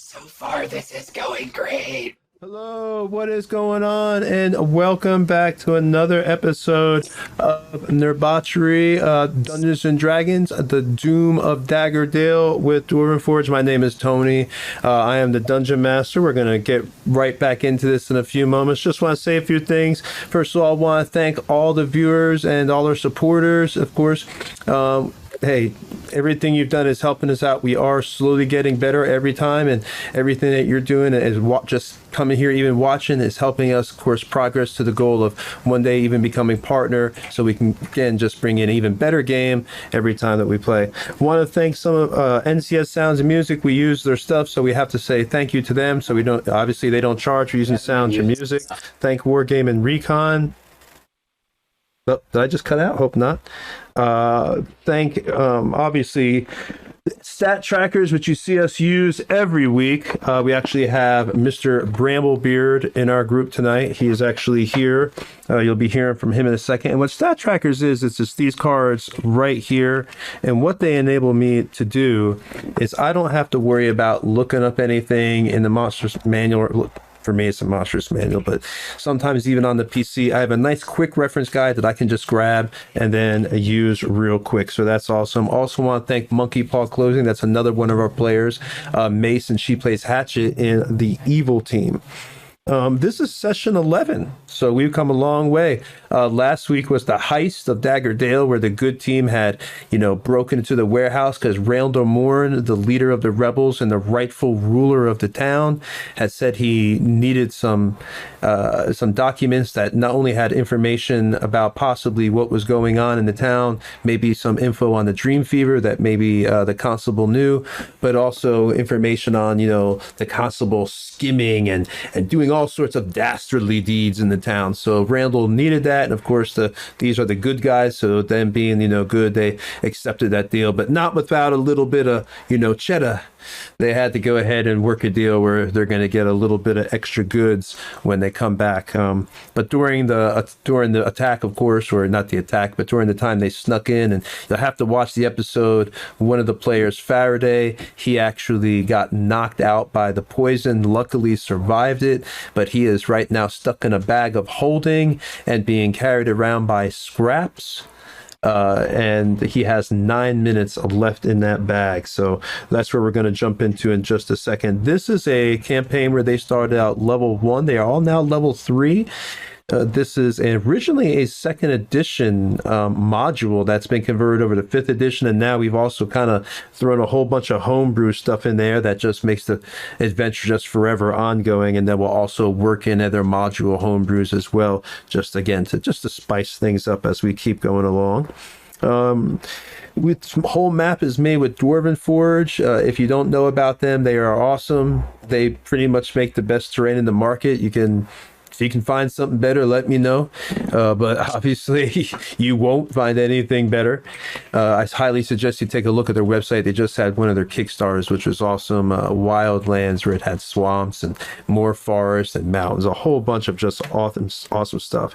So far, this is going great. Hello, what is going on? And welcome back to another episode of Nerdbauchery, Dungeons and Dragons, the Doom of Dagger Dale with Dwarven Forge. My name is Tony. I am the Dungeon Master. We're going to get right back into this in a few moments. Just want to say a few things. First of all, I want to thank all the viewers and all our supporters, of course. Hey, everything you've done is helping us out. We are slowly getting better every time, and everything that you're doing is just coming here, even watching, is helping us, of course, progress to the goal of one day even becoming partner, so we can again just bring in even better game every time that we play. Want to thank some of NCS Sounds and Music. We use their stuff, so we have to say thank you to them. So we don't, obviously they don't charge for using sounds or music. Thank Wargame and Recon. Oh, did I just cut out? Hope not. Thank obviously stat trackers, which you see us use every week. We actually have Mr. Bramblebeard in our group tonight. He is actually here. You'll be hearing from him in a second. And what stat trackers is, it's just these cards right here. And what they enable me to do is I don't have to worry about looking up anything in the monster's manual. For me, it's a monstrous manual, but sometimes even on the PC, I have a nice quick reference guide that I can just grab and then use real quick. So that's awesome. Also want to thank Monkey Paw Closing. That's another one of our players, Mason. She plays Hatchet in the Evil team. This is session 11, so we've come a long way. Last week was the heist of Dagger Dale, where the good team had, broken into the warehouse because Randall Morn, the leader of the rebels and the rightful ruler of the town, had said he needed some documents that not only had information about possibly what was going on in the town, maybe some info on the Dreamfever that maybe the constable knew, but also information on, the constable skimming and doing all sorts of dastardly deeds in the town. So Randall needed that, and of course these are the good guys, so them being good, they accepted that deal, but not without a little bit of cheddar. They had to go ahead and work a deal where they're going to get a little bit of extra goods when they come back. But during the attack, of course, or not the attack, but during the time they snuck in, and you'll have to watch the episode. One of the players, Faraday, he actually got knocked out by the poison. Luckily, survived it, but he is right now stuck in a bag of holding and being carried around by Scraps. And he has 9 minutes left in that bag. So that's where we're going to jump into in just a second. This is a campaign where they started out level 1. They are all now level 3. This is originally a second edition module that's been converted over to 5th edition, and now we've also kind of thrown a whole bunch of homebrew stuff in there that just makes the adventure just forever ongoing, and then we'll also work in other module homebrews as well, just to spice things up as we keep going along. Whole map is made with Dwarven Forge. If you don't know about them, they are awesome. They pretty much make the best terrain in the market. If you can find something better, let me know. But obviously, you won't find anything better. I highly suggest you take a look at their website. They just had one of their Kickstarters, which was awesome. Wildlands, where it had swamps and more forests and mountains, a whole bunch of just awesome stuff.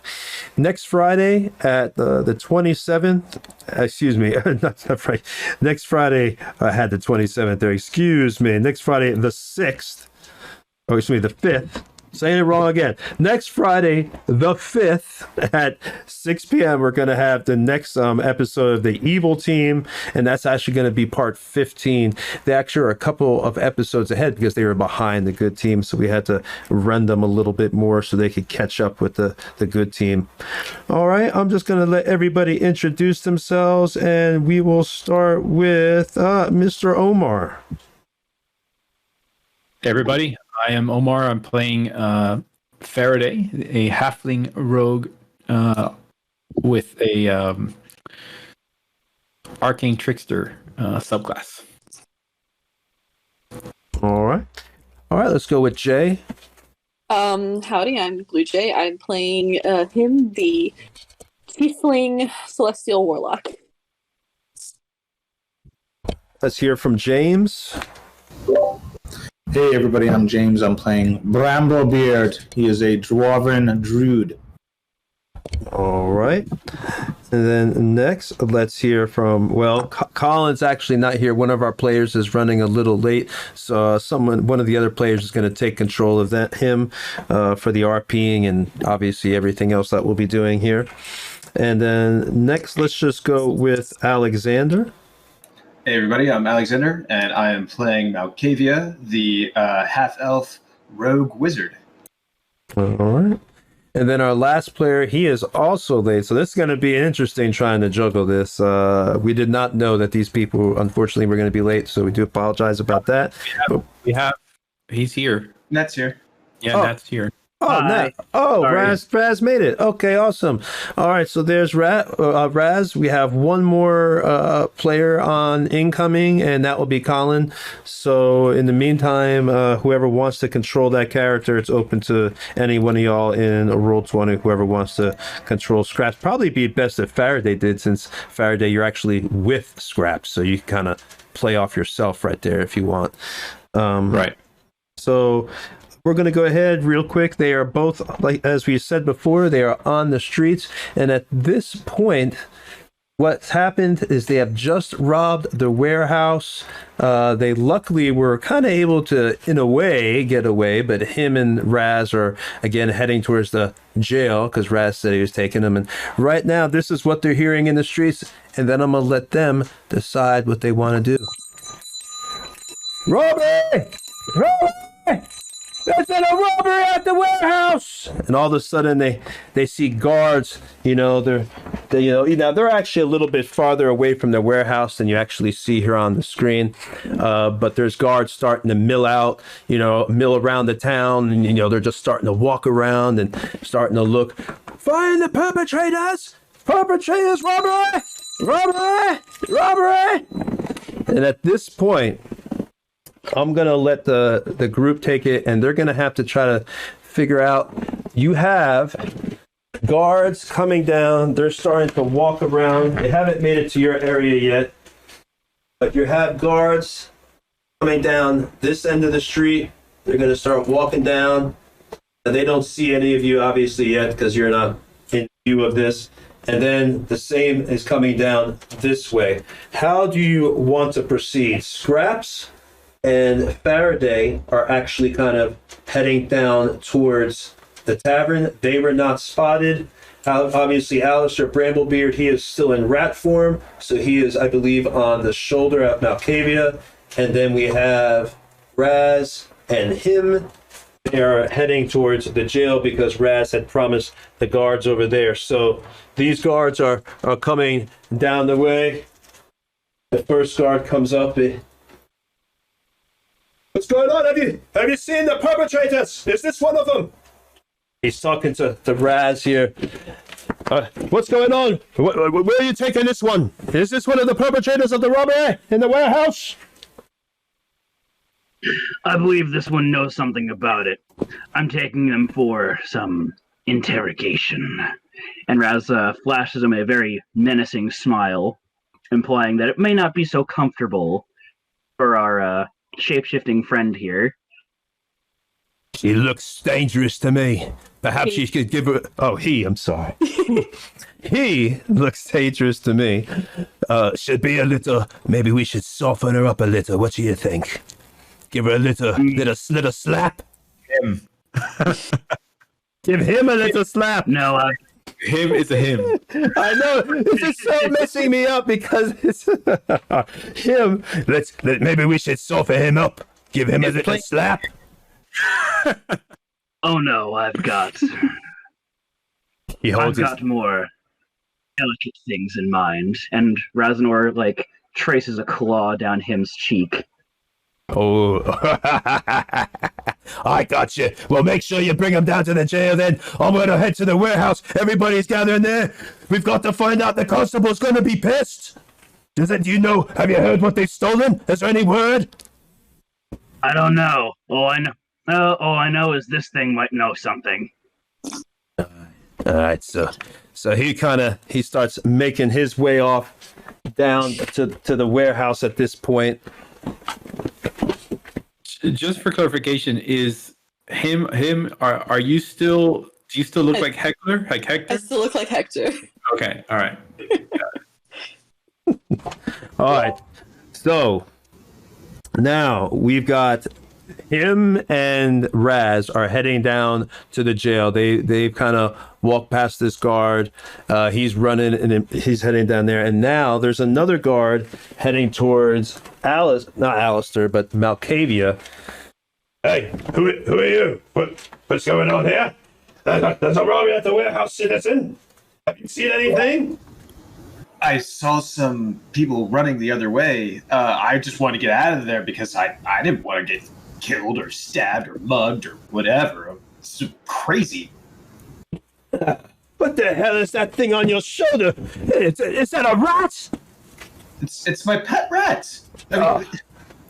Next Friday at the 27th, excuse me, not right. Next Friday, I had the 27th there, excuse me. Next Friday, the 6th, oh, excuse me, the 5th. Saying it wrong again. Next Friday, the 5th at 6 p.m., we're going to have the next episode of the Evil Team, and that's actually going to be part 15. They actually are a couple of episodes ahead because they were behind the Good Team, so we had to run them a little bit more so they could catch up with the Good Team. All right, I'm just going to let everybody introduce themselves, and we will start with Mr. Omar. Hey everybody, I am Omar. I'm playing Faraday, a halfling rogue with a arcane trickster subclass. All right, let's go with Jay. Howdy, I'm Blue Jay. I'm playing him, the Tiefling Celestial Warlock. Let's hear from James. Hey everybody, I'm James. I'm playing Bramblebeard. He is a Dwarven Druid. All right. And then next, let's hear from, well, Colin's actually not here. One of our players is running a little late. So one of the other players is going to take control of him for the RPing and obviously everything else that we'll be doing here. And then next, let's just go with Alexander. Hey everybody, I'm Alexander, and I am playing Malkavia, the half-elf rogue wizard. All right. And then our last player, he is also late. So this is going to be interesting trying to juggle this. We did not know that these people, unfortunately, were going to be late. So we do apologize about that. He's here. Net's here. Yeah, Net's here. Oh, Nat. Oh, Raz made it. Okay, awesome. All right, so there's Raz. We have one more player on incoming, and that will be Colin. So in the meantime, whoever wants to control that character, it's open to any one of y'all in a Roll20. Whoever wants to control Scraps. Probably be best if Faraday did, since Faraday, you're actually with Scraps. So you can kind of play off yourself right there if you want. Right. So we're going to go ahead real quick. They are both, like as we said before, they are on the streets. And at this point, what's happened is they have just robbed the warehouse. They luckily were kind of able to, in a way, get away. But him and Raz are, again, heading towards the jail because Raz said he was taking them. And right now, this is what they're hearing in the streets. And then I'm going to let them decide what they want to do. Robbery! Robbery! There's been a robbery at the warehouse, and all of a sudden they see guards. They're actually a little bit farther away from the warehouse than you actually see here on the screen. But there's guards starting to mill around the town, and they're just starting to walk around and starting to look. Find the perpetrators! Perpetrators! Robbery! Robbery! Robbery! And at this point, I'm going to let the group take it, and they're going to have to try to figure out. You have guards coming down. They're starting to walk around. They haven't made it to your area yet, but you have guards coming down this end of the street. They're going to start walking down. And they don't see any of you, obviously, yet because you're not in view of this. And then the same is coming down this way. How do you want to proceed? Scraps and Faraday are actually kind of heading down towards the tavern. They were not spotted. Obviously, Alistair Bramblebeard, he is still in rat form, so he is, I believe, on the shoulder at Malkavia. And then we have Raz and him. They are heading towards the jail because Raz had promised the guards over there. So these guards are coming down the way. The first guard comes up. What's going on? Have you seen the perpetrators? Is this one of them? He's talking to Raz here. What's going on? Where are you taking this one? Is this one of the perpetrators of the robbery in the warehouse? I believe this one knows something about it. I'm taking them for some interrogation. And Raz flashes him a very menacing smile, implying that it may not be so comfortable for our shape-shifting friend here. She looks dangerous to me. Perhaps you could give her... Oh, I'm sorry. He looks dangerous to me. Should be a little... Maybe we should soften her up a little. What do you think? Give her a little slap? Him. Give him a little slap. No, Him is a him. I know. This is so messing me up because it's him. Maybe we should soften him up. Give him a little slap. Oh no, I've got more delicate things in mind. And Raznor traces a claw down him's cheek. Oh, I got you. Well, make sure you bring him down to the jail then. I'm going to head to the warehouse. Everybody's gathering there. We've got to find out. The constable's going to be pissed. Have you heard what they've stolen? Is there any word? I don't know. All I know is this thing might know something. All right, so he starts making his way off down to the warehouse at this point. Just for clarification, is him are you still Do you still look like Heckler? Like I Hector? still look like Hector. Okay, all right. All right. So now we've got him and Raz are heading down to the jail. They've kind of walked past this guard. He's running and he's heading down there. And now there's another guard heading towards not Alistair, but Malkavia. Hey, who are you? What's going on here? There's a robbery at the warehouse, citizen. Have you seen anything? I saw some people running the other way. I just want to get out of there because I didn't want to get killed or stabbed or mugged or whatever. It's crazy. What the hell is that thing on your shoulder? Is that a rat? It's my pet rat. I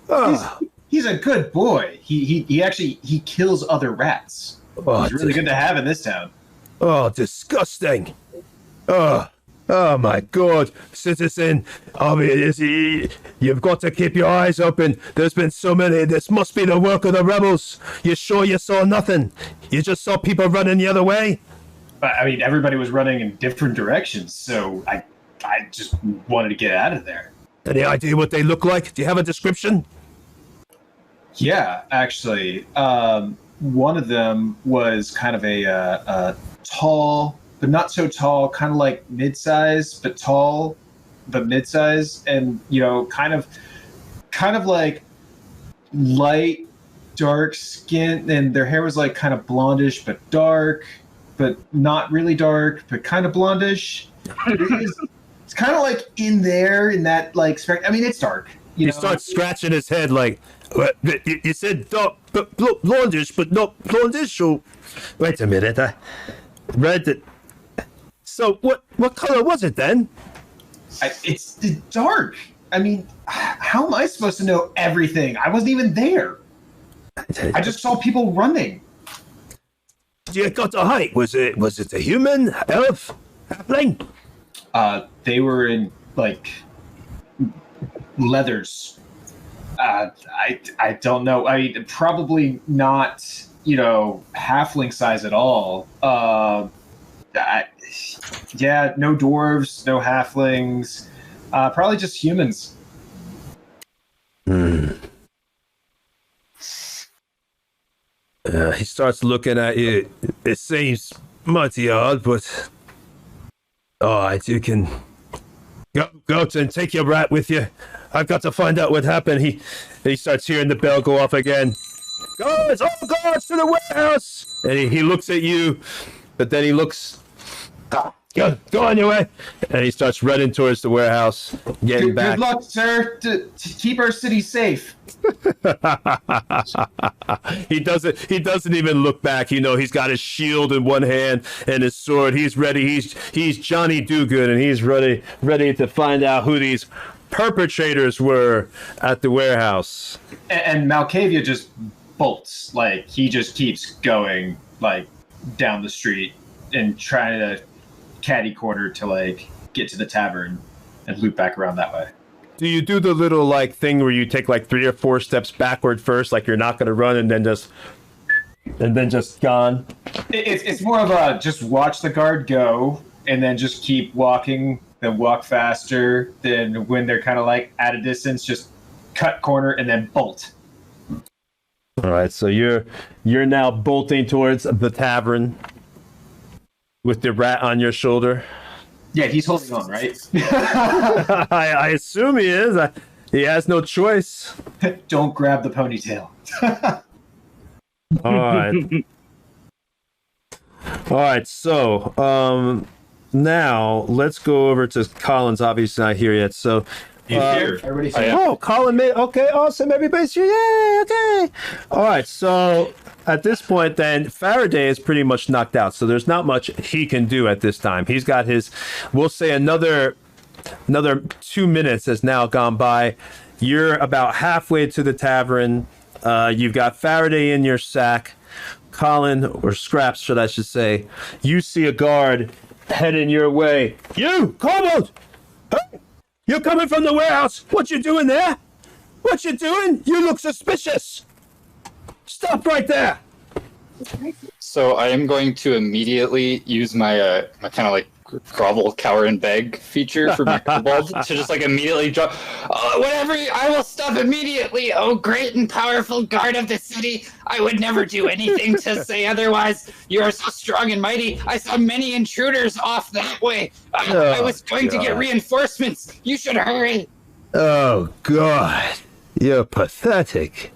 mean, he's a good boy. He actually kills other rats. Oh, He's really good to have in this town. Oh, disgusting. Oh my God, citizen. I mean, you've got to keep your eyes open. There's been so many. This must be the work of the rebels. You sure you saw nothing? You just saw people running the other way? I mean, everybody was running in different directions, so I just wanted to get out of there. Any idea what they look like? Do you have a description? Yeah, actually. One of them was kind of a tall, but not so tall, kind of like mid-size, but tall, but mid-size, and kind of like light, dark skin, and their hair was like kind of blondish, but dark, but not really dark, but kind of blondish. It's kind of like in there, in that like spectrum. I mean, it's dark. He starts scratching his head like, what? You said dark, but blondish, but not blondish. Or wait a minute, I read that. So what color was it then? It's dark. I mean, how am I supposed to know everything? I wasn't even there. I just saw people running. You got a height. Was it a human, elf, halfling? They were in like leathers. I don't know. I mean, probably not, halfling size at all. Yeah, no dwarves, no halflings. Probably just humans. He starts looking at you. It seems mighty odd, but all right, you can go and take your rat with you. I've got to find out what happened. He starts hearing the bell go off again. Guards, all guards to the warehouse! And he looks at you, but then he looks. Go on your way. And he starts running towards the warehouse, getting back. Good luck, sir. To keep our city safe. He doesn't even look back. He's got his shield in one hand and his sword. He's ready. He's Johnny Do-Good, and he's ready to find out who these perpetrators were at the warehouse. And Malkavia just bolts. Like, he just keeps going, like, down the street and trying to catty corner to, like, get to the tavern and loop back around that way. Do you do the little, like, thing where you take, like, 3 or 4 steps backward first, like you're not going to run, and then just gone? It's more of a just watch the guard go and then just keep walking, then walk faster. Then when they're kind of like at a distance, just cut corner and then bolt. All right, so you're now bolting towards the tavern with the rat on your shoulder. Yeah, he's holding on, right? I assume he is. He has no choice. Don't grab the ponytail. All right. So, now let's go over to Colin's. Obviously not here yet. So, He's here. Everybody's here. oh, Colin made. Okay, awesome. Everybody's here. Yay! Okay. All right. So at this point, then Faraday is pretty much knocked out. So there's not much he can do at this time. He's got his. We'll say another 2 minutes has now gone by. You're about halfway to the tavern. You've got Faraday in your sack. Colin, or Scraps, should I say. You see a guard heading your way. You, Kobold! Hey! You're coming from the warehouse. What you doing there? What you doing? You look suspicious. Stop right there. So I am going to immediately use my my kind of like grovel, cower, and beg feature for my kobold to just like immediately drop. Whatever, I will stop immediately. Oh, great and powerful guard of the city! I would never do anything to say otherwise. You are so strong and mighty. I saw many intruders off that way. I was going to get reinforcements. You should hurry. Oh God, you're pathetic.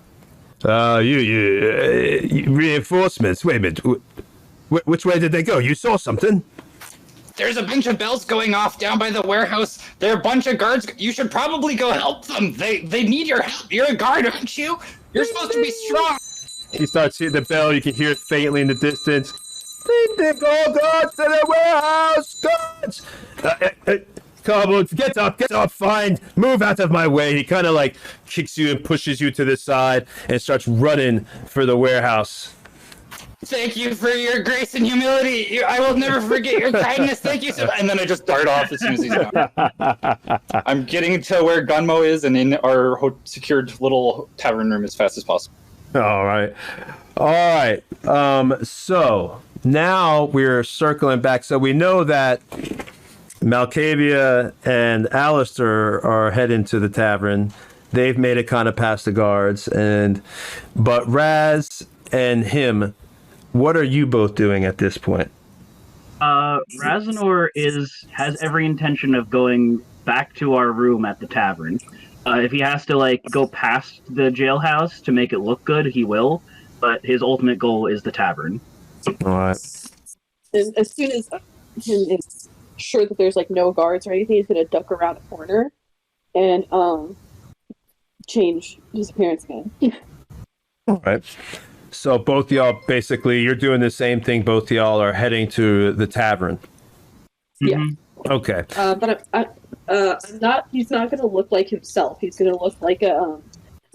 Reinforcements. Wait a minute. Which way did they go? You saw something? There's a bunch of bells going off down by the warehouse. There are a bunch of guards. You should probably go help them. They need your help. You're a guard, aren't you? You're supposed to be strong. He starts hitting the bell. You can hear it faintly in the distance. They go, guards to the warehouse. Guards. Kobolds, get up, fine. Move out of my way. He kind of like kicks you and pushes you to the side and starts running for the warehouse. Thank you for your grace and humility. I will never forget your kindness. Thank you so much. And then I just dart off as soon as he's gone. I'm getting to where Gunmo is and in our secured little tavern room as fast as possible. All right. So now we're circling back. So we know that Malkavia and Alistair are heading to the tavern. They've made it kind of past the guards, but Raz and him, what are you both doing at this point? Razanor has every intention of going back to our room at the tavern. If he has to like go past the jailhouse to make it look good, he will. But his ultimate goal is the tavern. All right. And as soon as him is sure that there's like no guards or anything, he's gonna duck around a corner and change his appearance again. All right. So both y'all basically, you're doing the same thing. Both y'all are heading to the tavern. Yeah. Okay. But I'm not. He's not gonna look like himself. He's gonna look like an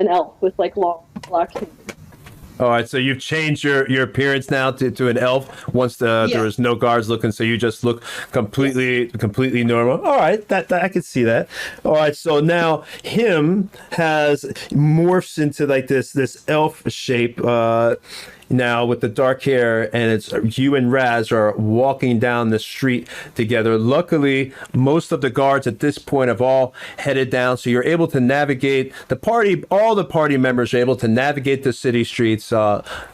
elf with like long black hair. All right, so you've changed your appearance now to an elf once there was no guards looking, so you just look completely normal. All right, that I can see that. All right, so now him has morphs into like this elf shape now with the dark hair, and it's you and Raz are walking down the street together. Luckily, most of the guards at this point have all headed down, so you're able to navigate the party. All the party members are able to navigate the city streets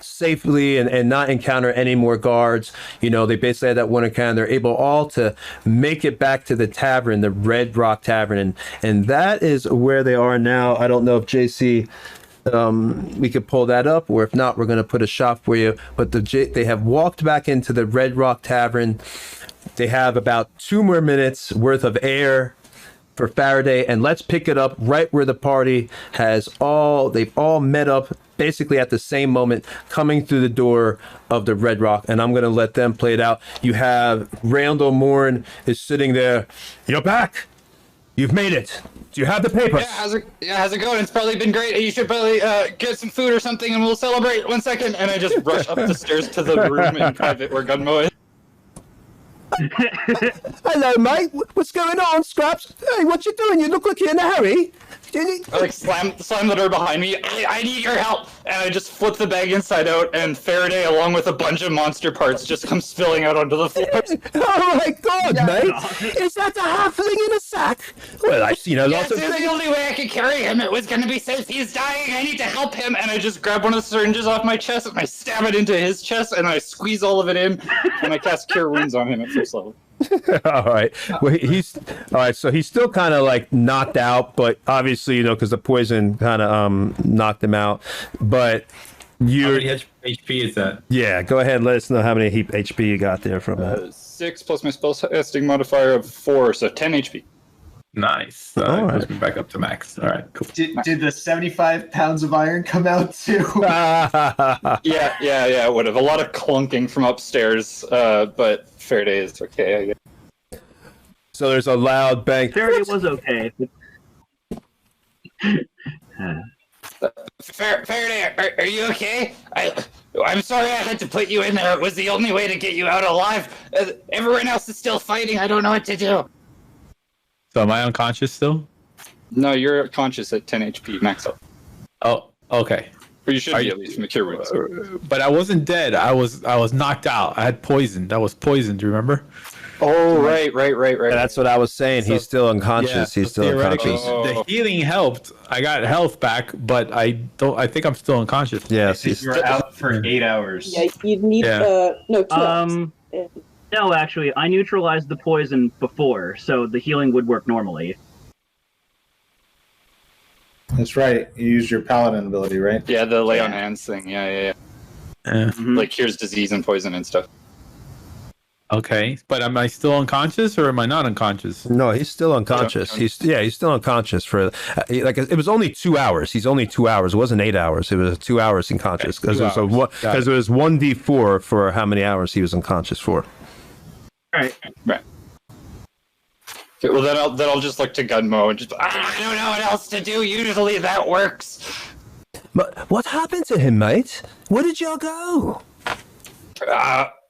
safely and not encounter any more guards. You know, they basically had that one encounter. They're able all to make it back to the tavern, the Red Rock Tavern, and that is where they are now. I don't know if JC we could pull that up, or if not, we're going to put a shot for you. But they have walked back into the Red Rock Tavern. They have about 2 more minutes worth of air for Faraday, and let's pick it up right where the party they've all met up basically at the same moment coming through the door of the Red Rock, and I'm going to let them play it out. You have Randall Morn is sitting there. You're back. You've made it. Do you have the papers? Yeah, how's it going? It's probably been great. You should probably get some food or something, and we'll celebrate. 1 second. And I just rush up the stairs to the room in private where Gunmo is. Hello, mate. What's going on, Scraps? Hey, what you doing? You look like you're in a hurry. I like slam the door behind me. I need your help, and I just flip the bag inside out, and Faraday, along with a bunch of monster parts, just comes spilling out onto the floor. Oh my God, mate! Is that a halfling in a sack? Well, I've seen a lot of. This is the only way I could carry him. It was going to be safe. He's dying. I need to help him. And I just grab one of the syringes off my chest, and I stab it into his chest, and I squeeze all of it in, and I cast Cure Wounds on him at first level. All right. Well, all right. So he's still kind of like knocked out, but obviously, you know, because the poison kind of knocked him out. But How many HP is that? Yeah, go ahead and let us know how many HP you got there from that. 6 plus my spell casting modifier of 4, so 10 HP. Nice. Puts me back up to max. All right, cool. Did the 75 pounds of iron come out too? Yeah, it would have. A lot of clunking from upstairs, but Faraday is okay, I guess. So there's a loud bang. Faraday was okay. Faraday, are you okay? I'm sorry I had to put you in there. It was the only way to get you out alive. Everyone else is still fighting. I don't know what to do. So am I unconscious still? No, you're conscious at 10 HP max up. Oh, okay. Or you should be at least from the cure wounds. But I wasn't dead. I was knocked out. I had poison. That was poison. Do you remember? Oh, right. Yeah, that's what I was saying. He's still unconscious. Yeah, He's still unconscious. The healing helped. I got health back, but I think I'm still unconscious. Yes, You were out for 8 hours. Yeah, you'd need 2 hours. No, actually, I neutralized the poison before, so the healing would work normally. That's right. You used your paladin ability, right? Yeah, the lay on hands thing. Yeah. Like cures disease and poison and stuff. Okay, but am I still unconscious or am I not unconscious? No, he's still unconscious. He's still unconscious for it was only 2 hours. He's only 2 hours. It wasn't 8 hours. It was 2 hours unconscious because it was 1d4 for how many hours he was unconscious for. Right. Okay, well, then I'll just look to Gunmo and just. I don't know what else to do. Usually that works. But what happened to him, mate? Where did y'all go?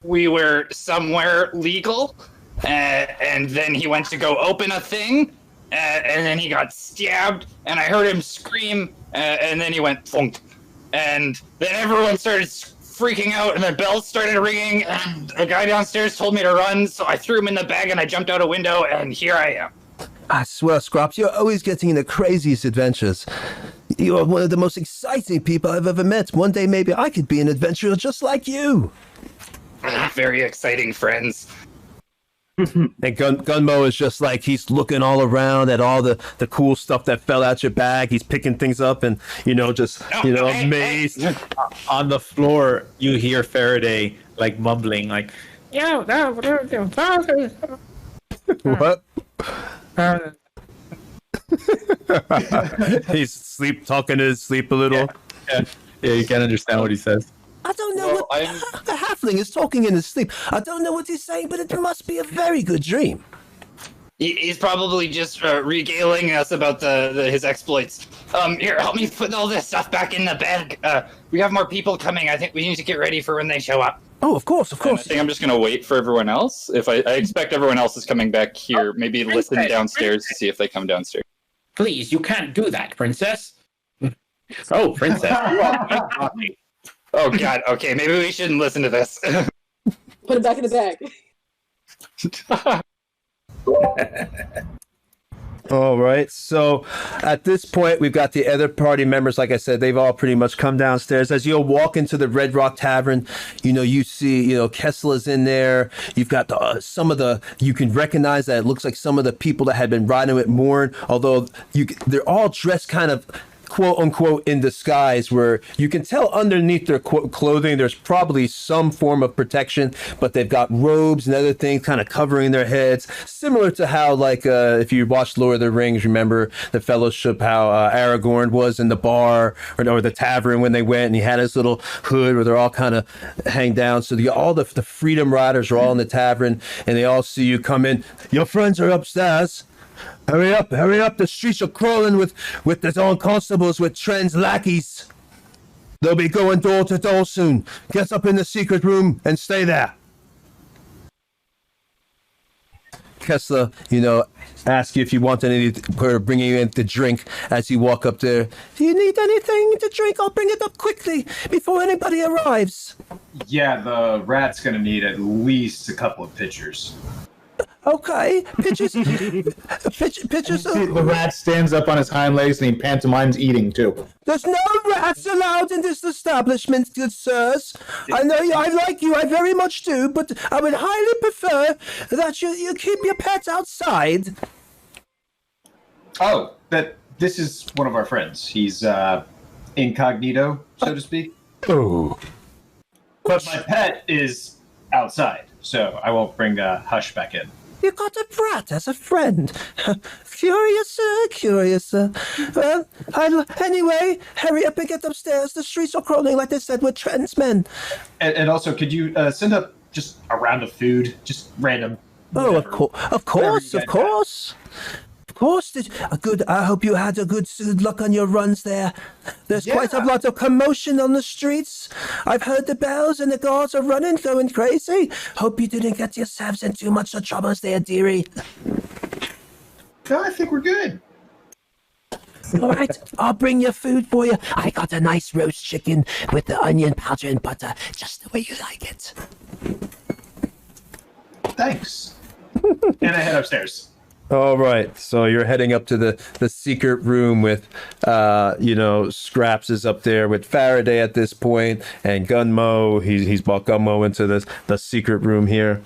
We were somewhere legal, and then he went to go open a thing, and then he got stabbed, and I heard him scream, and then he went thunk, and then everyone started freaking out, and the bells started ringing, and a guy downstairs told me to run, so I threw him in the bag, and I jumped out a window, and here I am. I swear, Scrops, you're always getting the craziest adventures. You are one of the most exciting people I've ever met. One day maybe I could be an adventurer just like you. Very exciting, friends. And Gunmo is just like, he's looking all around at all the cool stuff that fell out your bag. He's picking things up and, amazed. On the floor, you hear Faraday, like, mumbling, like, what? He's talking in his sleep a little. Yeah, you can't understand what he says. I don't know the halfling is talking in his sleep. I don't know what he's saying, but it must be a very good dream. He's probably just regaling us about his exploits. Here, help me put all this stuff back in the bag. We have more people coming. I think we need to get ready for when they show up. Oh, of course. I think I'm just going to wait for everyone else. If I expect everyone else is coming back here, maybe listen downstairs to see if they come downstairs. Please, you can't do that, princess. Oh, princess. Oh, God. Okay, maybe we shouldn't listen to this. Put it back in the bag. All right. So at this point, we've got the other party members. Like I said, they've all pretty much come downstairs. As you'll walk into the Red Rock Tavern, you see, Kessler's in there. You've got you can recognize that it looks like some of the people that had been riding with Morn, although they're all dressed kind of quote unquote in disguise, where you can tell underneath their clothing there's probably some form of protection, but they've got robes and other things kind of covering their heads, similar to how if you watched Lord of the Rings, remember the Fellowship, how Aragorn was in the bar or the tavern when they went, and he had his little hood where they're all kind of hang down. So all the Freedom Riders are all in the tavern, and they all see you come in. Your friends are upstairs. Hurry up, the streets are crawling with their own constables, with Tren's lackeys. They'll be going door to door soon. Get up in the secret room and stay there. Kessler, ask you if you want bringing you in to drink as you walk up there. Do you need anything to drink? I'll bring it up quickly before anybody arrives. Yeah, the rat's gonna need at least a couple of pitchers. Okay, pitchers. Pitchers. The rat stands up on his hind legs and he pantomimes eating too. There's no rats allowed in this establishment, good sirs. I know I like you, I very much do, but I would highly prefer that you keep your pets outside. Oh, this is one of our friends. He's incognito, so to speak. Oh. But my pet is outside, so I won't bring Hush back in. You got a brat as a friend. Curious. Well, anyway, hurry up and get upstairs. The streets are crawling, like they said, with Trent's men. And also, could you send up just a round of food, just random? Whatever. Oh, of course. Good. I hope you had a good luck on your runs there. There's quite a lot of commotion on the streets. I've heard the bells and the guards are going crazy. Hope you didn't get yourselves in too much troubles there, dearie. No, I think we're good. All right, I'll bring your food for you. I got a nice roast chicken with the onion powder and butter, just the way you like it. Thanks. And I head upstairs. All right, so you're heading up to the secret room with, Scraps is up there with Faraday at this point, and Gunmo. He's brought Gunmo into the secret room here.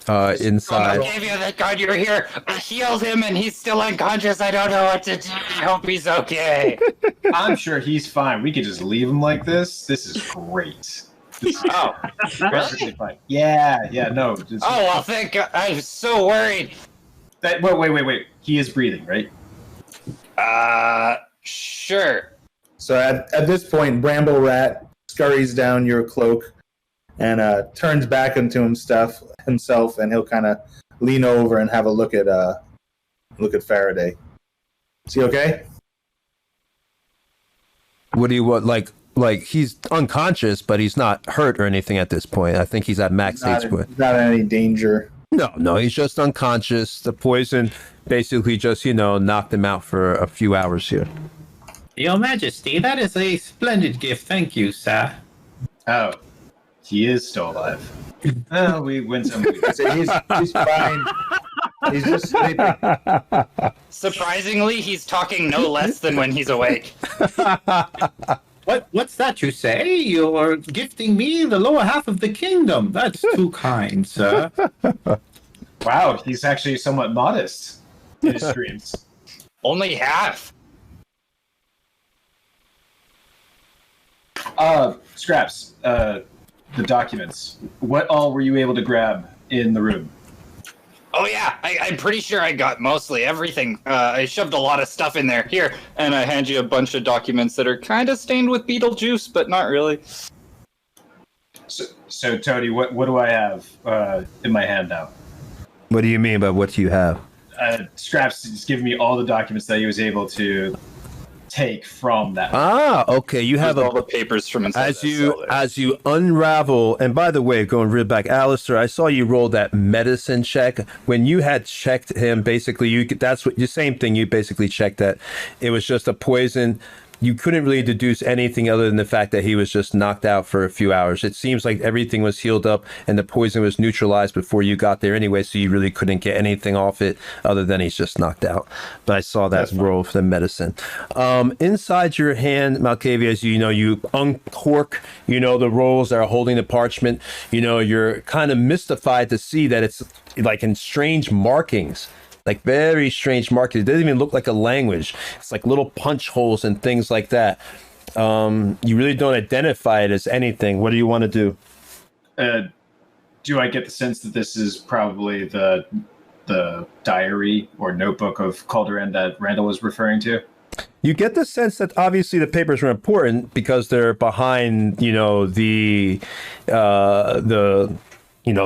Inside. I gave you that God, you're here. I healed him and he's still unconscious. I don't know what to do. I hope he's okay. I'm sure he's fine. We could just leave him like this. This is great. Oh, Perfectly fine. Yeah, no. Oh, well, thank God. I was so worried. Wait. He is breathing, right? Sure. So at this point, Bramble Rat scurries down your cloak and turns back into himself, and he'll kind of lean over and have a look at Faraday. Is he okay? What do you want? Like he's unconscious, but he's not hurt or anything at this point. I think he's at max HP. Not in any danger. No, he's just unconscious. The poison basically just, knocked him out for a few hours here. Your Majesty, that is a splendid gift. Thank you, sir. Oh, he is still alive. Oh, we win some. He's fine. He's just sleeping. Surprisingly, he's talking no less than when he's awake. What's that you say? You're gifting me the lower half of the kingdom. That's too kind, sir. Wow, he's actually somewhat modest in his dreams. Only half. Scraps, the documents. What all were you able to grab in the room? Oh yeah, I'm pretty sure I got mostly everything. I shoved a lot of stuff in there. Here, and I hand you a bunch of documents that are kind of stained with beetle juice, but not really. So Tony, what do I have in my hand now? What do you mean by what do you have? Scraps is giving me all the documents that he was able to take from that. Okay. You have all the papers from inside. As you unravel, and by the way, going real back, Alistair, I saw you roll that medicine check. When you had checked him, basically, that's what the same thing. You basically checked that it was just a poison. You couldn't really deduce anything other than the fact that he was just knocked out for a few hours. It seems like everything was healed up and the poison was neutralized before you got there anyway, so you really couldn't get anything off it other than he's just knocked out. But I saw that roll for the medicine. Inside your hand, Malkavia, as you uncork, the rolls that are holding the parchment. You're kind of mystified to see that it's like in strange markings. Like very strange markings. It doesn't even look like a language. It's like little punch holes and things like that. You really don't identify it as anything. What do you want to do? Do I get the sense that this is probably the diary or notebook of Calderon that Randall was referring to? You get the sense that obviously the papers are important because they're behind, the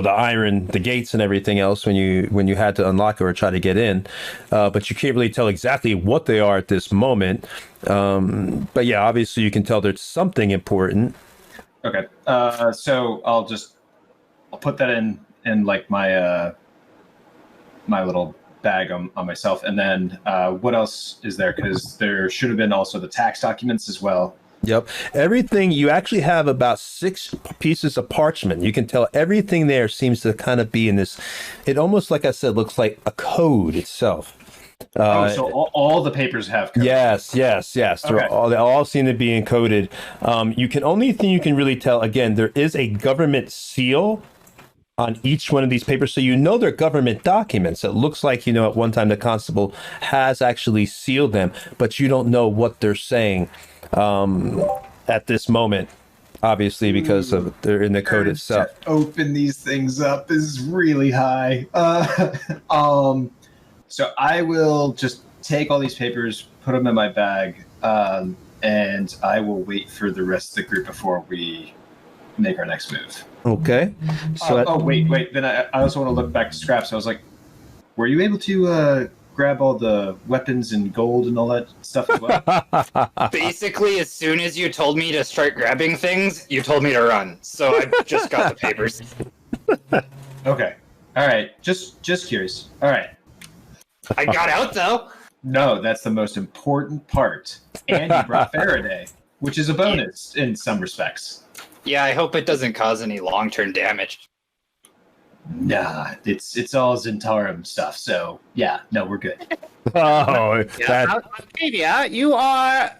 iron, the gates and everything else when you had to unlock it or try to get in. But you can't really tell exactly what they are at this moment. But yeah, obviously you can tell there's something important. Okay. So I'll put that in like my my little bag on myself. And then what else is there? Because there should have been also the tax documents as well. Yep. Everything, you actually have about 6 pieces of parchment. You can tell everything there seems to kind of be in this, it almost, like I said, looks like a code itself. So all the papers have code. Yes. Okay. They all seem to be encoded. Only thing you can really tell, again, there is a government seal on each one of these papers. So they're government documents. It looks like, at one time the constable has actually sealed them, but you don't know what they're saying at this moment, obviously, because they're in the code itself. To open these things up is really high. So I will just take all these papers, put them in my bag, and I will wait for the rest of the group before we make our next move. Okay. So wait. Then I also want to look back to Scraps. I was like, were you able to grab all the weapons and gold and all that stuff as well? Basically, as soon as you told me to start grabbing things, you told me to run. So I just got the papers. Okay. All right. Just curious. All right. I got out though. No, that's the most important part. And you brought Faraday, which is a bonus in some respects. Yeah, I hope it doesn't cause any long-term damage. Nah, it's all Zentarum stuff. So yeah, no, we're good. Oh, Yeah, Malkavia, you are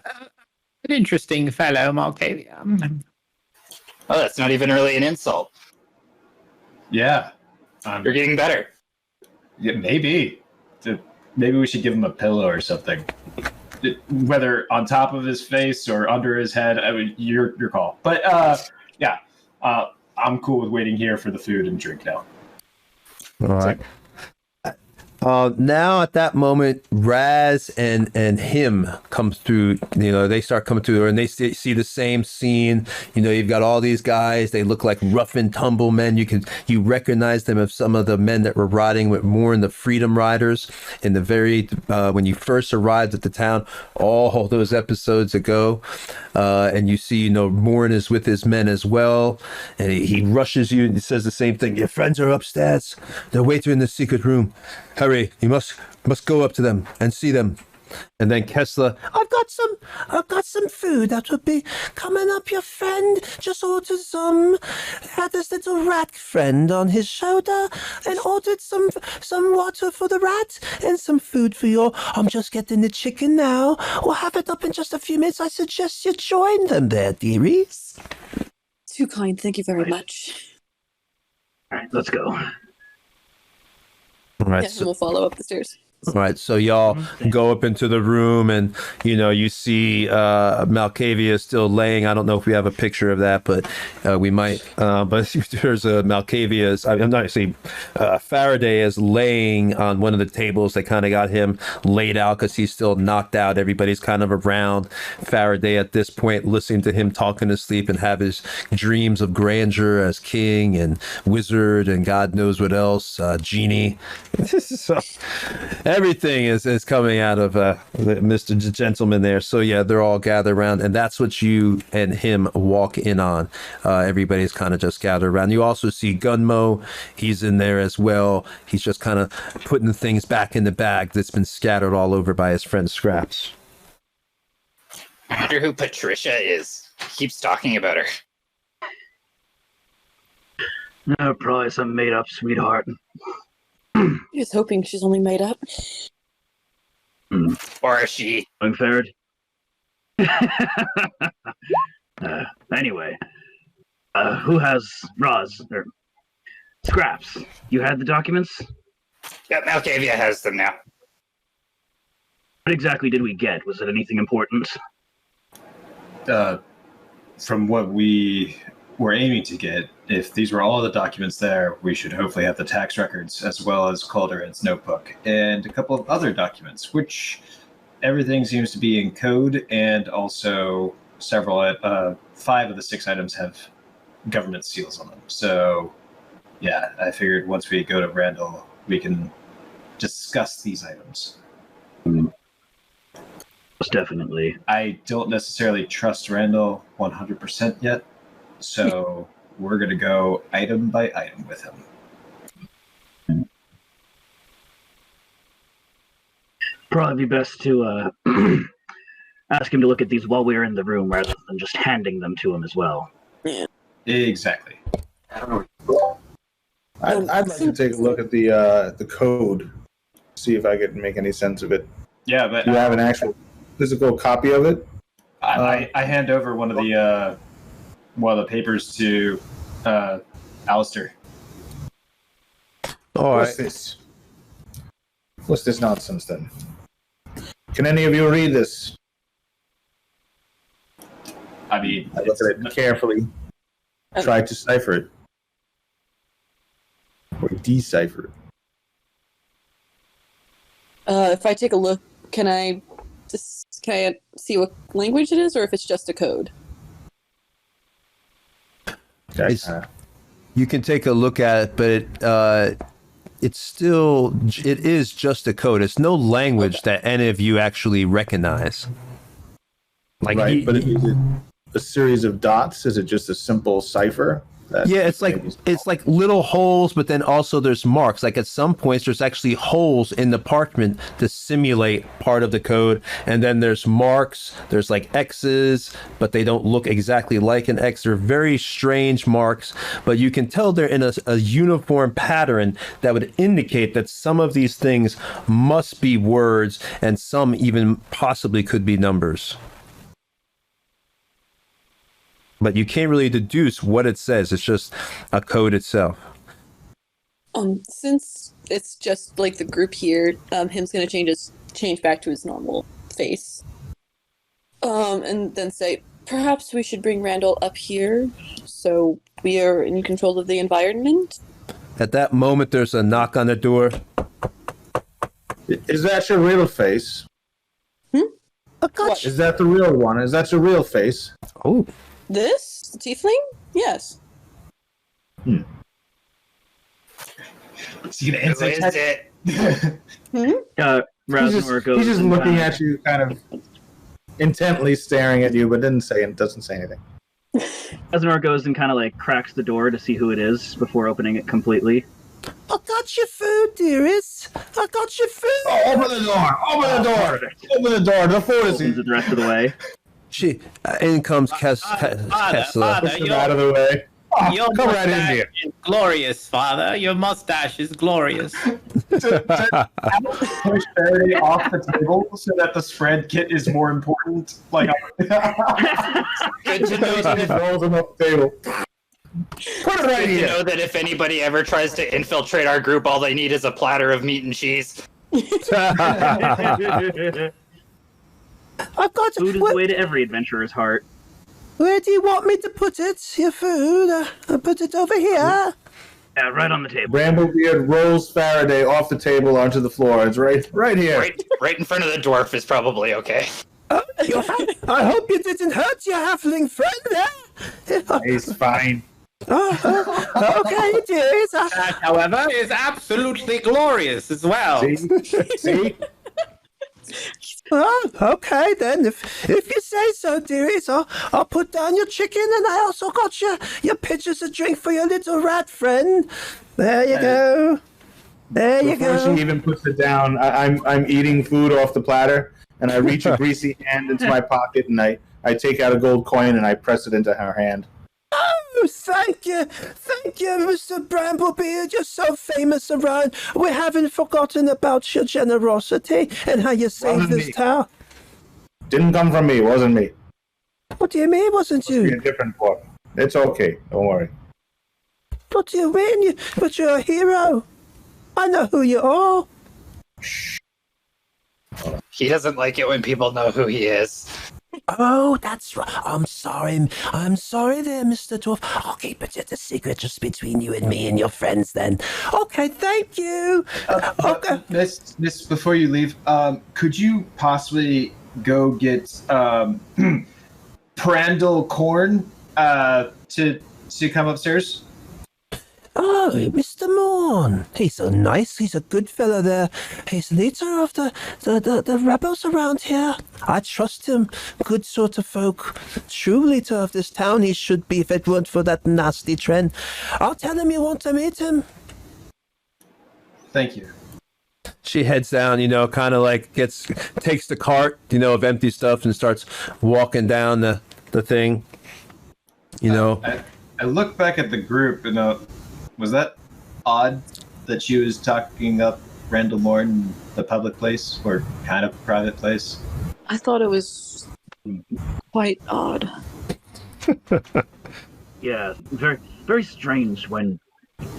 an interesting fellow, Malkavia. Oh, that's not even really an insult. Yeah, You're getting better. yeah, maybe. Maybe we should give him a pillow or something. Whether on top of his face or under his head, I mean, your call. But yeah, I'm cool with waiting here for the food and drink now. all right. Now at that moment, Raz and him comes through. They start coming through, and they see the same scene. You've got all these guys. They look like rough and tumble men. You recognize them as some of the men that were riding with Morin, the Freedom Riders, in the very when you first arrived at the town, all those episodes ago. And you see, Morin is with his men as well, and he rushes you and he says the same thing. Your friends are upstairs. They're waiting in the secret room. Hurry, you must go up to them and see them. And then Kessler, I've got some food that would be coming up. Your friend just ordered some. Had this little rat friend on his shoulder and ordered some water for the rat and some food for you. I'm just getting the chicken now. We'll have it up in just a few minutes. I suggest you join them there, dearies. Too kind. Thank you very much. All right, let's go. All right, Yeah, and we'll follow up the stairs. All right, so y'all go up into the room, and you see Malkavia still laying. I don't know if we have a picture of that, but we might. But there's a Malkavia's. I'm not saying Faraday is laying on one of the tables. They kind of got him laid out because he's still knocked out. Everybody's kind of around Faraday at this point, listening to him talking to sleep and have his dreams of grandeur as king and wizard and God knows what else, genie. So, everything is coming out of Mr. Gentleman there. So yeah, they're all gathered around, and that's what you and him walk in on. Everybody's kind of just gathered around. You also see Gunmo. He's in there as well. He's just kind of putting the things back in the bag that's been scattered all over by his friend Scraps. I wonder who Patricia is. He keeps talking about her. No, probably some made-up sweetheart. Just hoping she's only made up. Or is she? Unfair. Anyway, who has Roz or Scraps? You had the documents? Yeah, Malkavia has them now. What exactly did we get? Was it anything important? From what we were aiming to get, if these were all the documents there, we should hopefully have the tax records as well as Calderon's notebook and a couple of other documents, which everything seems to be in code, and also several, 5 of the 6 items have government seals on them. So, yeah, I figured once we go to Randall, we can discuss these items. Most definitely. I don't necessarily trust Randall 100% yet, so we're going to go item by item with him. Probably be best to ask him to look at these while we're in the room rather than just handing them to him as well. Exactly. I'd like to take a look at the code, see if I could make any sense of it. Yeah, but Do you have an actual physical copy of it? I hand over one of the papers to Alistair. All What's right. this? What's this nonsense then? Can any of you read this? I mean, I look at it carefully. Try to cipher it. Or decipher it. If I take a look, can I see what language it is, or if it's just a code? You can take a look at it, but it is just a code. It's no language that any of you actually recognize. Right, but is it a series of dots? Is it just a simple cipher? Yeah, it's like little holes, but then also there's marks. Like at some points, there's actually holes in the parchment to simulate part of the code, and then there's marks. There's like X's, but they don't look exactly like an X. They're very strange marks, but you can tell they're in a uniform pattern that would indicate that some of these things must be words, and some even possibly could be numbers. But you can't really deduce what it says. It's just a code itself. Since it's just like the group here, him's gonna change back to his normal face. And then say, perhaps we should bring Randall up here so we are in control of the environment. At that moment, there's a knock on the door. Is that your real face? I got you. Is that the real one? Is that your real face? Oh. This? The tiefling? Yes. Is he gonna insight check it? He's just looking at you, kind of intently staring at you, but doesn't say anything. Aznor goes and kind of like cracks the door to see who it is before opening it completely. I got your food, dearest. I got your food. Oh, open the door! Open the door! Open the door! The food is Opens it the rest of the way. In comes Father, Push him out of the way. Your Come right in here. is glorious, Father. Your mustache is glorious. push Faraday off the table so that the spread kit is more important. Like, Good to know that if, rolls him off the table. Put it right good to here. know that if anybody ever tries to infiltrate our group, all they need is a platter of meat and cheese. I've got Food is the way to every adventurer's heart. Where do you want me to put it? Your food? I'll put it over here. Yeah, right on the table. Bramblebeard rolls Faraday off the table onto the floor. It's right here. Right in front of the dwarf is probably okay. I hope you didn't hurt your halfling friend there. He's fine. Okay, dear. That, however, is absolutely glorious as well. See? Oh, okay then. If you say so, dearies, I'll put down your chicken, and I also got your pitchers of drink for your little rat friend. There you go. There you go. Before she even puts it down, I'm eating food off the platter, and I reach a greasy hand into my pocket, and I take out a gold coin and I press it into her hand. Oh, thank you, Mr. Bramblebeard. You're so famous around. We haven't forgotten about your generosity and how you saved this town. Didn't come from me. Wasn't me. What do you mean, wasn't Must be you? a different book. It's okay. Don't worry. What do you mean? But you're a hero. I know who you are. He doesn't like it when people know who he is. Oh, that's right. I'm sorry there, Mr. Dwarf. I'll keep it a secret just between you and me and your friends then. Okay, thank you. Okay. Miss, before you leave, could you possibly go get Prandal Corn to come upstairs? Oh, Mr. Morn. He's so nice. He's a good fellow there. He's leader of the rebels around here. I trust him. Good sort of folk. True leader of this town he should be if it weren't for that nasty trend. I'll tell him you want to meet him. Thank you. She heads down, kind of like takes the cart, of empty stuff and starts walking down the thing, I look back at the group and was that odd that she was talking up Randall Morn in the public place or kind of private place? I thought it was quite odd. Yeah, very, very strange when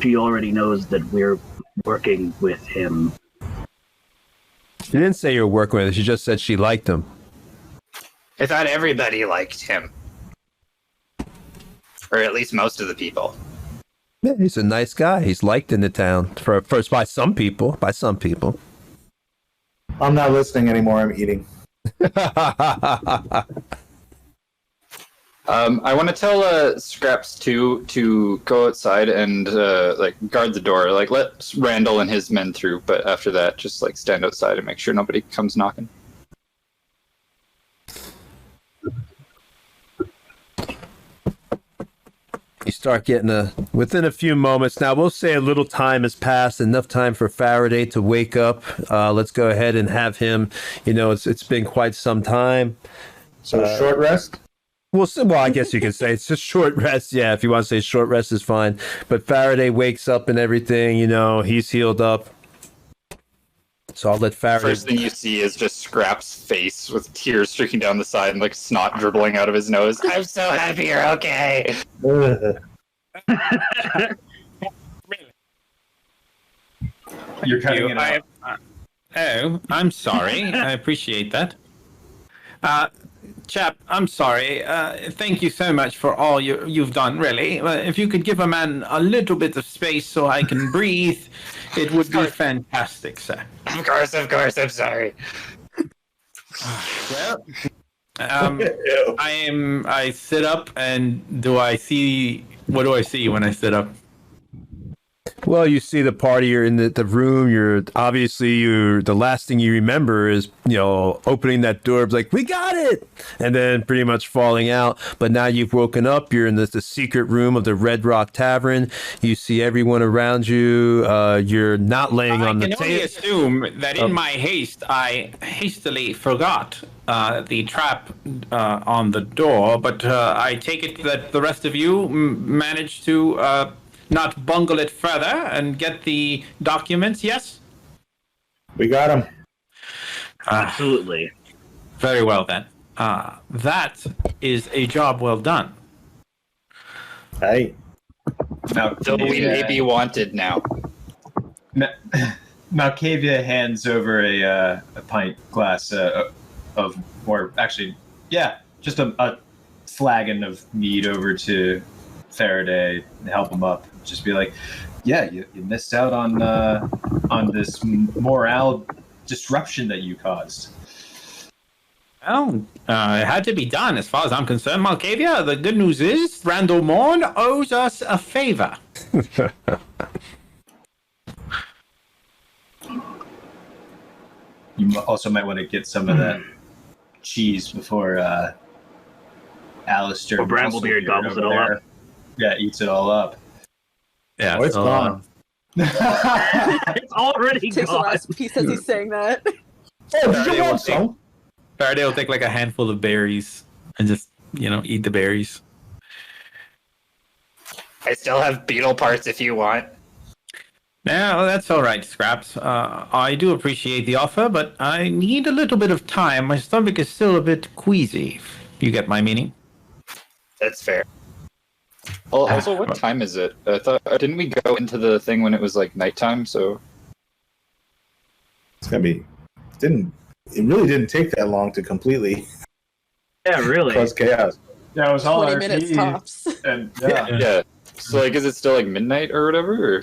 she already knows that we're working with him. She didn't say you're working with him. She just said she liked him. I thought everybody liked him. Or at least most of the people. Yeah, he's a nice guy. He's liked in the town first by some people. I'm not listening anymore. I'm eating. I want to tell Scraps to go outside and guard the door. Like let Randall and his men through, but after that, just stand outside and make sure nobody comes knocking. You start getting within a few moments. Now, we'll say a little time has passed, enough time for Faraday to wake up. Let's go ahead and have him, it's been quite some time. So short rest? Well, I guess you can say it's a short rest. Yeah, if you want to say short rest is fine. But Faraday wakes up and everything, he's healed up. So I'll let Faraday... First thing you see is just Scrap's face with tears streaking down the side and like snot dribbling out of his nose. I'm so happy you're okay. You're cutting it out. I'm sorry. I appreciate that. Chap, I'm sorry. Thank you so much for all you've done, really. If you could give a man a little bit of space so I can breathe, it would be fantastic, sir. Of course, I'm sorry. Well, I sit up, and what do I see when I sit up? Well, you see the party, you're in the room, the last thing you remember is, opening that door, like, we got it! And then pretty much falling out. But now you've woken up, you're in the secret room of the Red Rock Tavern. You see everyone around you. You're not laying on the table. I can only assume that in my haste, I hastily forgot the trap on the door, but I take it that the rest of you managed to... not bungle it further and get the documents, yes? We got them. Absolutely. Very well, then. That is a job well done. Hey. Now, So we may be wanted now. Malkavia hands over a pint glass just a flagon of mead over to Faraday and help him up. Just be like, yeah, you missed out on this morale disruption that you caused. Well, it had to be done as far as I'm concerned. Malkavia, the good news is Randall Morn owes us a favor. You also might want to get some of that cheese before Alistair... Or Bramblebeard gobbles it all up. Yeah, eats it all up. Yeah, it's gone. It's already Takes the gone. last piece as he's saying that. Oh, did you want some? Faraday will take like a handful of berries and just, eat the berries. I still have beetle parts if you want. No, that's all right, Scraps. I do appreciate the offer, but I need a little bit of time. My stomach is still a bit queasy, if you get my meaning. That's fair. Well, also, what time is it? I thought didn't we go into the thing when it was like nighttime? So it's gonna be. It really didn't take that long to completely. Yeah, really. Cause chaos. Yeah, it was all 20 RP, minutes tops. And yeah. So like, is it still like midnight or whatever? Or?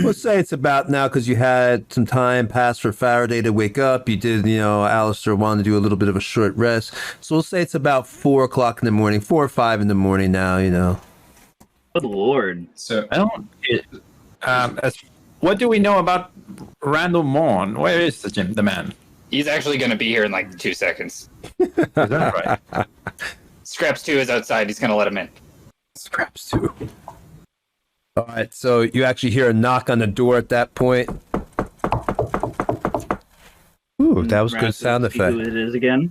Let's say it's about now because you had some time pass for Faraday to wake up. You did, Alistair wanted to do a little bit of a short rest. So we'll say it's about 4 o'clock in the morning, 4 or 5 in the morning now, Good lord. So what do we know about Randall Morn? Where is the man? He's actually going to be here in like 2 seconds. Is that right? Scraps 2 is outside. He's going to let him in. Scraps too. All right, so you actually hear a knock on the door at that point. Ooh, that was good sound effect. Who it is again?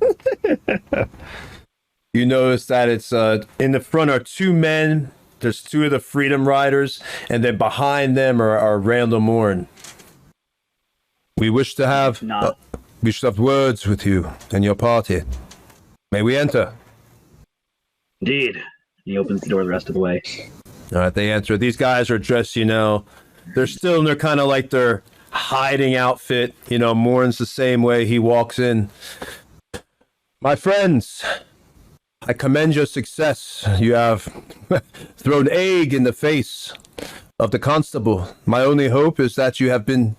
You notice that it's in the front are 2 men. There's 2 of the Freedom Riders, and then behind them are Randall Morn. We wish to have words with you and your party. May we enter? Indeed. He opens the door the rest of the way. All right, they enter. These guys are dressed, they're still in their kind of like their hiding outfit. Morn's the same way he walks in. My friends, I commend your success. You have thrown egg in the face of the constable. My only hope is that you have been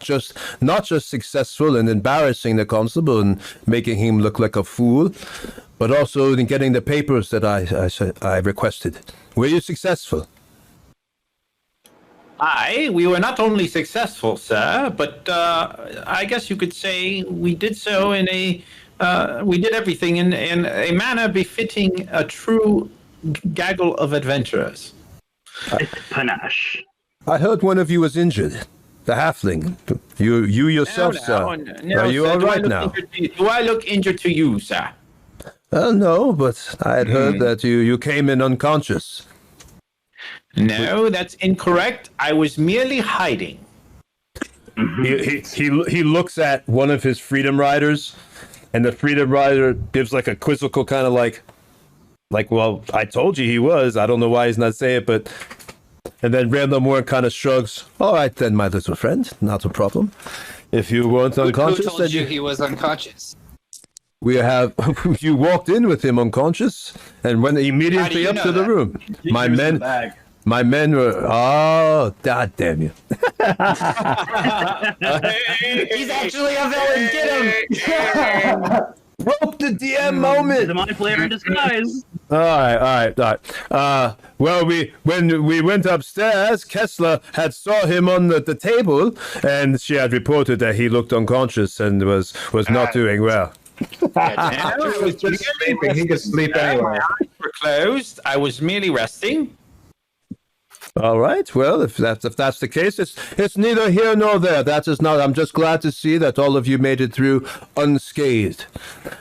not just successful in embarrassing the constable and making him look like a fool, but also in getting the papers that I requested. Were you successful? We were not only successful, sir, but I guess you could say we did so we did everything in a manner befitting a true gaggle of adventurers. Panache. I heard one of you was injured. The halfling. You yourself, sir. No, Are you sir, all do I right look now? Do I look injured to you, sir? No, but I had heard that you came in unconscious. No, that's incorrect. I was merely hiding. He looks at one of his freedom riders, and the freedom rider gives like a quizzical kind of like, well, I told you he was. I don't know why he's not saying it, but. And then Randall Moore kind of shrugs. All right, then, my little friend, not a problem. If you weren't unconscious, Who told you he was unconscious? we have. You walked in with him unconscious, and went immediately up to the room. My men were. Oh, god damn you! He's actually a villain. Get him! Rope the DM moment. The mind player in disguise. All right. Well, when we went upstairs, Kessler had saw him on the table, and she had reported that he looked unconscious and was not doing well. I was just sleeping. He could sleep anyway. My eyes were closed. I was merely resting. All right. Well, if that's the case, it's neither here nor there. That is not. I'm just glad to see that all of you made it through unscathed,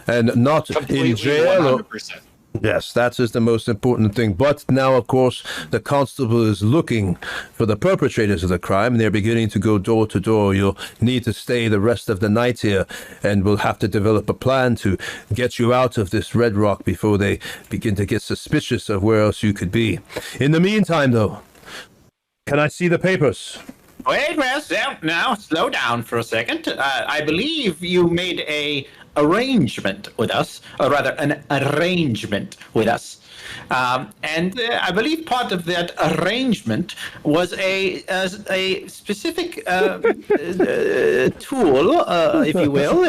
and not Completely, in jail. 100%. Yes, that is the most important thing. But now, of course, the constable is looking for the perpetrators of the crime. They're beginning to go door to door. You'll need to stay the rest of the night here, and we'll have to develop a plan to get you out of this Red Rock before they begin to get suspicious of where else you could be. In the meantime, though, can I see the papers? Wait, well, now slow down for a second. I believe you made a arrangement with us, or rather, an arrangement with us. And I believe part of that arrangement was a specific tool, if you will,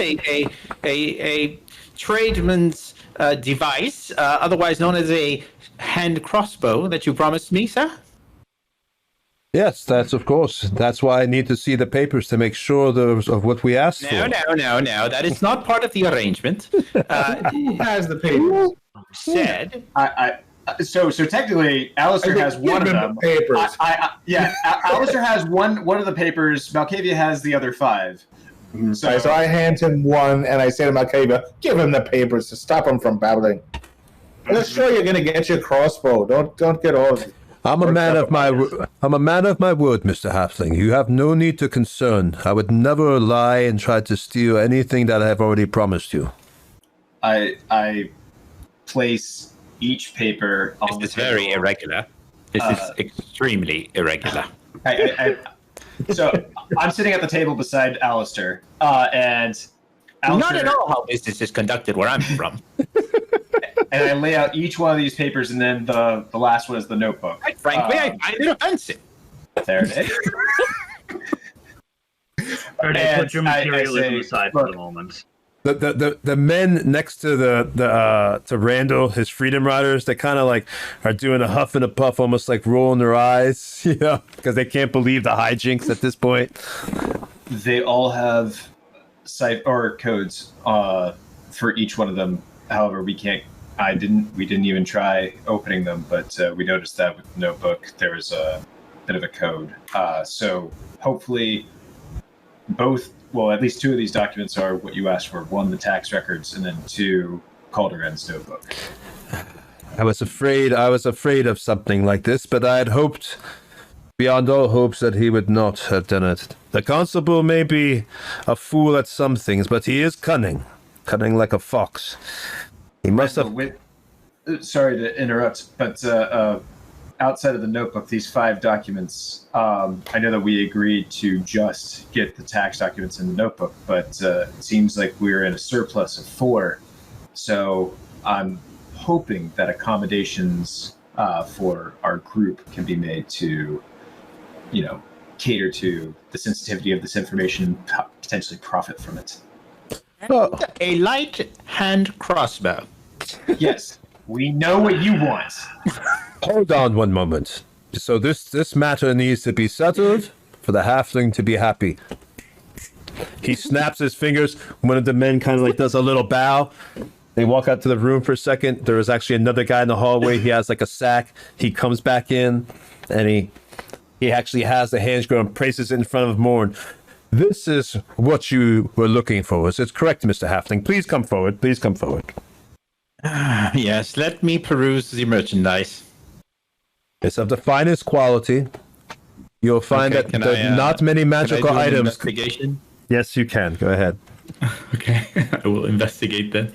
a tradesman's device, otherwise known as a hand crossbow that you promised me, sir. Yes, that's of course. That's why I need to see the papers to make sure of what we asked for. No. That is not part of the arrangement. Who has the papers? Said. So technically, Alistair has one of them. Papers. Alistair has one of the papers. Malkavia has the other 5. So I hand him one, and I say to Malkavia, give him the papers to stop him from babbling. Let's show you're going to get your crossbow. Don't get all. I'm a man of my word, Mr. Halfling. You have no need to concern. I would never lie and try to steal anything that I have already promised you. I place each paper on the table. This is very irregular. This is extremely irregular. So I'm sitting at the table beside Alistair, and Alistair, not at all how business is conducted where I'm from. And I lay out each one of these papers, and then the last one is the notebook. Quite frankly, I find it offensive. There it is. Put your materialism aside for the moment. The men next to to Randall, his freedom riders, they kind of like are doing a huff and a puff, almost like rolling their eyes, because they can't believe the hijinks at this point. They all have codes for each one of them. However, we didn't even try opening them, but we noticed that with the notebook there was a bit of a code. So hopefully at least 2 of these documents are what you asked for. 1, the tax records, and then 2, Calderon's notebook. I was afraid of something like this, but I had hoped beyond all hopes that he would not have done it. The constable may be a fool at some things, but he is cunning like a fox. He must have. Sorry to interrupt, but outside of the notebook, these 5 documents, I know that we agreed to just get the tax documents in the notebook, but it seems like we're in a surplus of 4. So I'm hoping that accommodations for our group can be made to, cater to the sensitivity of this information and potentially profit from it. Oh. A light hand crossbow. Yes, we know what you want. Hold on one moment. So this matter needs to be settled for the halfling to be happy. He snaps his fingers. One of the men kind of like does a little bow. They walk out to the room for a second. There is actually another guy in the hallway. He has like a sack. He comes back in. And he actually has the hand scroll and places it in front of Morn. This is what you were looking for. Is it correct, Mr. Halfling? Please come forward. Please come forward. Yes, let me peruse the merchandise. It's of the finest quality. You'll find that there's not many magical items. Investigation? Yes, you can. Go ahead. Okay, I will investigate then.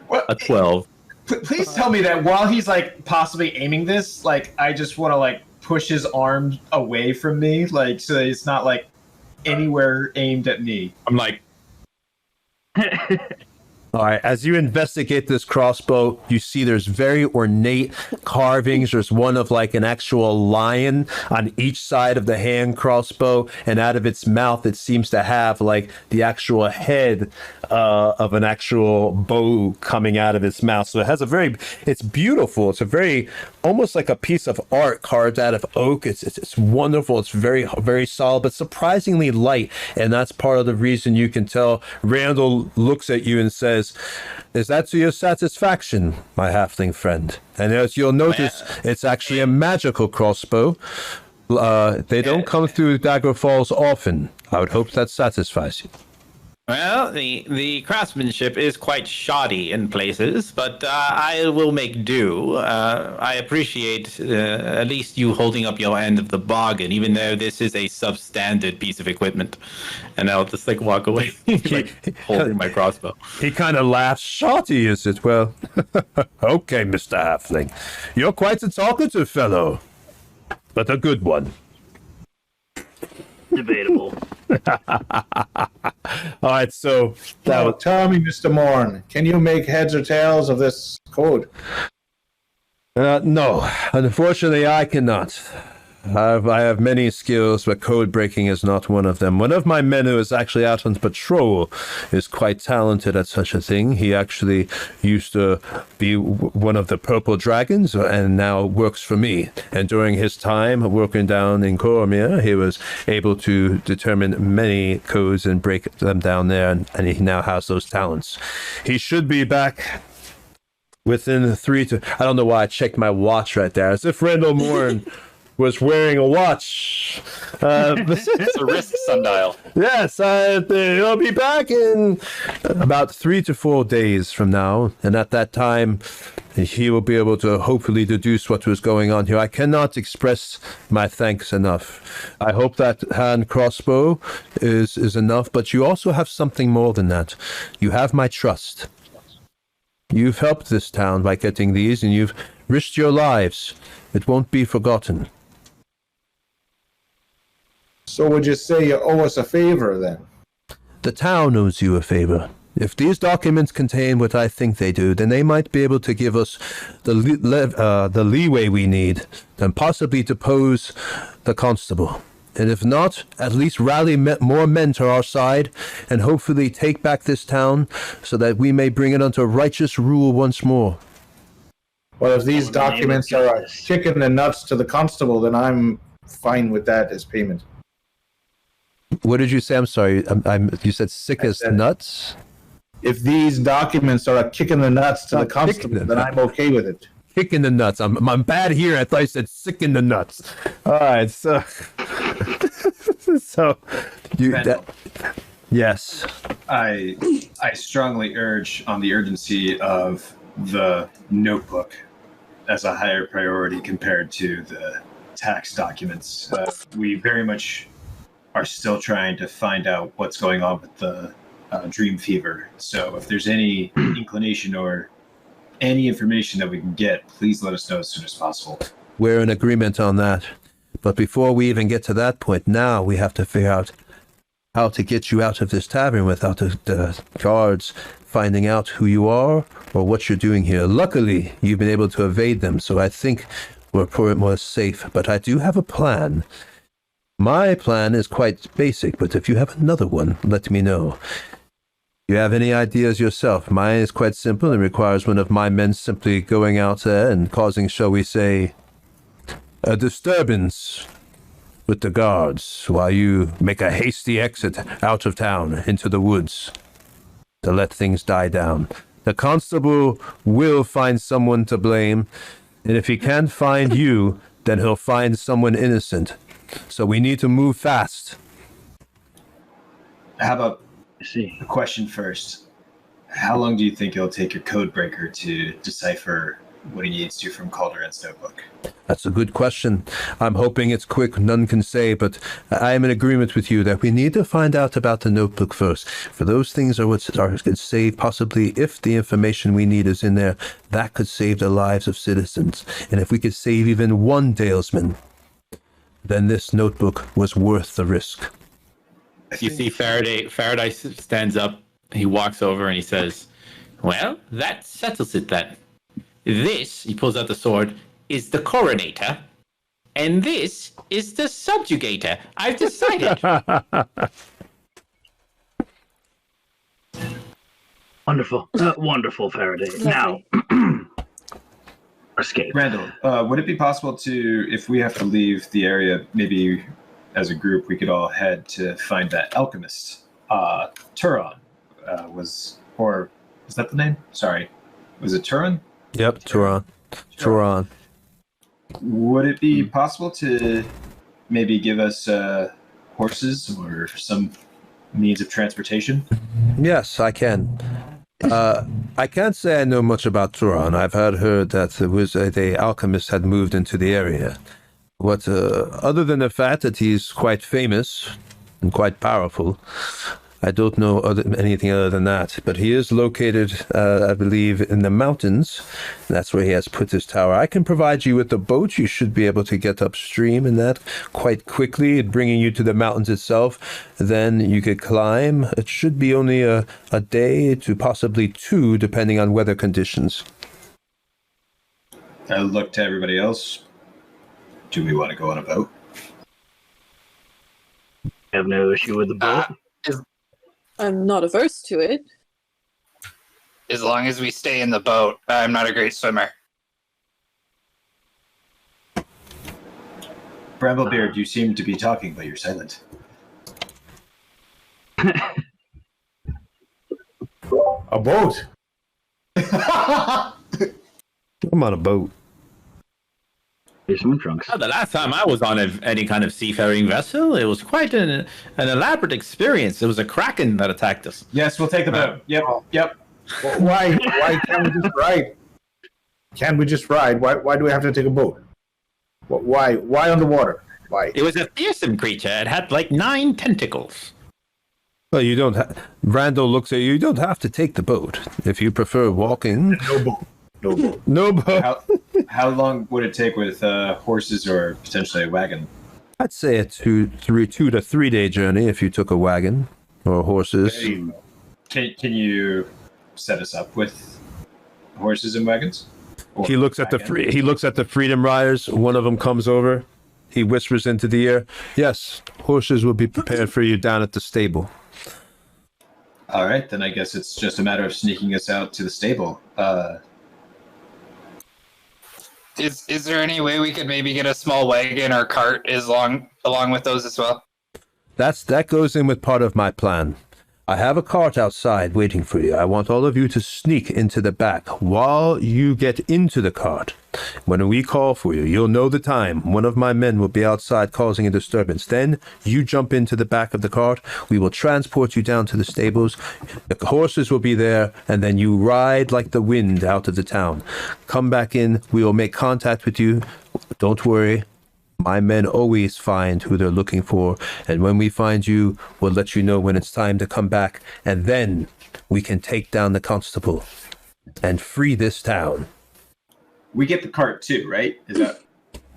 What? A 12. Please tell me that while he's like possibly aiming this, like I just want to like push his arm away from me, like so that it's not like anywhere aimed at me. I'm like, All right, as you investigate this crossbow, you see there's very ornate carvings. There's one of like an actual lion on each side of the hand crossbow, and out of its mouth, it seems to have like the actual head of an actual bow coming out of its mouth. So it has it's beautiful. It's a very, almost like a piece of art carved out of oak. It's wonderful. It's very, very solid, but surprisingly light. And that's part of the reason you can tell Randall looks at you and says, "Is that to your satisfaction, my halfling friend?" And as you'll notice, it's actually a magical crossbow. They don't come through Dagger Falls often. I would hope that satisfies you. well, the craftsmanship is quite shoddy in places, but I will make do. I appreciate at least you holding up your end of the bargain, even though this is a substandard piece of equipment. And I'll just like walk away, like holding my crossbow. He kind of laughs. Shoddy, is it? Well, okay, Mr. Halfling. You're quite a talkative fellow, but a good one. Debatable. All right, so Now, tell me, Mr. Morn, can you make heads or tails of this code? no, unfortunately, I cannot. I have many skills, but code breaking is not one of them. One of my men who is actually out on patrol is quite talented at such a thing. He actually used to be one of the purple dragons and now works for me. And during his time working down in Cormier, he was able to determine many codes and break them down there, and he now has those talents. He should be back within 3 to... I don't know why I checked my watch right there, as if Randall Morn was wearing a watch. It's a wrist sundial. Yes, he'll be back in about 3 to 4 days from now, and at that time, he will be able to hopefully deduce what was going on here. I cannot express my thanks enough. I hope that hand crossbow is enough, but you also have something more than that. You have my trust. You've helped this town by getting these, and you've risked your lives. It won't be forgotten. So would you say you owe us a favor then? The town owes you a favor. If these documents contain what I think they do, then they might be able to give us the leeway we need, and possibly depose the constable. And if not, at least rally more men to our side, and hopefully take back this town, so that we may bring it under righteous rule once more. Well, if these documents are a kick in the nuts to the constable, then I'm fine with that as payment. What did you say? I'm sorry. You said sick as nuts? If these documents are a kick in the nuts to the constable, then I'm okay with it. Kick in the nuts. I'm bad here. I thought you said sick in the nuts. All right, so yes. I strongly urge on the urgency of the notebook as a higher priority compared to the tax documents. We very much are still trying to find out what's going on with the Dreamfever. So if there's any inclination or any information that we can get, please let us know as soon as possible. We're in agreement on that. But before we even get to that point, now we have to figure out how to get you out of this tavern without the guards finding out who you are or what you're doing here. Luckily, you've been able to evade them, so I think we're more safe. But I do have a plan. My plan is quite basic, but if you have another one, let me know. You have any ideas yourself? Mine is quite simple and requires one of my men simply going out there and causing, shall we say, a disturbance with the guards while you make a hasty exit out of town into the woods to let things die down. The constable will find someone to blame, and if he can't find you, then he'll find someone innocent. So we need to move fast. How about See. a question first? How long do you think it'll take your code breaker to decipher what he needs to from Calderon's notebook? That's a good question. I'm hoping it's quick, none can say, but I am in agreement with you that we need to find out about the notebook first. For those things are what could save, possibly, if the information we need is in there, that could save the lives of citizens. And if we could save even one Dalesman, then this notebook was worth the risk. You see Faraday stands up, he walks over and he says, well, that settles it then. This, he pulls out the sword, is the coronator, and this is the subjugator. I've decided. Wonderful. Wonderful, Faraday. Now, escape. Randall, would it be possible to, if we have to leave the area, maybe as a group, we could all head to find that alchemist? Turon was that the name? Sorry. Was it Turon? Yep, Turon. Would it be possible to maybe give us horses or some means of transportation? Yes, I can. I can't say I know much about Turon. I've heard that the alchemist had moved into the area. Other than the fact that he's quite famous and quite powerful, I don't know anything other than that. But he is located, I believe, in the mountains. That's where he has put his tower. I can provide you with the boat. You should be able to get upstream in that quite quickly, bringing you to the mountains itself. Then you could climb. It should be only a day to possibly 2, depending on weather conditions. I look to everybody else. Do we want to go on a boat? I have no issue with the boat. I'm not averse to it. As long as we stay in the boat. I'm not a great swimmer. Bramblebeard, you seem to be talking, but you're silent. A boat. I'm on a boat. Here's some trunks. The last time I was on any kind of seafaring vessel, it was quite an elaborate experience. It was a kraken that attacked us. Yes, we'll take the boat. Yep. Well, why can't we just ride? Can't we just ride? Why do we have to take a boat? Why on the water? Why? It was a fearsome creature. It had like 9 tentacles. Well, you don't. Randall looks at you. You don't have to take the boat if you prefer walking. No boat. No boat. How long would it take with horses or potentially a wagon? I'd say a 2 to 3 day journey if you took a wagon or horses. Can you set us up with horses and wagons? Or He looks at the freedom riders. One of them comes over. He whispers into the ear, "Yes, horses will be prepared for you down at the stable." All right, then I guess it's just a matter of sneaking us out to the stable. Is there any way we could maybe get a small wagon or cart along with those as well? That goes in with part of my plan. I have a cart outside waiting for you. I want all of you to sneak into the back. While you get into the cart, when we call for you, you'll know the time. One of my men will be outside causing a disturbance. Then you jump into the back of the cart. We will transport you down to the stables. The horses will be there, and then you ride like the wind out of the town. Come back in. We will make contact with you. Don't worry. My men always find who they're looking for, and when we find you, we'll let you know when it's time to come back, and then we can take down the constable and free this town. We get the cart too, right? Is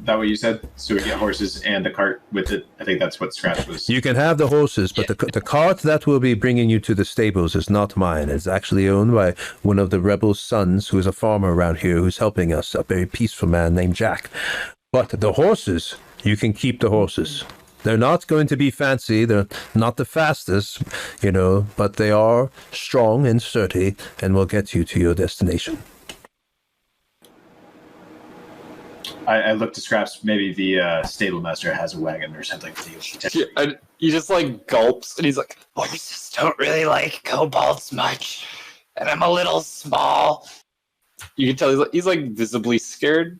that what you said? So we get horses and the cart with it? I think that's what Scratch was. You can have the horses, but the cart that will be bringing you to the stables is not mine. It's actually owned by one of the rebels' sons, who is a farmer around here, who's helping us, a very peaceful man named Jack. But the horses, you can keep the horses. They're not going to be fancy. They're not the fastest, but they are strong and sturdy and will get you to your destination. I looked to Scraps. Maybe the stable master has a wagon or something. He just like gulps and he's like, horses don't really like kobolds much. and I'm a little small. You can tell he's like visibly scared.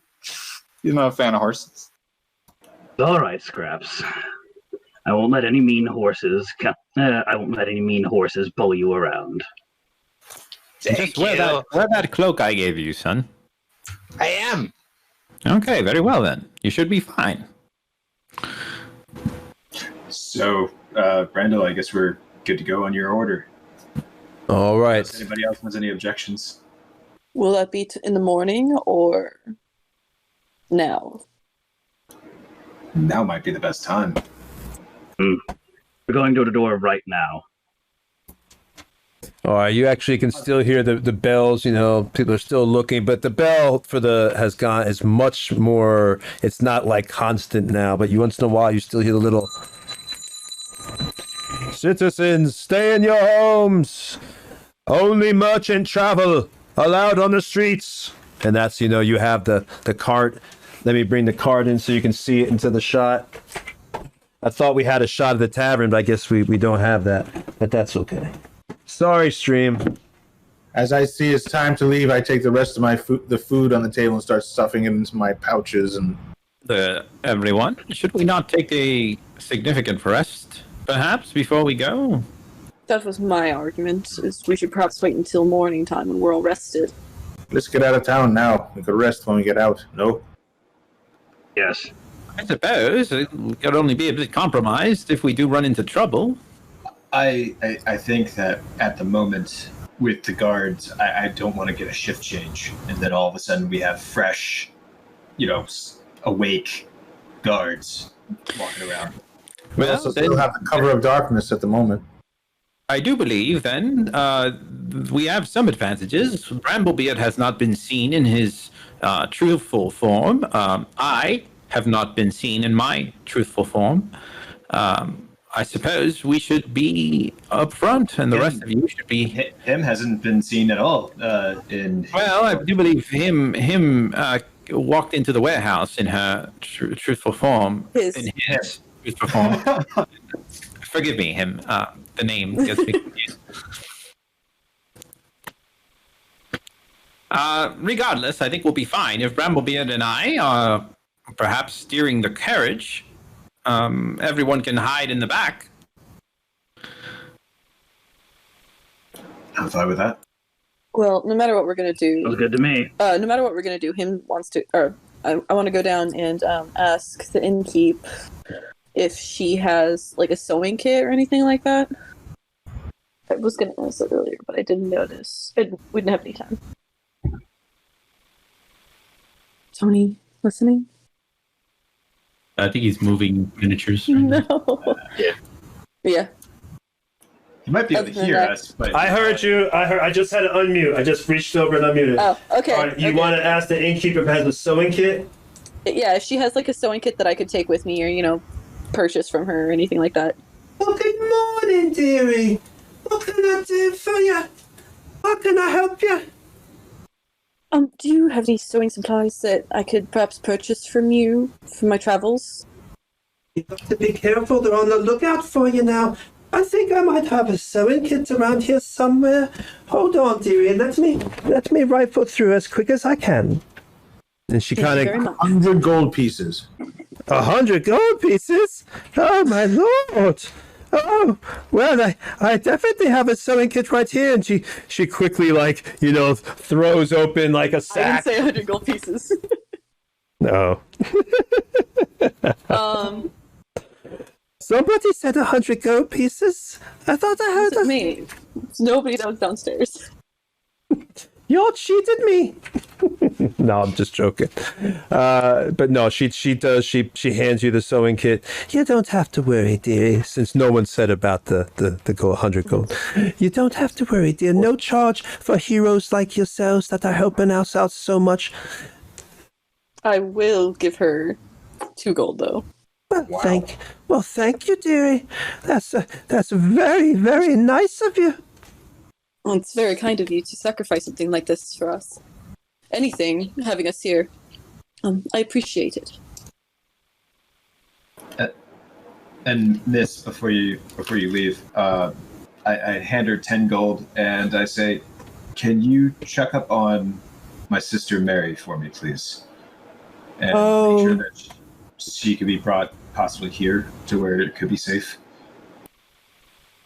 He's not a fan of horses. All right, Scraps. I won't let any mean horses. I won't let any mean horses pull you around. Just wear that cloak I gave you, son. I am. Okay, very well then. You should be fine. So, Brando, I guess we're good to go on your order. All right. Unless anybody else has any objections? Will that be in the morning or now? Now might be the best time. We're going door to door right now. All right, you actually can still hear the bells. You know, people are still looking, but the bell for the has gone is much more. It's not like constant now, but you once in a while you still hear the little. Citizens, stay in your homes. Only merchant travel allowed on the streets. And that's, you know, you have the cart. Let me bring the cart in so you can see it into the shot. I thought we had a shot of the tavern, but I guess we don't have that. But that's okay. Sorry, stream. As I see it's time to leave, I take the rest of my the food on the table and start stuffing it into my pouches. And everyone, should we not take a significant rest, perhaps, before we go? That was my argument, is we should perhaps wait until morning time when we're all rested. let's get out of town now. We could rest when we get out. No? Yes. I suppose it could only be a bit compromised if we do run into trouble. I think that at the moment with the guards, I don't want to get a shift change, and then all of a sudden we have fresh, awake guards walking around. We also still have the cover of darkness at the moment. I do believe, then, we have some advantages. Bramblebeard has not been seen in his truthful form. I have not been seen in my truthful form. I suppose we should be up front, and the rest of you should be... Him hasn't been seen at all. Well, I do believe him walked into the warehouse in her truthful form. In his truthful form. Forgive me, him. The name gets me confused. Regardless, I think we'll be fine. If Bramblebeard and I are perhaps steering the carriage, everyone can hide in the back. I'm fine with that. Well, no matter what we're going to do... Sounds good to me. No matter what we're going to do, him wants to... Or I want to go down and ask the innkeep if she has, like, a sewing kit or anything like that. I was going to ask that earlier, but I didn't notice. We didn't have any time. Tony, listening? I think he's moving miniatures. No. Yeah. Yeah. He might be able to hear us, but... I heard you. I just had to unmute. I just reached over and unmuted. Oh, okay. All right, you want to ask the innkeeper if it has a sewing kit? Yeah, if she has, like, a sewing kit that I could take with me or, purchase from her or anything like that. Oh, good morning, dearie. What can I do for you? How can I help you? Do you have any sewing supplies that I could perhaps purchase from you for my travels? You've got to be careful. They're on the lookout for you now. I think I might have a sewing kit around here somewhere. Hold on, dearie. Let me rifle through as quick as I can. And she Thank you kind very of... much. 100 gold pieces. 100 gold pieces? Oh, my lord. Oh, well, I definitely have a sewing kit right here. And she quickly, throws open, like, a I sack. didn't say 100 gold pieces. No. Somebody said 100 gold pieces? I thought I heard It's me. It's nobody that was downstairs. You cheated me. No, I'm just joking. But no, she does. She hands you the sewing kit. You don't have to worry, dearie. Since no one said about the 100 gold. You don't have to worry, dear. No charge for heroes like yourselves that are helping us out so much. I will give her 2 gold, though. Well, thank you, dearie. That's very, very nice of you. Well, it's very kind of you to sacrifice something like this for us. Anything, having us here. I appreciate it. And Miss, before you leave, I hand her 10 gold and I say, can you check up on my sister Mary for me, please? And make sure that she could be brought possibly here to where it could be safe.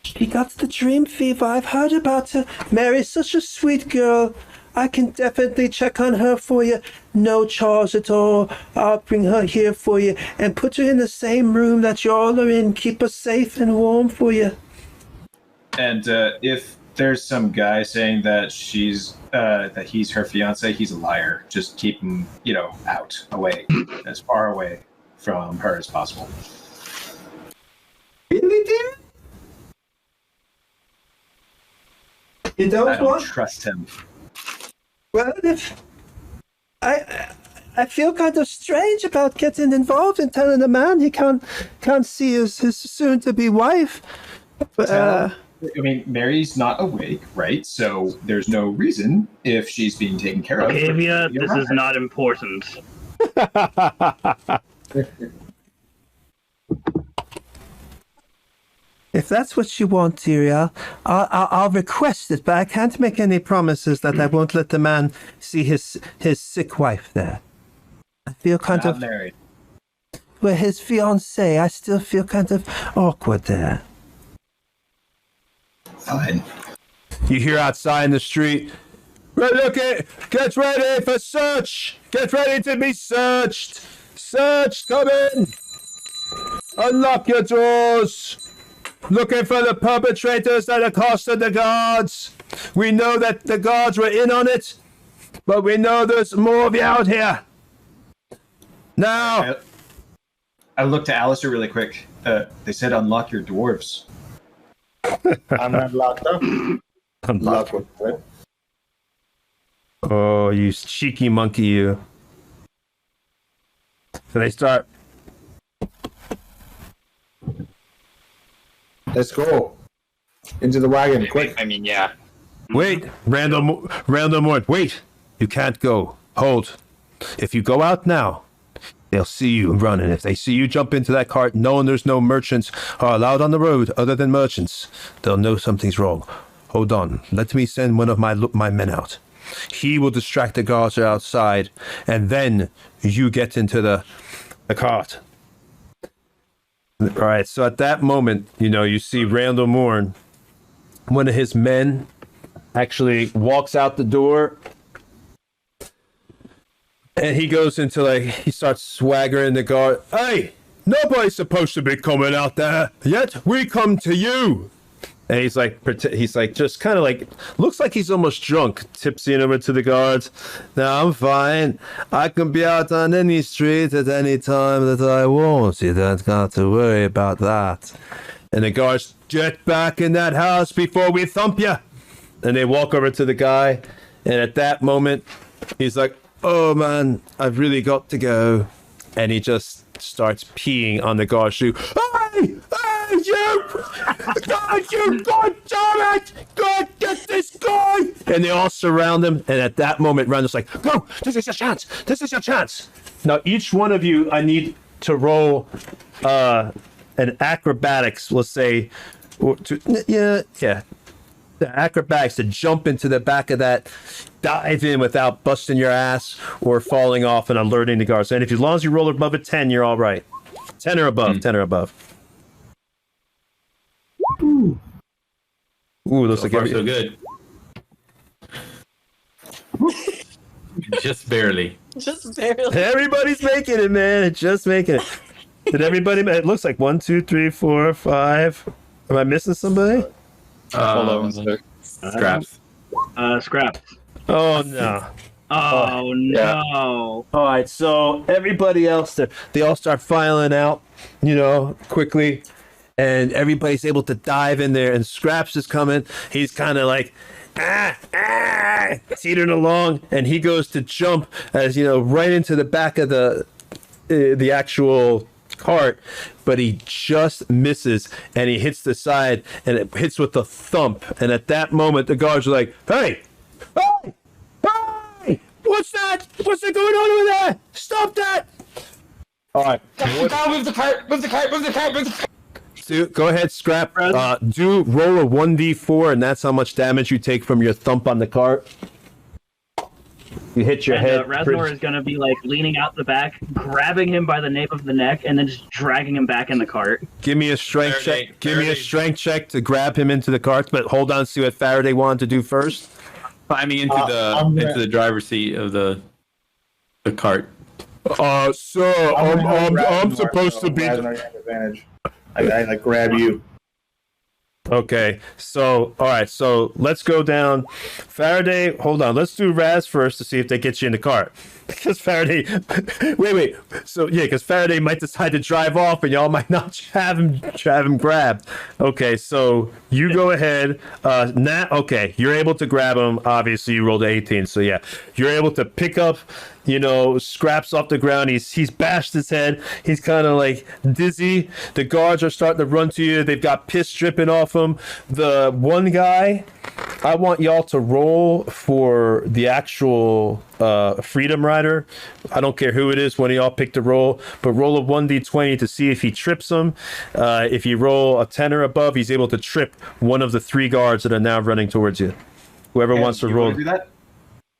She got the Dreamfever. I've heard about her. Mary's such a sweet girl. I can definitely check on her for you. No charge at all. I'll bring her here for you and put her in the same room that you all are in. Keep her safe and warm for you. And if there's some guy saying that he's her fiance, he's a liar. Just keep him, out, away, as far away from her as possible. Really, dear? You I don't trust him. Well, if I feel kind of strange about getting involved and telling a man he can't see his soon-to-be wife. But, Mary's not awake, right? So there's no reason if she's being taken care of. Octavia, this is not important. If that's what you want, Tyria, I'll request it, but I can't make any promises that I won't let the man see his sick wife there. I feel kind of married. Well, his fiancée, I still feel kind of awkward there. Fine. You hear outside in the street, get ready for search! Get ready to be searched! Search, come in! Unlock your doors! Looking for the perpetrators that accosted the guards. We know that the guards were in on it, but we know there's more of you out here. Now! I looked to Alistair really quick. They said unlock your dwarves. I'm unlocked up. Unlock it. Oh, you cheeky monkey, you. So they start. Let's go. Into the wagon, quick. I mean, yeah. Wait, Randall Moore, wait. You can't go. Hold. If you go out now, they'll see you running. If they see you jump into that cart, knowing there's no merchants are allowed on the road other than merchants, they'll know something's wrong. Hold on. Let me send one of my men out. He will distract the guards outside, and then you get into the cart. All right, so at that moment, you see Randall Moore, one of his men, actually walks out the door, and he goes into he starts swaggering the guard. Hey, nobody's supposed to be coming out there yet. We come to you. And he's just kind of looks like he's almost drunk, tipsying over to the guards. No, I'm fine. I can be out on any street at any time that I want. You don't got to worry about that. And the guards, get back in that house before we thump you. And they walk over to the guy. And at that moment, he's like, oh man, I've really got to go. And he just starts peeing on the guard's shoe. Hey, you! God, God damn it! God, get this guy! And they all surround him. And at that moment, Randall's like, go! This is your chance! This is your chance! Now, each one of you, I need to roll an acrobatics, let's say. The acrobatics to jump into the back of that, dive in without busting your ass or falling off and alerting the guards. And if as long as you roll above a 10, you're all right. 10 or above. 10 or above. Ooh, looks So like far, so good. Just barely. Just barely. everybody's making it, man. Just making it. Did everybody? It looks like 1, 2, 3, 4, 5. Am I missing somebody? Hold on one sec. Scraps. Scraps. Oh no. Oh Yeah. no. All right, so everybody else, they all start filing out, quickly, and everybody's able to dive in there, and Scraps is coming. He's kind of like, teetering along, and he goes to jump as, right into the back of the actual cart, but he just misses, and he hits the side, and it hits with a thump, and at that moment, the guards are like, hey! What's that? What's that going on over there? Stop that! All right. Move the cart! Move the cart! Move the cart! Move the cart! Go ahead, Scrap. Do roll a 1d4, and that's how much damage you take from your thump on the cart. You hit your head. Rasnor is going to be like leaning out the back, grabbing him by the nape of the neck, and then just dragging him back in the cart. Give me a strength check. Give me a strength check to grab him into the cart. But hold on, see what Faraday wanted to do first. Climbing into the driver's seat of the cart. Sir, I'm supposed to be. Advantage. I grab you. Okay, so all right, so let's go down. Faraday, hold on. Let's do Raz first to see if they get you in the cart. Because Faraday, wait. So yeah, because Faraday might decide to drive off, and y'all might not have him grabbed. Okay, so you go ahead. Nat, okay, you're able to grab him. Obviously, you rolled 18, so yeah, you're able to pick up. Scraps off the ground. He's bashed his head. He's kind of like dizzy. The guards are starting to run to you. They've got piss dripping off him. The one guy, I want y'all to roll for the actual Freedom Rider. I don't care who it is. One of y'all pick the roll, but roll a 1d20 to see if he trips him. If you roll a 10 or above, he's able to trip one of the 3 guards that are now running towards you. Whoever wants to roll. Do that?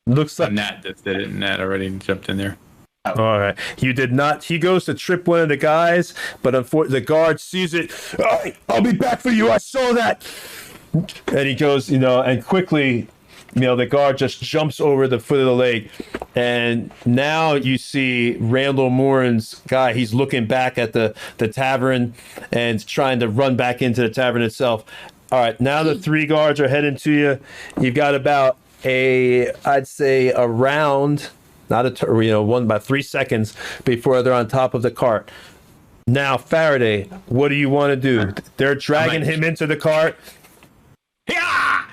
Looks like Nat that did it. Nat already jumped in there. All right. You did not. He goes to trip one of the guys, but unfortunately, the guard sees it. All right, I'll be back for you. I saw that. And he goes, and quickly, the guard just jumps over the foot of the leg. And now you see Randall Morin's guy. He's looking back at the tavern and trying to run back into the tavern itself. All right. Now the 3 guards are heading to you. You've got about I'd say a round, not a one by 3 seconds before they're on top of the cart. Now, Faraday, what do you want to do? They're dragging him into the cart. Yeah!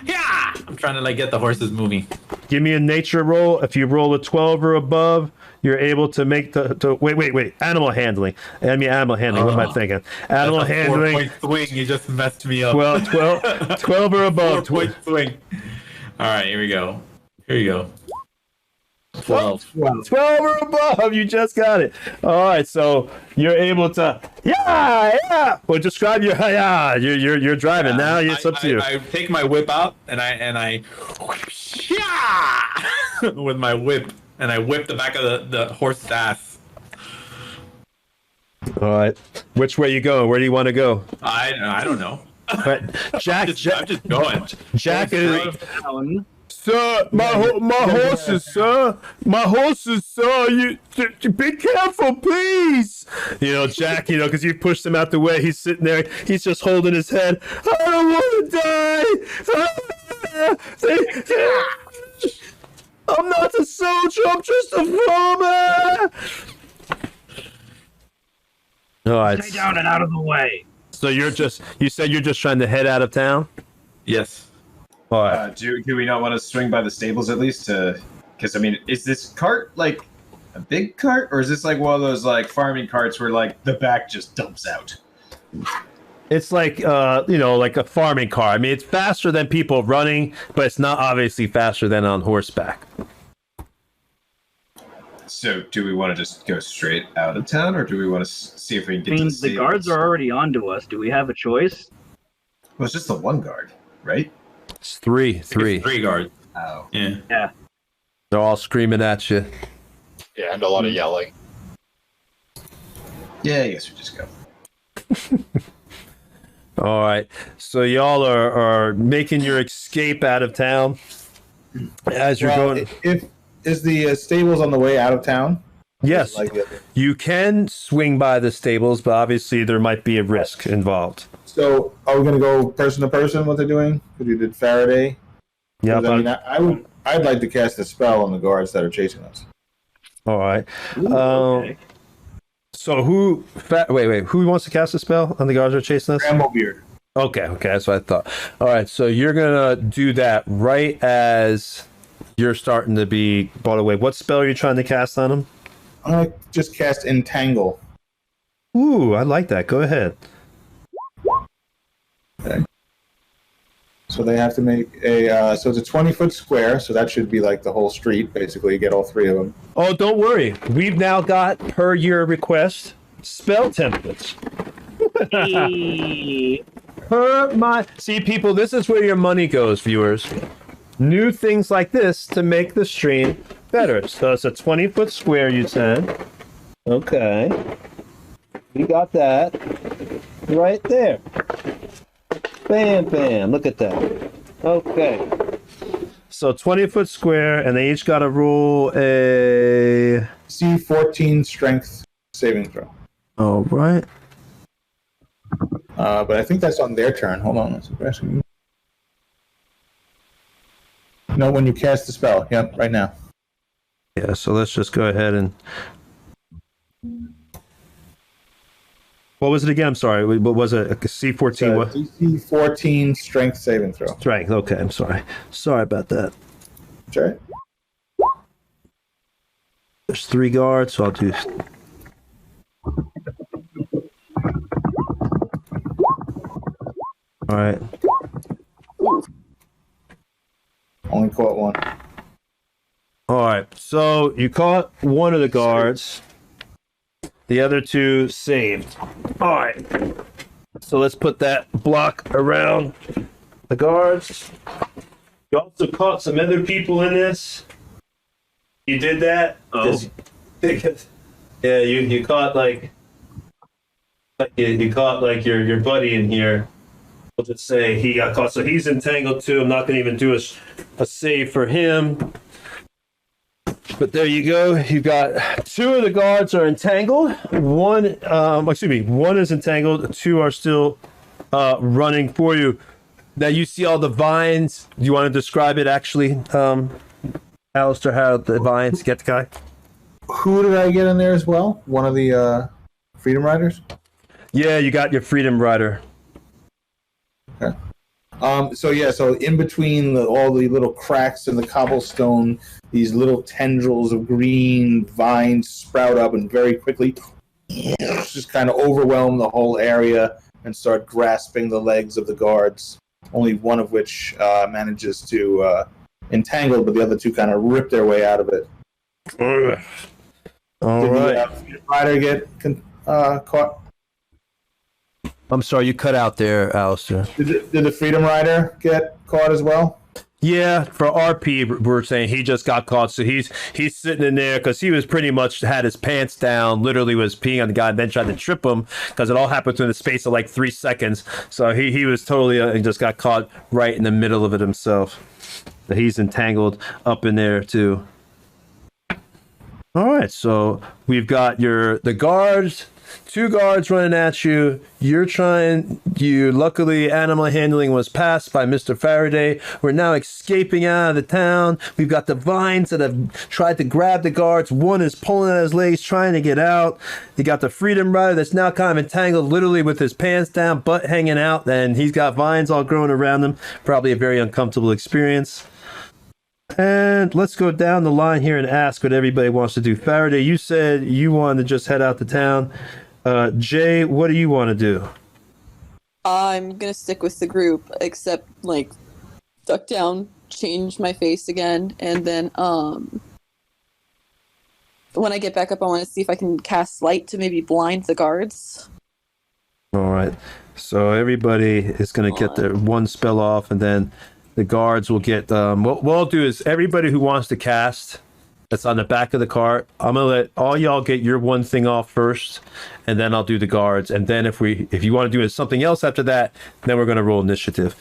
I'm trying to get the horses moving. Give me a nature roll. If you roll a 12 or above, you're able to make wait. Animal handling. Animal handling. What am I thinking? Animal handling. 4-point swing. You just messed me up. Well, 12 or above. 4-point swing. All right, here we go. Here you go. 12. 12 or above. You just got it. All right, so you're able to. Yeah. Well, describe your You're driving now. It's up to you. I take my whip out and I with my whip and I whip the back of the horse's ass. All right. Which way you go? Where do you want to go? I don't know. But Jack, I'm just going. Jack is. Sir, my horses, sir. My horses, sir. You be careful, please. Jack. Because you pushed him out the way. He's sitting there. He's just holding his head. I don't want to die. I'm not a soldier. I'm just a farmer. All right. Stay down and out of the way. So you said you're just trying to head out of town? Yes. All right. Do we not want to swing by the stables at least because is this cart like a big cart or is this like one of those like farming carts where like the back just dumps out? It's like like a farming car. I mean, it's faster than people running, but it's not obviously faster than on horseback. So, do we want to just go straight out of town, or do we want to see if we can get to the stables? The guards are already onto us. Do we have a choice? Well, it's just the one guard, right? It's three. It's 3 guards. Oh. Yeah. They're all screaming at you. Yeah, and a lot of yelling. Yeah, I guess we just go. All right. So y'all are making your escape out of town as you're going. Is the stables on the way out of town? Yes. You can swing by the stables, but obviously there might be a risk involved. So are we going to go person to person? What they're doing? Because you did Faraday. Yeah. I'd like to cast a spell on the guards that are chasing us. All right. Ooh, okay. So who wants to cast a spell on the guards that are chasing us? Bramblebeard. Okay, that's what I thought. All right, so you're gonna do that right as you're starting to be brought away. What spell are you trying to cast on them? I'm gonna just cast Entangle. Ooh, I like that. Go ahead. Okay. So they have to make so it's a 20-foot square, so that should be like the whole street, basically. You get all 3 of them. Oh, don't worry. We've now got, per your request, spell templates. See, people, this is where your money goes, viewers. New things like this to make the stream better. So it's a 20-foot square, you said. Okay. We got that right there. Bam, bam. Look at that. Okay. So 20-foot square, and they each got to roll a C14 strength saving throw. All right. But I think that's on their turn. Hold on. No, when you cast the spell. Yep, right now. Yeah, so let's just go ahead and... What was it again? I'm sorry. What was it? A C14? What? DC14 strength saving throw. Strength. Okay, I'm sorry. Sorry about that. Sure. There's 3 guards, so I'll do... All right. Only caught one. All right. So you caught one of the guards. The other 2 saved. All right. So let's put that block around the guards. You also caught some other people in this. You did that? Oh. Yeah, you caught you caught your buddy in here. We'll just say he got caught, so he's entangled too. I'm not going to even do a save for him. But there you go. You got 2 of the guards are entangled. One is entangled. 2 are still running for you. Now you see all the vines. Do you want to describe it actually, Alistair, how the vines get the guy? Who did I get in there as well? One of the Freedom Riders? Yeah, you got your Freedom Rider. Okay. So in between all the little cracks in the cobblestone, these little tendrils of green vines sprout up and very quickly just kind of overwhelm the whole area and start grasping the legs of the guards. Only one of which manages to entangle, but the other 2 kind of rip their way out of it. All right. Did the rider get caught? I'm sorry, you cut out there, Alistair. Did the Freedom Rider get caught as well? Yeah, for RP, we're saying he just got caught, so he's sitting in there because he was pretty much had his pants down, literally was peeing on the guy, and then tried to trip him because it all happened in the space of like 3 seconds. So he was totally he just got caught right in the middle of it himself. So he's entangled up in there too. All right, so we've got the guards. 2 guards running at you. Luckily, animal handling was passed by Mr. Faraday. We're now escaping out of the town. We've got the vines that have tried to grab the guards. One is pulling at his legs, trying to get out. You got the Freedom Rider that's now kind of entangled, literally with his pants down, butt hanging out, and he's got vines all growing around him. Probably a very uncomfortable experience. And let's go down the line here and ask what everybody wants to do. Faraday, you said you wanted to just head out to town. Jay, what do you want to do? I'm gonna stick with the group, except duck down, change my face again, and then when I get back up, I want to see if I can cast light to maybe blind the guards. All right. So everybody is going to get their 1 spell off, and then the guards will get. What I'll do is everybody who wants to cast that's on the back of the cart, I'm gonna let all y'all get your 1 thing off first, and then I'll do the guards. And then if you want to do something else after that, then we're gonna roll initiative.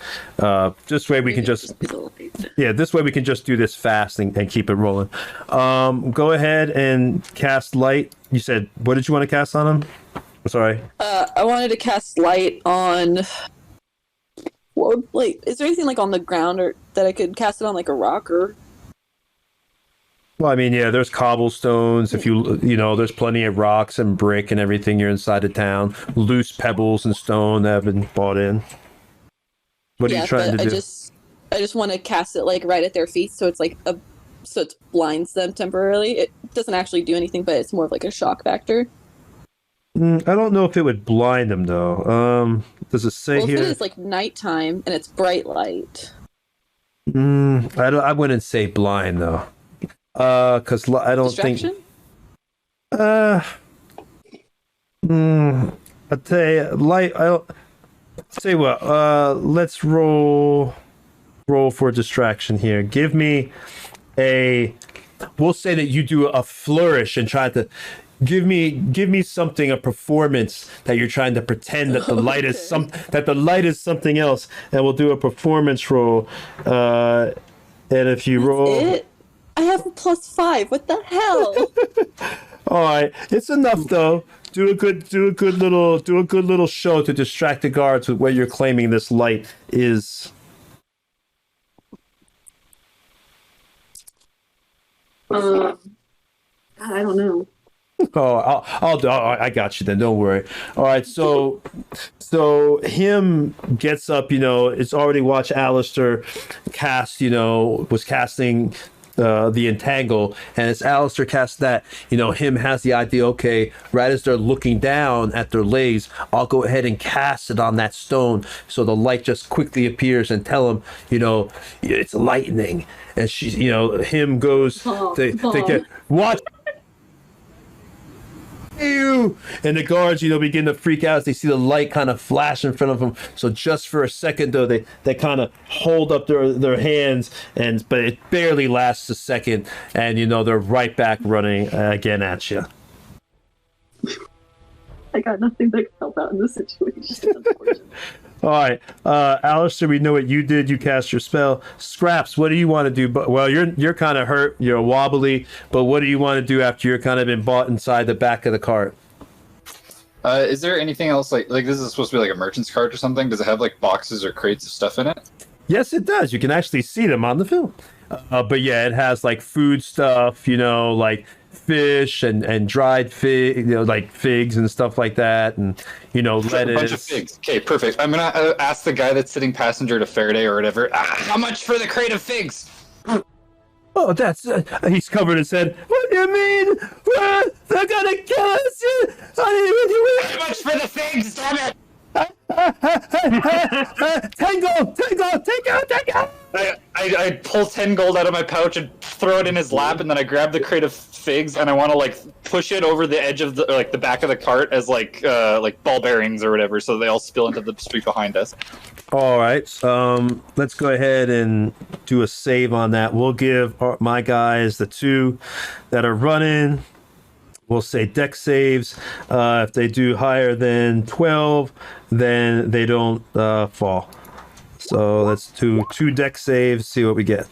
This way we can just do this fast and keep it rolling. Go ahead and cast light. You said, what did you want to cast on him? I'm sorry. I wanted to cast light on. Is there anything on the ground or that I could cast it on, a rock or? Well, I mean, yeah, there's cobblestones. If there's plenty of rocks and brick and everything. You're inside of town. Loose pebbles and stone that have been bought in. What are you trying to do? I just want to cast it right at their feet, so it's so it blinds them temporarily. It doesn't actually do anything, but it's more of a shock factor. I don't know if it would blind them though. Does it say here? If it is nighttime and it's bright light. I wouldn't say blind though. Because I don't Distraction? think. I tell you, I'll tell you what. Let's roll for distraction here. Give me a. We'll say that you do a flourish and try to give me something, a performance that you're trying to pretend that the light is something else, and we'll do a performance roll. And if you roll, I have a +5. What the hell? all right, it's enough though. Do a good little show to distract the guards with where you're claiming this light is. I don't know. Oh, I got you then. Don't worry. All right, so him gets up. It's already watched Alistair cast. Was casting the entangle, and as Alistair casts that, him has the idea. Okay, right as they're looking down at their legs, I'll go ahead and cast it on that stone, so the light just quickly appears, and tell him, it's lightning. And she, him goes to get what. You and the guards, begin to freak out as they see the light kind of flash in front of them. So just for a second, though, they kind of hold up their hands, but it barely lasts a second, and they're right back running again at you. I got nothing that can help out in this situation, unfortunately. All right, Alistair, we know what you did. You cast your spell. Scraps, what do you want to do? Well, you're kind of hurt. You're wobbly, but what do you want to do after you're kind of been bought inside the back of the cart? Is there anything else like this is supposed to be like a merchant's cart or something? Does it have like boxes or crates of stuff in it? Yes, it does. You can actually see them on the film. But yeah, it has like food stuff, like fish and dried fig, like figs and stuff like that, and lettuce. A bunch of figs. Okay, perfect. I'm gonna ask the guy that's sitting passenger to Faraday or whatever. How much for the crate of figs? Oh, that's he's covered his head. What do you mean? They're gonna kill us! How much for the figs? Damn it! Tango! Take out! I pull 10 gold out of my pouch and throw it in his lap, and then I grab the crate of figs and I want to push it over the edge of the back of the cart as like ball bearings or whatever, so they all spill into the street behind us. All right, let's go ahead and do a save on that. We'll give my guys, the two that are running, we'll say deck saves. If they do higher than 12, then they don't fall. So let's do 2 deck saves, see what we get.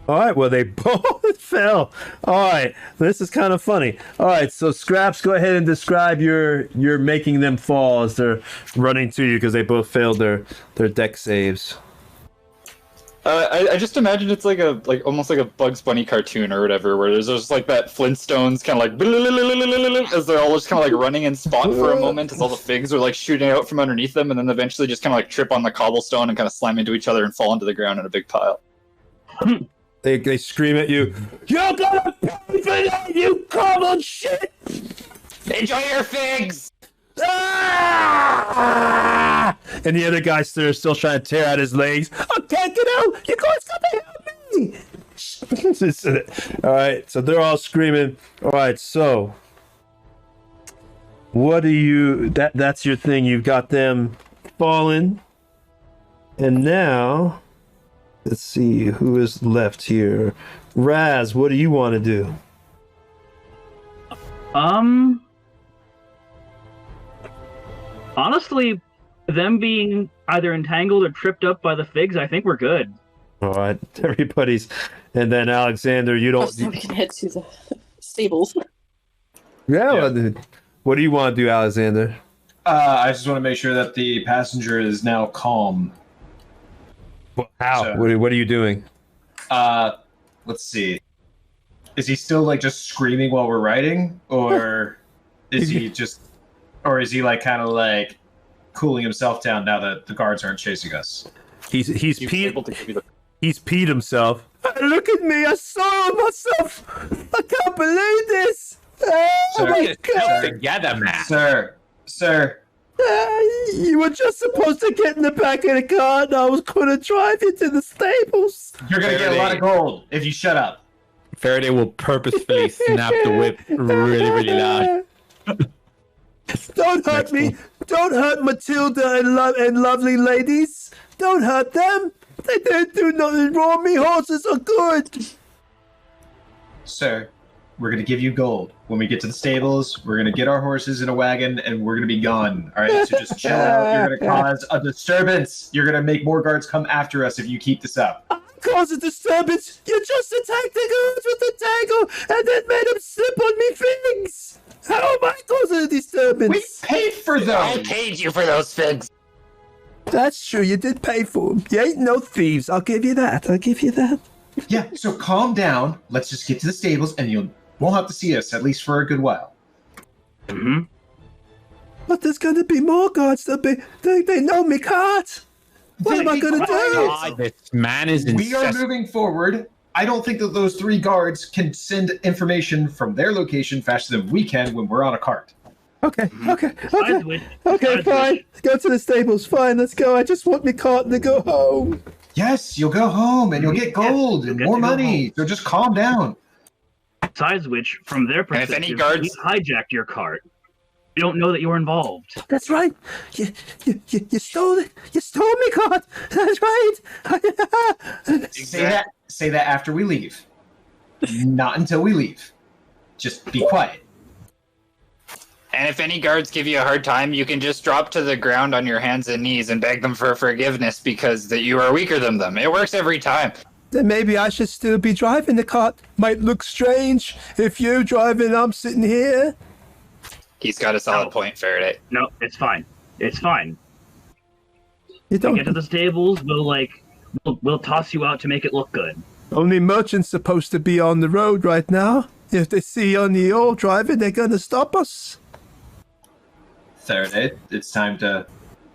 All right, well, they both fell. All right, this is kind of funny. All right, so Scraps, go ahead and describe your making them fall as they're running to you, because they both failed their deck saves. I just imagine it's almost like a Bugs Bunny cartoon or whatever, where there's just like that Flintstones kind of as they're all just kind of running in spot for a moment as all the figs are shooting out from underneath them, and then eventually just kind of trip on the cobblestone and kind of slam into each other and fall into the ground in a big pile. They scream at you, "You're gonna pay for that, you cobbled shit! Enjoy your figs!" Ah! And the other guy's still trying to tear out his legs. I can't get out! You guys gotta help me! All right, so they're all screaming. All right, so what do you? That's your thing. You've got them falling, and now let's see who is left here. Raz, what do you want to do? Honestly, them being either entangled or tripped up by the figs, I think we're good. All right, everybody's, and then Alexander, you don't. So we can head to the stables. Yeah. What do you want to do, Alexander? I just want to make sure that the passenger is now calm. How? So, what are you doing? Let's see. Is he still just screaming while we're riding, or is he just, or is he kind of cooling himself down now that the guards aren't chasing us? He's peed himself. Look at me! I soiled myself. I can't believe this. Oh my God! Together, man. Sir. You were just supposed to get in the back of the car, and I was going to drive you to the stables. You're going to get a lot of gold if you shut up. Faraday will purposefully snap the whip really, really loud. Don't hurt me. Don't hurt Matilda and lovely ladies. Don't hurt them. They don't do nothing wrong. Me horses are good. Sir, we're going to give you gold. When we get to the stables, we're going to get our horses in a wagon, and we're going to be gone. All right, so just chill out. You're going to cause a disturbance. You're going to make more guards come after us if you keep this up. Cause a disturbance. You just attacked the guards with the dagger and then made them slip on me figs. How am I causing a disturbance? We paid for those. I paid you for those figs. That's true. You did pay for them. You ain't no thieves. I'll give you that. I'll give you that. Yeah, so calm down. Let's just get to the stables, and you won't have to see us, at least for a good while. Mm-hmm. But there's going to be more guards. They know me cart. What am I going to do? God, this man is We are incessant. moving forward. I don't think that those 3 guards can send information from their location faster than we can when we're on a cart. Okay, okay, Besides okay. which- Okay, besides fine. which- Go to the stables. Fine, let's go. I just want my cart to go home. Yes, you'll go home and you'll get gold you'll and get more to go money. home. So just calm down. Besides which, from their And if perspective, any guards- we hijacked your cart. We don't know that you were involved. That's right. You stole it. You stole me cart. That's right. Say that after we leave. Not until we leave. Just be quiet. And if any guards give you a hard time, you can just drop to the ground on your hands and knees and beg them for forgiveness because that you are weaker than them. It works every time. Then maybe I should still be driving the cart. Might look strange if you're driving. I'm sitting here. He's got a solid No. point, Faraday. No, it's fine. It's fine. You When we don't. get to the stables, we'll toss you out to make it look good. Only merchants supposed to be on the road right now. If they see only all driving, they're gonna stop us. Faraday, it's time to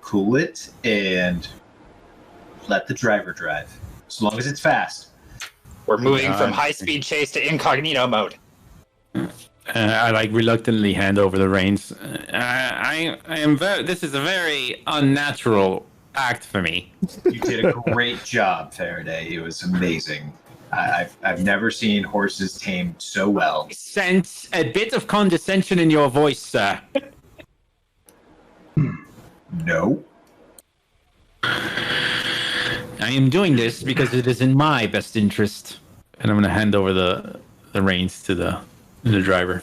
cool it and let the driver drive. As long as it's fast. We're moving from high-speed chase to incognito mode. I reluctantly hand over the reins. I am this is a very unnatural act for me. You did a great job, Faraday. It was amazing. I've never seen horses tamed so well. Sense a bit of condescension in your voice, sir. No. I am doing this because it is in my best interest. And I'm going to hand over the reins to the driver.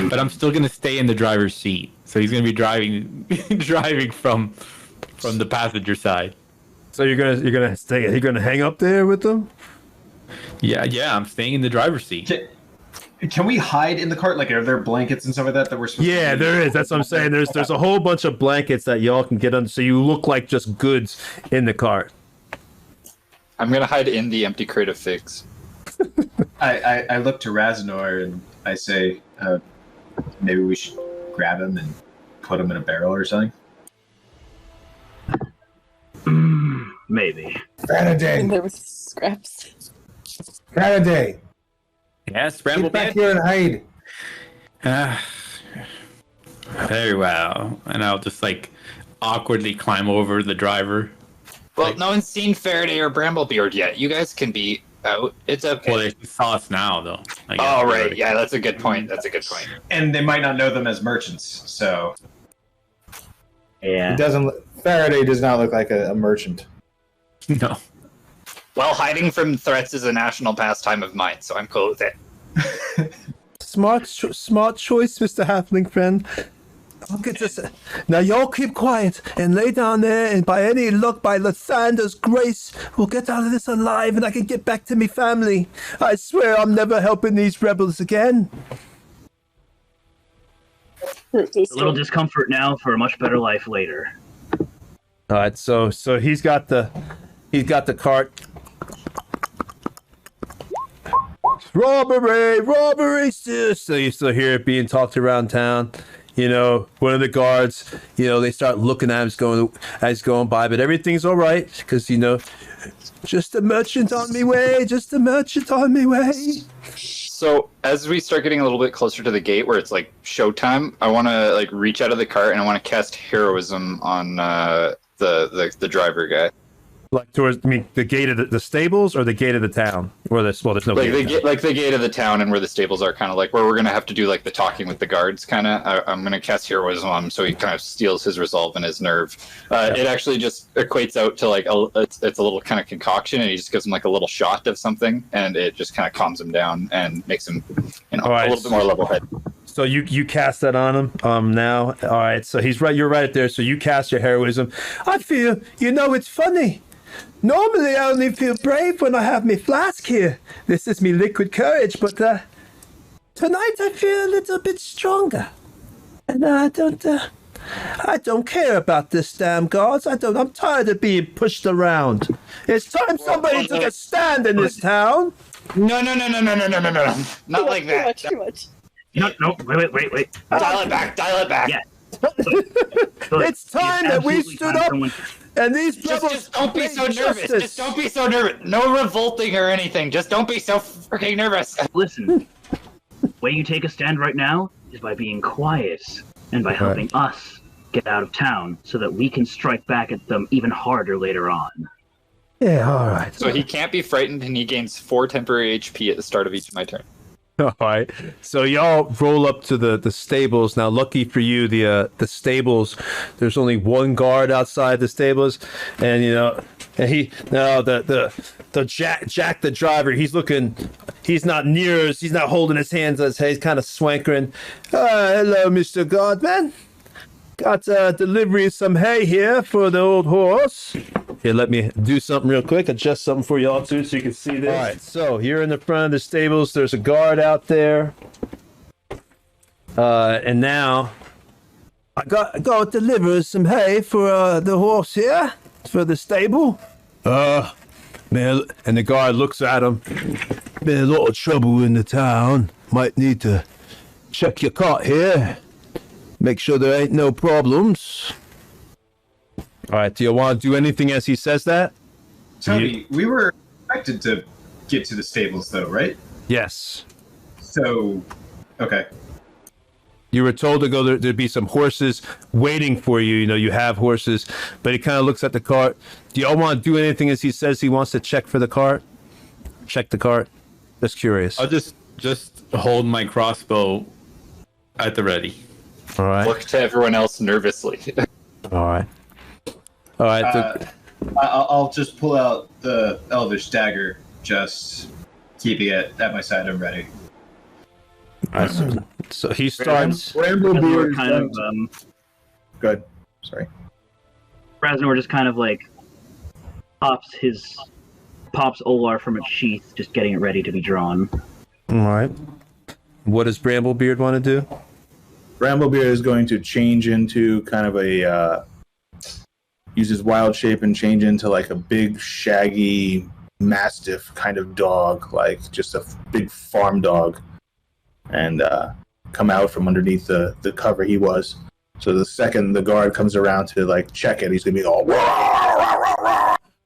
But I'm still going to stay in the driver's seat. So he's going to be driving from the passenger side. So you're gonna stay? You're gonna hang up there with them? Yeah, I'm staying in the driver's seat. Can we hide in the cart? Like, are there blankets and stuff like that we're supposed Yeah, to there is. That's what I'm saying. There's a whole bunch of blankets that y'all can get under, so you look like just goods in the cart. I'm going to hide in the empty crate of figs. I look to Razanor and I say, maybe we should grab him and put him in a barrel or something. Maybe. Faraday, And there was scraps. Faraday, Yes, get Bramble back here and hide. Very well. And I'll just awkwardly climb over the driver. Well, no one's seen Faraday or Bramblebeard yet. You guys can be out. It's okay. Well, they saw us now, though. Oh, right. Yeah, that's a good point. That's a good point. And they might not know them as merchants, so... Yeah. Faraday does not look like a merchant. No. Well, hiding from threats is a national pastime of mine, so I'm cool with it. Smart choice, Mr. Halfling friend. Look at this. Now y'all keep quiet and lay down there, and by any luck, by Lathander's grace, we'll get out of this alive and I can get back to me family. I swear I'm never helping these rebels again. A little discomfort now for a much better life later. All right, so he's got the cart. Robbery! So you still hear it being talked around town. You know, one of the guards. You know, they start looking at him as he's going by, but everything's all right because just a merchant on me way. Just a merchant on me way. So as we start getting a little bit closer to the gate where it's showtime, I want to reach out of the cart and I want to cast heroism on the driver guy. Like towards, I mean, the gate of the stables or the gate of the town? Or there's no gate. Like the gate of the town and where the stables are, kind of like where we're gonna have to do like the talking with the guards. Kind of, I'm gonna cast heroism on him so he kind of steals his resolve and his nerve. It actually just equates out to like it's a little kind of concoction, and he just gives him like a little shot of something, and it just kind of calms him down and makes him, a little bit more level-headed. So you cast that on him now. All right. So he's right. You're right there. So you cast your heroism. I feel, it's funny. Normally, I only feel brave when I have me flask here. This is me liquid courage, but tonight I feel a little bit stronger. And I don't care about this damn guards. I'm tired of being pushed around. It's time somebody took a stand in this town. No. Not like that. Too much. No, wait. Dial it back. Yeah. It's time that we stood up. And these just don't be so nervous. Just don't be so nervous. No revolting or anything. Just don't be so freaking nervous. Listen, the way you take a stand right now is by being quiet and by helping us get out of town so that we can strike back at them even harder later on. Yeah, all right. So he can't be frightened, and he gains 4 temporary HP at the start of each of my turn. All right. So y'all roll up to the stables. Now, lucky for you, the stables, there's only one guard outside the stables, and the Jack the driver, he's not holding his hands on his head, he's kind of swankering. Hello, Mr. Guardman. Got delivery of some hay here for the old horse. Here, let me do something real quick. Adjust something for y'all too, so you can see this. All right. So here in the front of the stables, there's a guard out there. And now I got deliver some hay for the horse here for the stable. Man, and the guard looks at him. Been a lot of trouble in the town. Might need to check your cart here. Make sure there ain't no problems. All right, do you want to do anything as he says that? Tony, we were expected to get to the stables, though, right? Yes. So, okay. You were told to go there. There'd be some horses waiting for you. You have horses, but he kind of looks at the cart. Do y'all want to do anything as he says he wants to check for the cart? Check the cart. Just curious. I'll just hold my crossbow at the ready. All right. Look to everyone else nervously. All right. I'll just pull out the Elvish Dagger, just keeping it at my side and ready. All right, so he starts. Raznor kind of Good. Sorry. Raznor just kind of like pops Olar from its sheath, just getting it ready to be drawn. All right. What does Bramblebeard want to do? Bramblebeard is going to change into kind of a use his wild shape and change into like a big, shaggy, mastiff kind of dog, like just a big farm dog, and come out from underneath the cover he was. So the second the guard comes around to like check it, he's gonna be all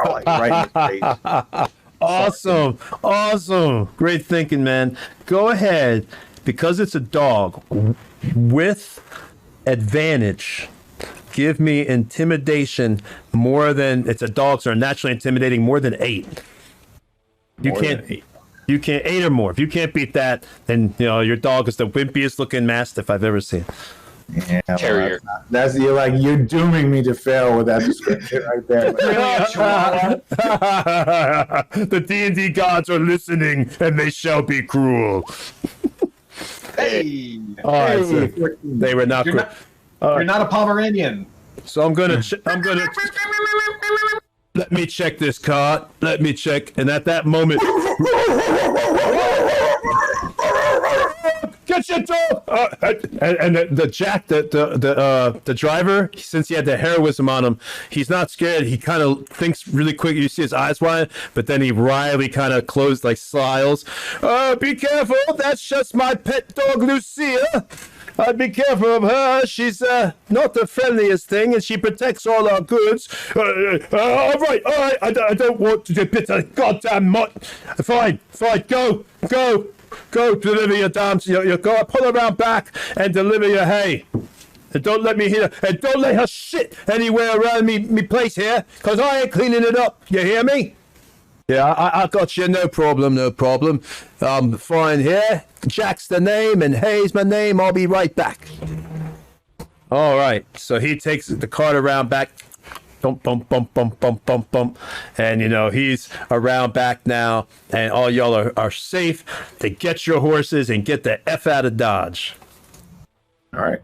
like right in the face. Awesome. Great thinking, man. Go ahead, because it's a dog with advantage. Give me intimidation more than it's a dog, so naturally intimidating more than 8. You can't 8 or more. If you can't beat that, then your dog is the wimpiest looking mastiff I've ever seen. Yeah, Terrier. That's you're dooming me to fail with that description right there. The D&D gods are listening, and they shall be cruel. Hey! So they were not cruel. You're not a Pomeranian. So I'm gonna let me check this card. Let me check, and at that moment, get your dog! And the Jack, the driver, since he had the heroism on him, he's not scared. He kind of thinks really quick. You see his eyes wide, but then he wryly kind of closed, like smiles. Be careful! That's just my pet dog, Lucia. I'd be careful of her. She's not the friendliest thing, and she protects all our goods. All right. I don't want to bit a goddamn mutt. Fine. Go. Deliver your damn. You go. Pull around back and deliver your hay. And don't let me hear, and don't let her shit anywhere around me place here, because I ain't cleaning it up. You hear me? Yeah, I got you. No problem, no problem. Fine here. Jack's the name, and Hay's my name. I'll be right back. All right. So he takes the cart around back. Bump, bump, bump, bump, bump, bump, bump. And, he's around back now, and all y'all are safe to get your horses and get the F out of Dodge. All right.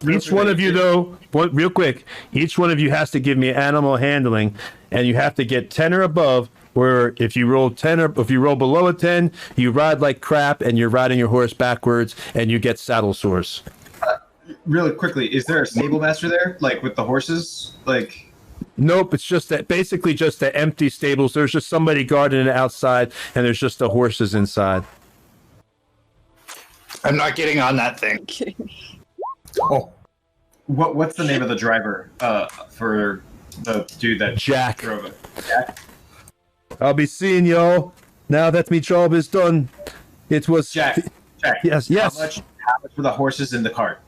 Each one of you, though, real quick, each one of you has to give me animal handling, and you have to get 10 or above, where if you roll 10 or if you roll below a 10, you ride like crap, and you're riding your horse backwards, and you get saddle sores. Really quickly, is there a stable master there, like with the horses? Like, nope, it's just that basically just the empty stables. There's just somebody guarding it outside, and there's just the horses inside. I'm not getting on that thing. I'm kidding me. Oh, what's the name of the driver for the dude that Jack drove it? Jack. I'll be seeing y'all now that me job is done. It was Jack. Yes. How much for the horses in the cart?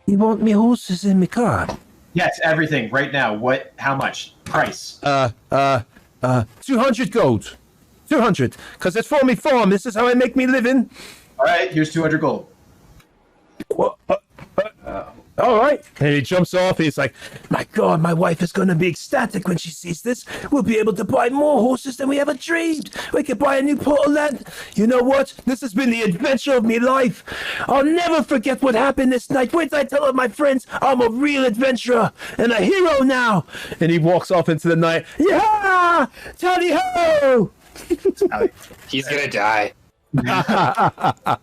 You want me horses in my car? Yes, everything right now. What? How much? Price? 200 gold. 200, because it's for me farm. This is how I make me living. All right, here's 200 gold. All right. And he jumps off. He's like, my God, my wife is going to be ecstatic when she sees this. We'll be able to buy more horses than we ever dreamed. We could buy a new plot of land. You know what? This has been the adventure of my life. I'll never forget what happened this night. Wait till I tell all my friends I'm a real adventurer and a hero now. And he walks off into the night. Yeah! Tally ho! He's going to die. I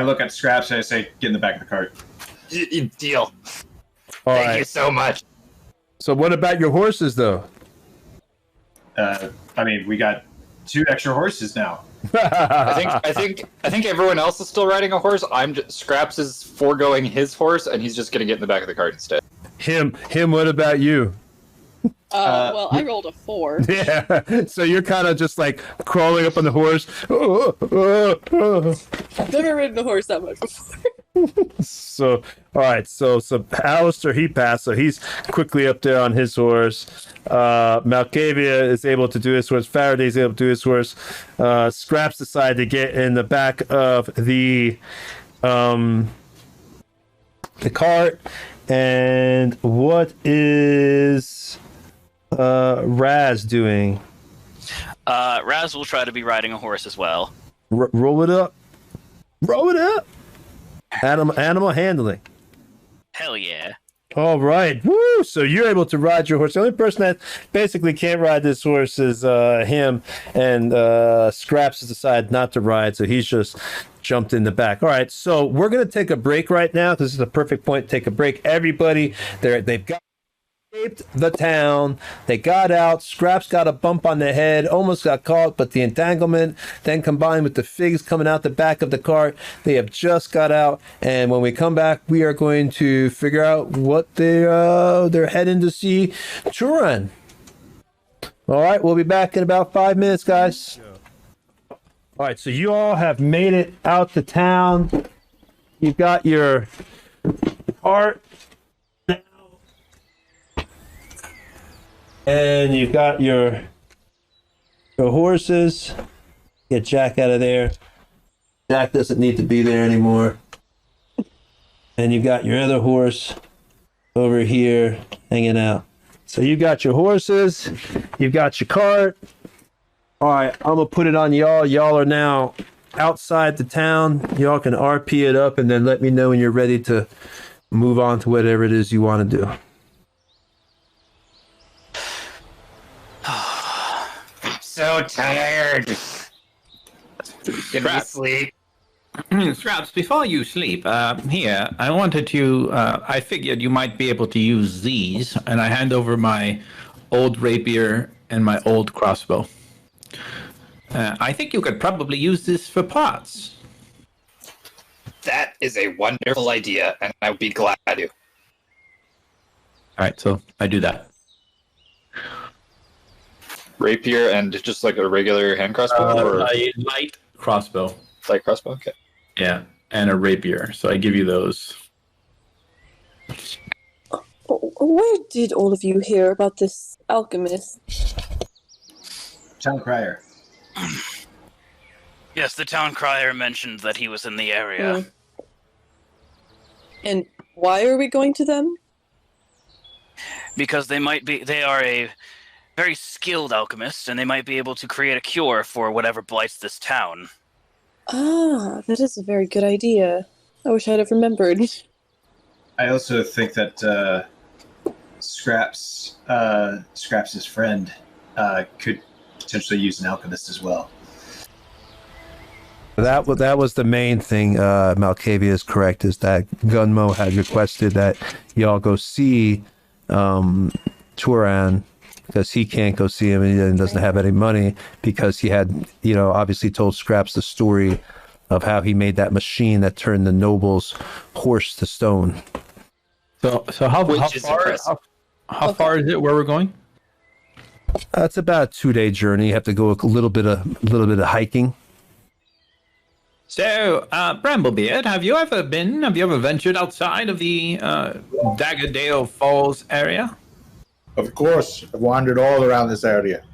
look at Scraps and I say, get in the back of the cart. Deal. Thank you so much. So what about your horses, though? I mean, we got 2 extra horses now. I think everyone else is still riding a horse. Scraps is foregoing his horse, and he's just gonna get in the back of the cart instead. Him. What about you? Well, I rolled a 4. Yeah. So you're kind of just like crawling up on the horse. I've never ridden a horse that much before. So, all right. So Alistair, he passed. So he's quickly up there on his horse. Malkavia is able to do his horse. Faraday's able to do his horse. Scraps decided to get in the back of the cart. And what is Raz doing? Raz will try to be riding a horse as well. Roll it up. Animal handling. Hell yeah. All right. Woo! So you're able to ride your horse. The only person that basically can't ride this horse is him, and Scraps has decided not to ride, so he's just jumped in the back. All right. So we're going to take a break right now. This is a perfect point to take a break. Everybody, they've got the town. They got out. Scraps got a bump on the head, almost got caught, but the entanglement then combined with the figs coming out the back of the cart, they have just got out. And when we come back, we are going to figure out what they're heading to see Turan. All right, we'll be back in about 5 minutes, guys. All right, so you all have made it out to town. You've got your cart. And you've got your horses. Get Jack out of there. Jack doesn't need to be there anymore. And you've got your other horse over here hanging out. So you got your horses. You've got your cart. All right, I'm going to put it on y'all. Y'all are now outside the town. Y'all can RP it up and then let me know when you're ready to move on to whatever it is you want to do. So tired. Can we sleep? Scraps, before you sleep, here, I wanted to, I figured you might be able to use these, and I hand over my old rapier and my old crossbow. I think you could probably use this for pots. That is a wonderful idea, and I would be glad to. Alright, so I do that. Rapier and just like a regular hand crossbow? Or a light crossbow. Light crossbow, okay. Yeah, and a rapier. So I give you those. Where did all of you hear about this alchemist? Town crier. Yes, the town crier mentioned that he was in the area. And why are we going to them? Because they are a very skilled alchemist, and they might be able to create a cure for whatever blights this town. Ah, that is a very good idea. I wish I'd have remembered. I also think that Scraps' friend could potentially use an alchemist as well. That was the main thing. Malkavia is correct. Is that Gunmo had requested that y'all go see Turan because he can't go see him and he doesn't have any money because he had, obviously told Scraps the story of how he made that machine that turned the noble's horse to stone. So how far is it where we're going? It's about a 2-day journey. You have to go a little bit of hiking. So, Bramblebeard, have you ever ventured outside of the Daggerdale Falls area? Of course, I've wandered all around this area.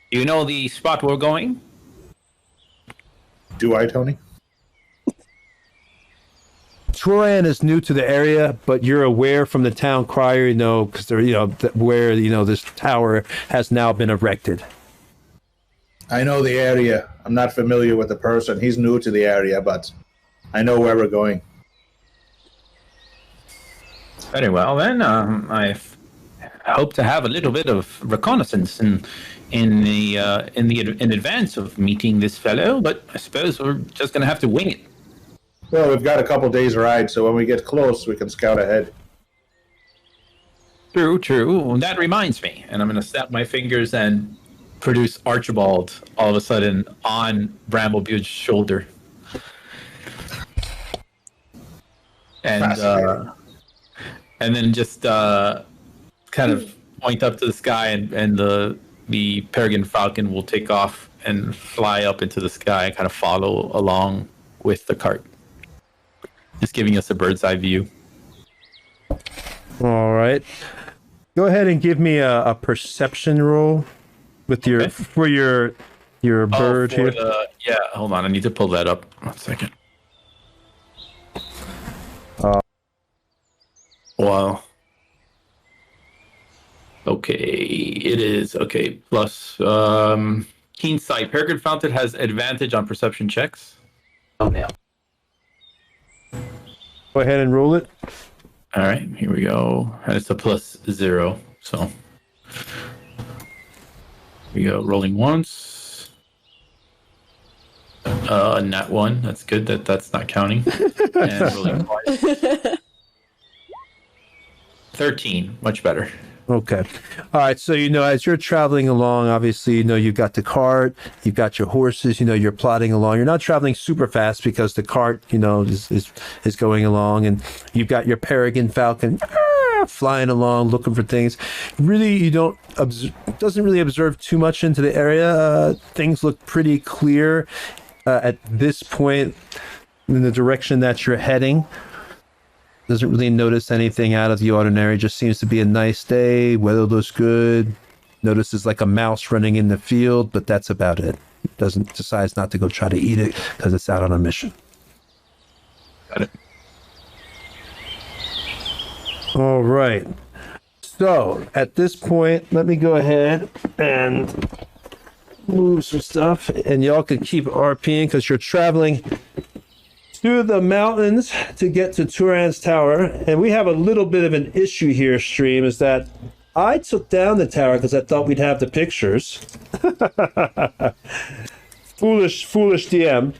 You know the spot we're going? Do I, Tony? Turan is new to the area, but you're aware from the town crier, because they're, where, this tower has now been erected. I know the area. I'm not familiar with the person. He's new to the area, but I know where we're going. Very well, then. I hope to have a little bit of reconnaissance in advance of meeting this fellow, but I suppose we're just going to have to wing it. Well, we've got a couple days' ride, so when we get close, we can scout ahead. True. That reminds me, and I'm going to snap my fingers and produce Archibald all of a sudden on Bramblebeard's shoulder. And then just kind of point up to the sky, and the peregrine falcon will take off and fly up into the sky and kind of follow along with the cart. Just giving us a bird's eye view. All right. Go ahead and give me a perception roll with for your bird here. Yeah, hold on. I need to pull that up. 1 second. Wow. Okay, it is. Okay, plus keen sight. Peregrine Fountain has advantage on perception checks. Oh, no. Go ahead and roll it. All right, here we go. And it's a +0, so. We go rolling once. Nat 1. That's good. That's not counting. And rolling twice. 13. Much better. Okay. All right. So, as you're traveling along, obviously, you've got the cart, you've got your horses, you're plodding along. You're not traveling super fast because the cart, is going along, and you've got your peregrine falcon flying along, looking for things. Really, you doesn't really observe too much into the area. Things look pretty clear at this point in the direction that you're heading. Doesn't really notice anything out of the ordinary. Just seems to be a nice day. Weather looks good. Notices like a mouse running in the field, but that's about it. Decides not to go try to eat it because it's out on a mission. Got it. All right. So at this point, let me go ahead and move some stuff, and y'all can keep RPing because you're traveling through the mountains to get to Turan's tower. And we have a little bit of an issue here, stream, is that I took down the tower because I thought we'd have the pictures. foolish DM.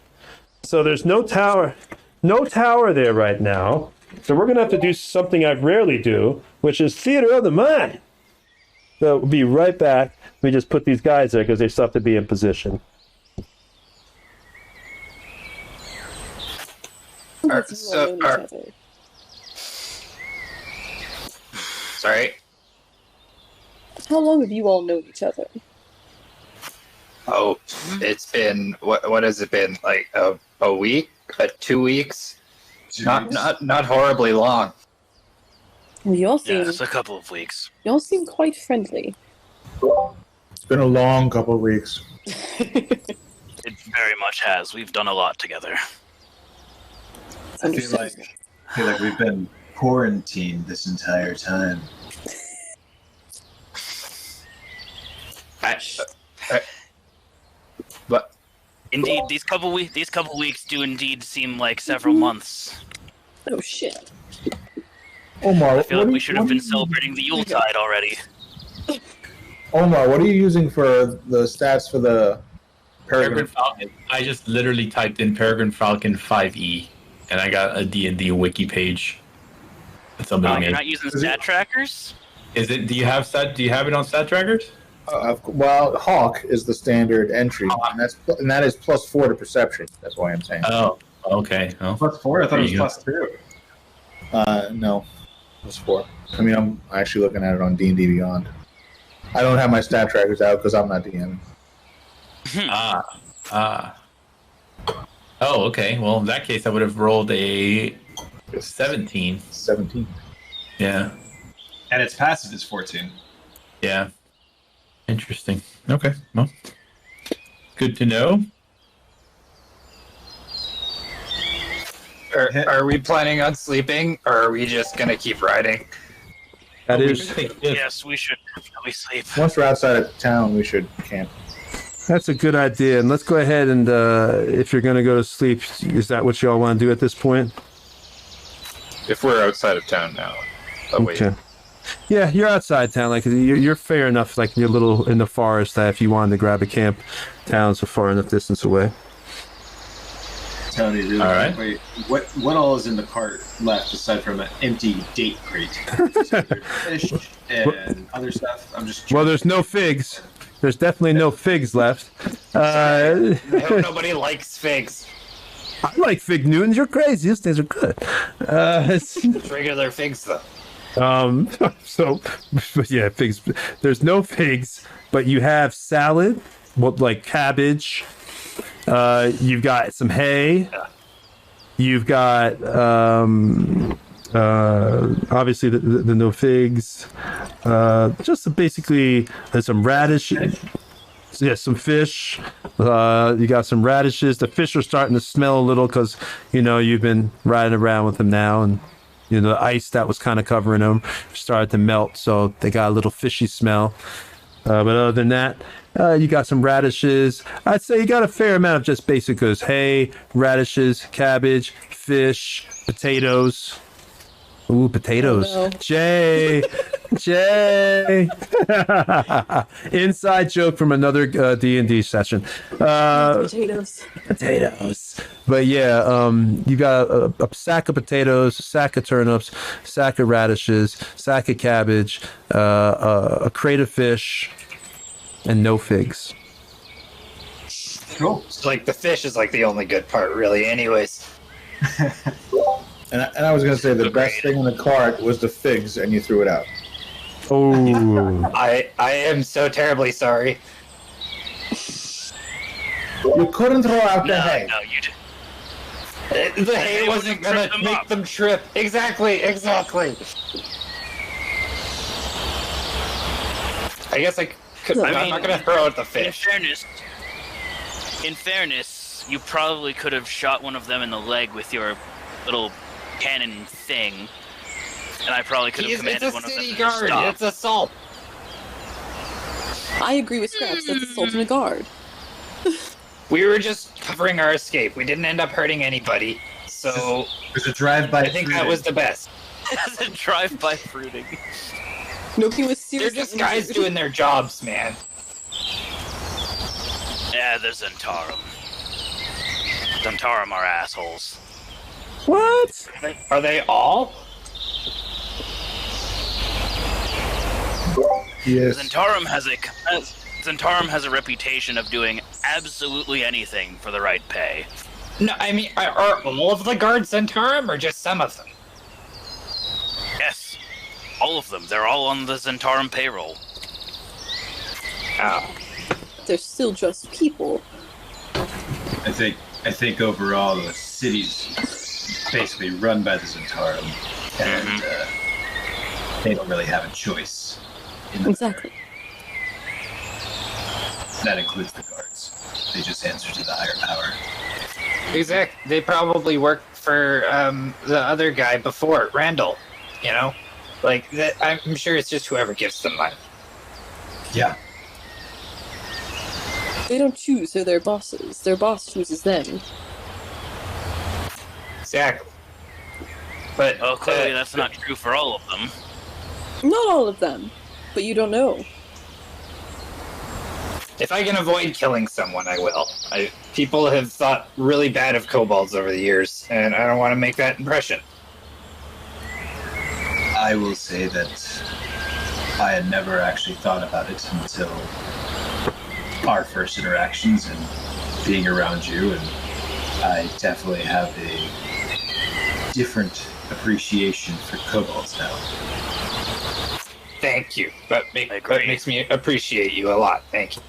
So there's no tower there right now. So we're gonna have to do something I rarely do, which is theater of the mind. So we'll be right back. Let me just put these guys there because they still have to be in position. Sorry. How long have you all known each other? Oh, it's been what has it been, like a week 2 weeks. 2 Not weeks? not horribly long. Y'all seem Yes, a couple of weeks. quite friendly. It's been a long couple of weeks. It very much has. We've done a lot together. I feel like we've been quarantined this entire time. But Indeed, these couple weeks do indeed seem like several months. Oh shit. Omar, I feel like we should have been celebrating the Yuletide already. Omar, what are you using for the stats for the Peregrine Falcon. I just literally typed in Peregrine Falcon 5e, and I got a D&D wiki page that somebody You're made. not using stat trackers? Is it? Do you have it on stat trackers? Well, Hawk is the standard entry, and that is +4 to perception. That's why I'm saying. Oh, okay. Oh. +4? I thought it was +2. No, +4. I mean, I'm actually looking at it on D&D Beyond. I don't have my stat trackers out because I'm not DM. Oh, okay. Well, in that case, I would have rolled a 17. 17. Yeah. And its passive is 14. Yeah. Interesting. Okay. Well, good to know. Are we planning on sleeping, or are we just gonna keep riding? That is. Yes, we should definitely sleep. Once we're outside of town, we should camp. That's a good idea. And let's go ahead and, if you're going to go to sleep, is that what y'all want to do at this point? If we're outside of town now. Okay. Yeah, you're outside town. Like you're fair enough. Like you're a little in the forest that if you wanted to grab a camp, town's a far enough distance away. Tony, really all right. Wait, what all is in the cart left aside from an empty date crate? Fish and other stuff. I'm just. Well, there's no figs. There's definitely no figs left. I hope nobody likes figs. I like fig Newtons. You're crazy. These things are good. Regular figs, though. So, but yeah, figs. There's no figs, but you have salad, like cabbage. You've got some hay. You've got obviously the no figs. Just basically there's some radish. Yeah, some fish. You got some radishes. The fish are starting to smell a little because you've been riding around with them now, and the ice that was kind of covering them started to melt, so they got a little fishy smell. But other than that, you got some radishes. I'd say you got a fair amount of just basic goods: hay, radishes, cabbage, fish, potatoes. Ooh, potatoes. Oh, no. Jay. Inside joke from another D&D session. Potatoes. But yeah, you got a sack of potatoes, a sack of turnips, sack of radishes, sack of cabbage, a crate of fish, and no figs. Cool. Like the fish is like the only good part, really. Anyways. And I was going to say the best thing in the cart was the figs, and you threw it out. Oh. I am so terribly sorry. You couldn't throw out the No, hay. no, you did. The hay wasn't gonna make them trip. Exactly. I guess I could. I'm not gonna throw out the fish. In fairness, you probably could have shot one of them in the leg with your little cannon thing, and I probably could have commanded one of them to stop. It's assault. I agree with Scraps. That's assault and a guard. We were just covering our escape. We didn't end up hurting anybody, so There's a drive-by. I think that was the best. As a drive-by fruiting. Nobody was They're seriously just guys injured. doing their jobs, man. Yeah, the Zentarum. Zentarum are assholes. What? Are they all? Yes. Zentarum has a reputation of doing absolutely anything for the right pay. No, I mean, are all of the guards Zentarum, or just some of them? Yes, all of them. They're all on the Zentarum payroll. Oh. They're still just people. I think overall the city's basically run by the Zentarum, and they don't really have a choice. Exactly. That includes the guards. They just answer to the higher power. Exactly. They probably worked for the other guy before, Randall. You know, like that. I'm sure it's just whoever gives them money. Yeah. They don't choose, they're their bosses. Their boss chooses them. Exactly. But Well, clearly that's not true for all of them. Not all of them, but you don't know. if I can avoid killing someone, I will. People have thought really bad of kobolds over the years, and I don't want to make that impression. I will say that I had never actually thought about it until our first interactions and being around you, and I definitely have a different appreciation for kobolds now. Thank you. That makes me appreciate you a lot. Thank you.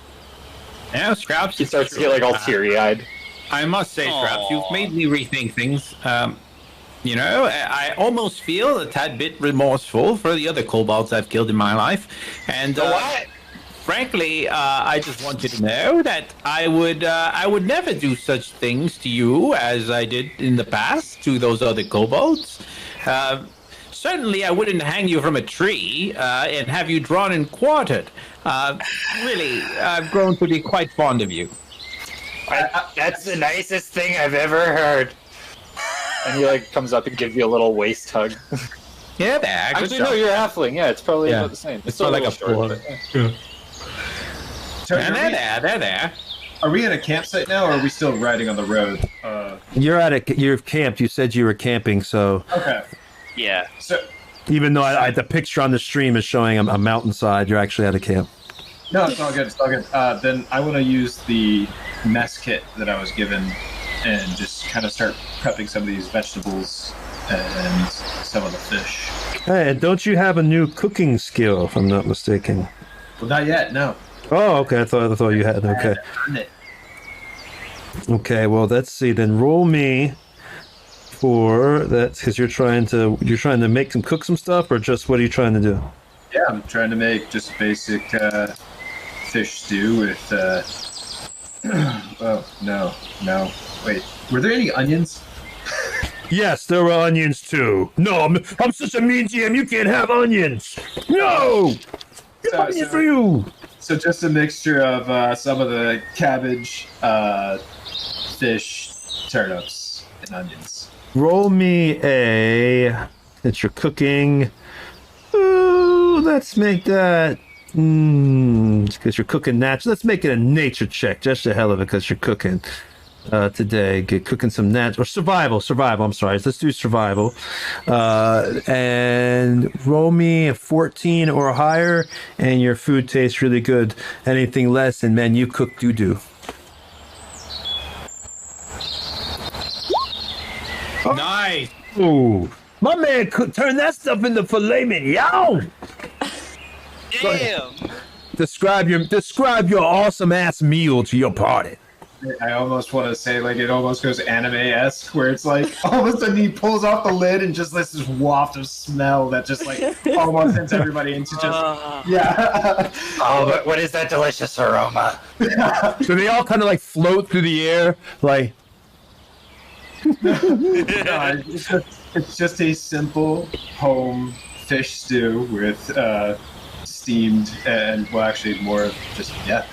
Yeah, Scraps. He starts to get like all teary-eyed. I must say, Scraps, you've made me rethink things. You know, I almost feel a tad bit remorseful for the other kobolds I've killed in my life. And what? Frankly, I just want you to know that I would never do such things to you as I did in the past to those other kobolds. Certainly, I wouldn't hang you from a tree and have you drawn and quartered. Really, I've grown to be quite fond of you. That's the nicest thing I've ever heard. And he like comes up and gives you a little waist hug. Yeah, there. Actually, no, you're a halfling. Yeah, it's probably about the same. It's not like a short, there. Are we at a campsite now, or are we still riding on the road? You're camped. You said you were camping, so. Okay. Yeah. So. Even though the picture on the stream is showing a mountainside, you're actually at a camp. No, it's all good. It's all good. Then I want to use the mess kit that I was given and just kind of start prepping some of these vegetables and some of the fish. Hey, and don't you have a new cooking skill, if I'm not mistaken? Well, not yet, no. Oh, okay. I thought you had. Okay. Okay. Well, let's see. Then roll me for that, because you're trying to cook some stuff, or just what are you trying to do? Yeah, I'm trying to make just basic fish stew with. Oh no. Wait, were there any onions? Yes, there were onions too. No, I'm such a mean GM. You can't have onions. No, onions for you. So just a mixture of some of the cabbage, fish, turnips, and onions. Roll me it's your cooking. Ooh, let's make that. Because you're cooking natural. Let's make it a nature check, just the hell of it, because you're cooking today. Cooking some natural. Or survival. I'm sorry. Let's do survival. And roll me a 14 or higher, and your food tastes really good. Anything less, and man, you cook doo-doo. Nice. Ooh, my man could turn that stuff into filet mignon. Damn. Describe your awesome ass meal to your party. I almost want to say, like, it almost goes anime-esque, where it's like all of a sudden he pulls off the lid and just lets this waft of smell that just like almost sends everybody into just Oh, but what is that delicious aroma? So they all kind of like float through the air, like. It's just a simple home fish stew with steamed and, well, actually more of just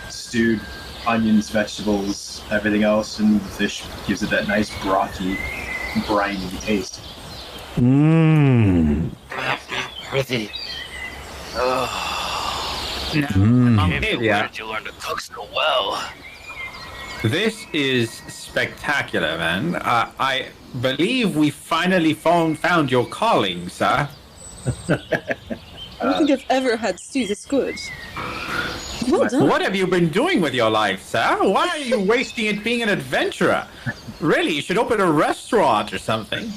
stewed onions, vegetables, everything else, and the fish gives it that nice brothy, briny taste. Pretty. Where did you learn to cook so well? This is spectacular, man. I believe we finally found your calling, sir. I don't think I've ever had stew this good. Well done. What have you been doing with your life, sir? Why are you wasting it being an adventurer? Really, you should open a restaurant or something.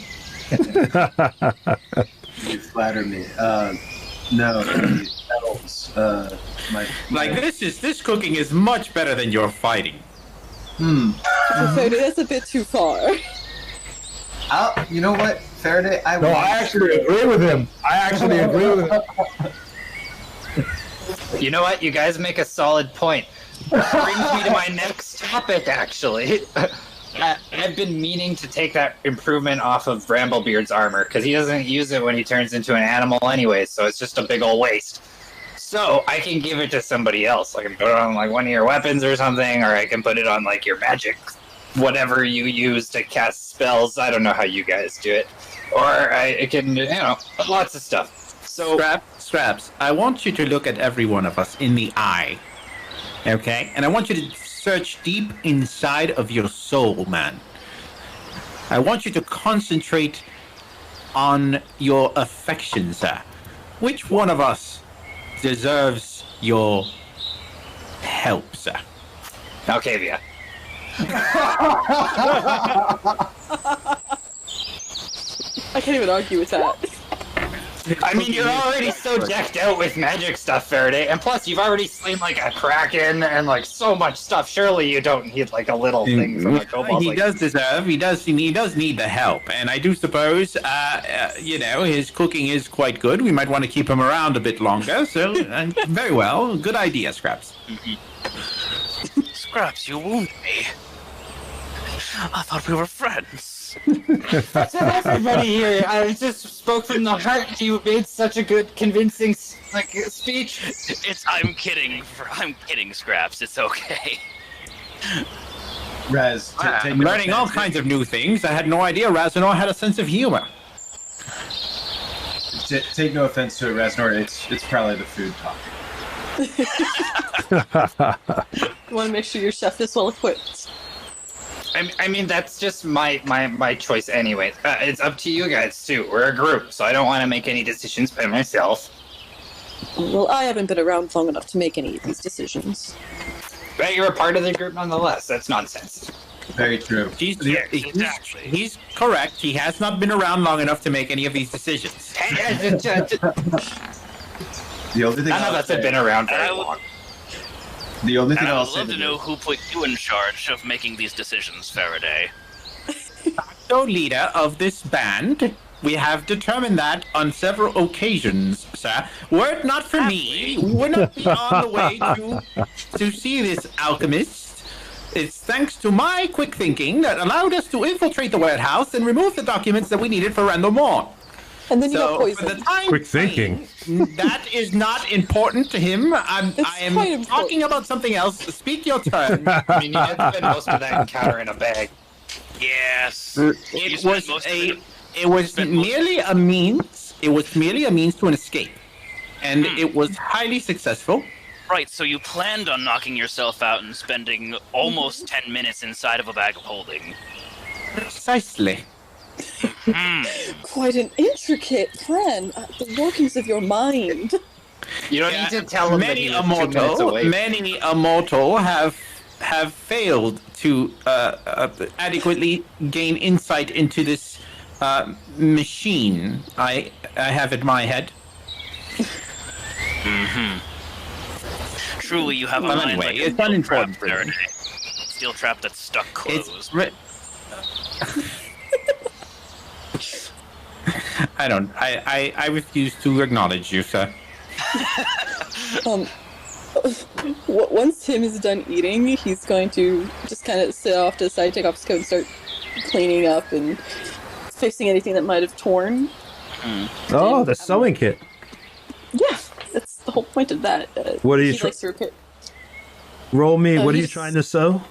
You flatter me. No, elves. This cooking is much better than your fighting. So that's a bit too far. You know what, Faraday? I actually agree with him. You know what? You guys make a solid point. Brings me to my next topic, actually. I've been meaning to take that improvement off of Bramblebeard's armor, because he doesn't use it when he turns into an animal anyway, so it's just a big old waste. So I can give it to somebody else. I can put it on like one of your weapons or something, or I can put it on like your magic, whatever you use to cast spells. I don't know how you guys do it. Or I can, lots of stuff. So Scraps, I want you to look at every one of us in the eye. Okay? And I want you to search deep inside of your soul, man. I want you to concentrate on your affections, sir. Which one of us deserves your help, sir? Alcavia. I can't even argue with that. I mean, you're already so decked out with magic stuff, Faraday, and plus you've already slain like a kraken and like so much stuff. Surely you don't need like a little thing from a kobold. He does need the help, and I do suppose, his cooking is quite good. We might want to keep him around a bit longer. So, very well, good idea, Scraps. Scraps, you wound me. I thought we were friends. Everybody here, I just spoke from the heart. You made such a good, convincing, speech. I'm kidding, Scraps. It's okay. Raz, I'm learning all kinds of new things. I had no idea Razanor had a sense of humor. Take no offense to it, Raznor. It's probably the food talk. You want to make sure your chef is well equipped. I mean, that's just my choice anyway. It's up to you guys, too. We're a group, so I don't want to make any decisions by myself. Well, I haven't been around long enough to make any of these decisions. But you're a part of the group nonetheless. That's nonsense. Very true. He's correct. He has not been around long enough to make any of these decisions. The only thing None of us have been around very long. The only thing I I'll would say love to know who put you in charge of making these decisions, Faraday. So, leader of this band, we have determined that on several occasions, sir. Were it not for me, we would not be on the way to see this alchemist. It's thanks to my quick thinking that allowed us to infiltrate the warehouse and remove the documents that we needed for Randall Morn. And then you got poisoned. For the time Quick thinking. that is not important to him. I am talking about something else. Speak your turn. I mean, you had to spend most of that encounter in a bag. Yes. It was merely a means. It was merely a means to an escape, and it was highly successful. Right, so you planned on knocking yourself out and spending almost 10 minutes inside of a bag of holding. Precisely. Quite an intricate plan. The workings of your mind. You don't need to tell him many a mortal have failed to adequately gain insight into this machine I have in my head. Truly, you have a mind anyway, like a it's unimportant. Steel trap that's stuck closed. I refuse to acknowledge you, sir. Once Tim is done eating, he's going to just kind of sit off to the side, take off his coat, and start cleaning up and fixing anything that might have torn. Oh, the sewing kit. Yeah, that's the whole point of that. What are you likes to repair. Roll me. What are you trying to sew?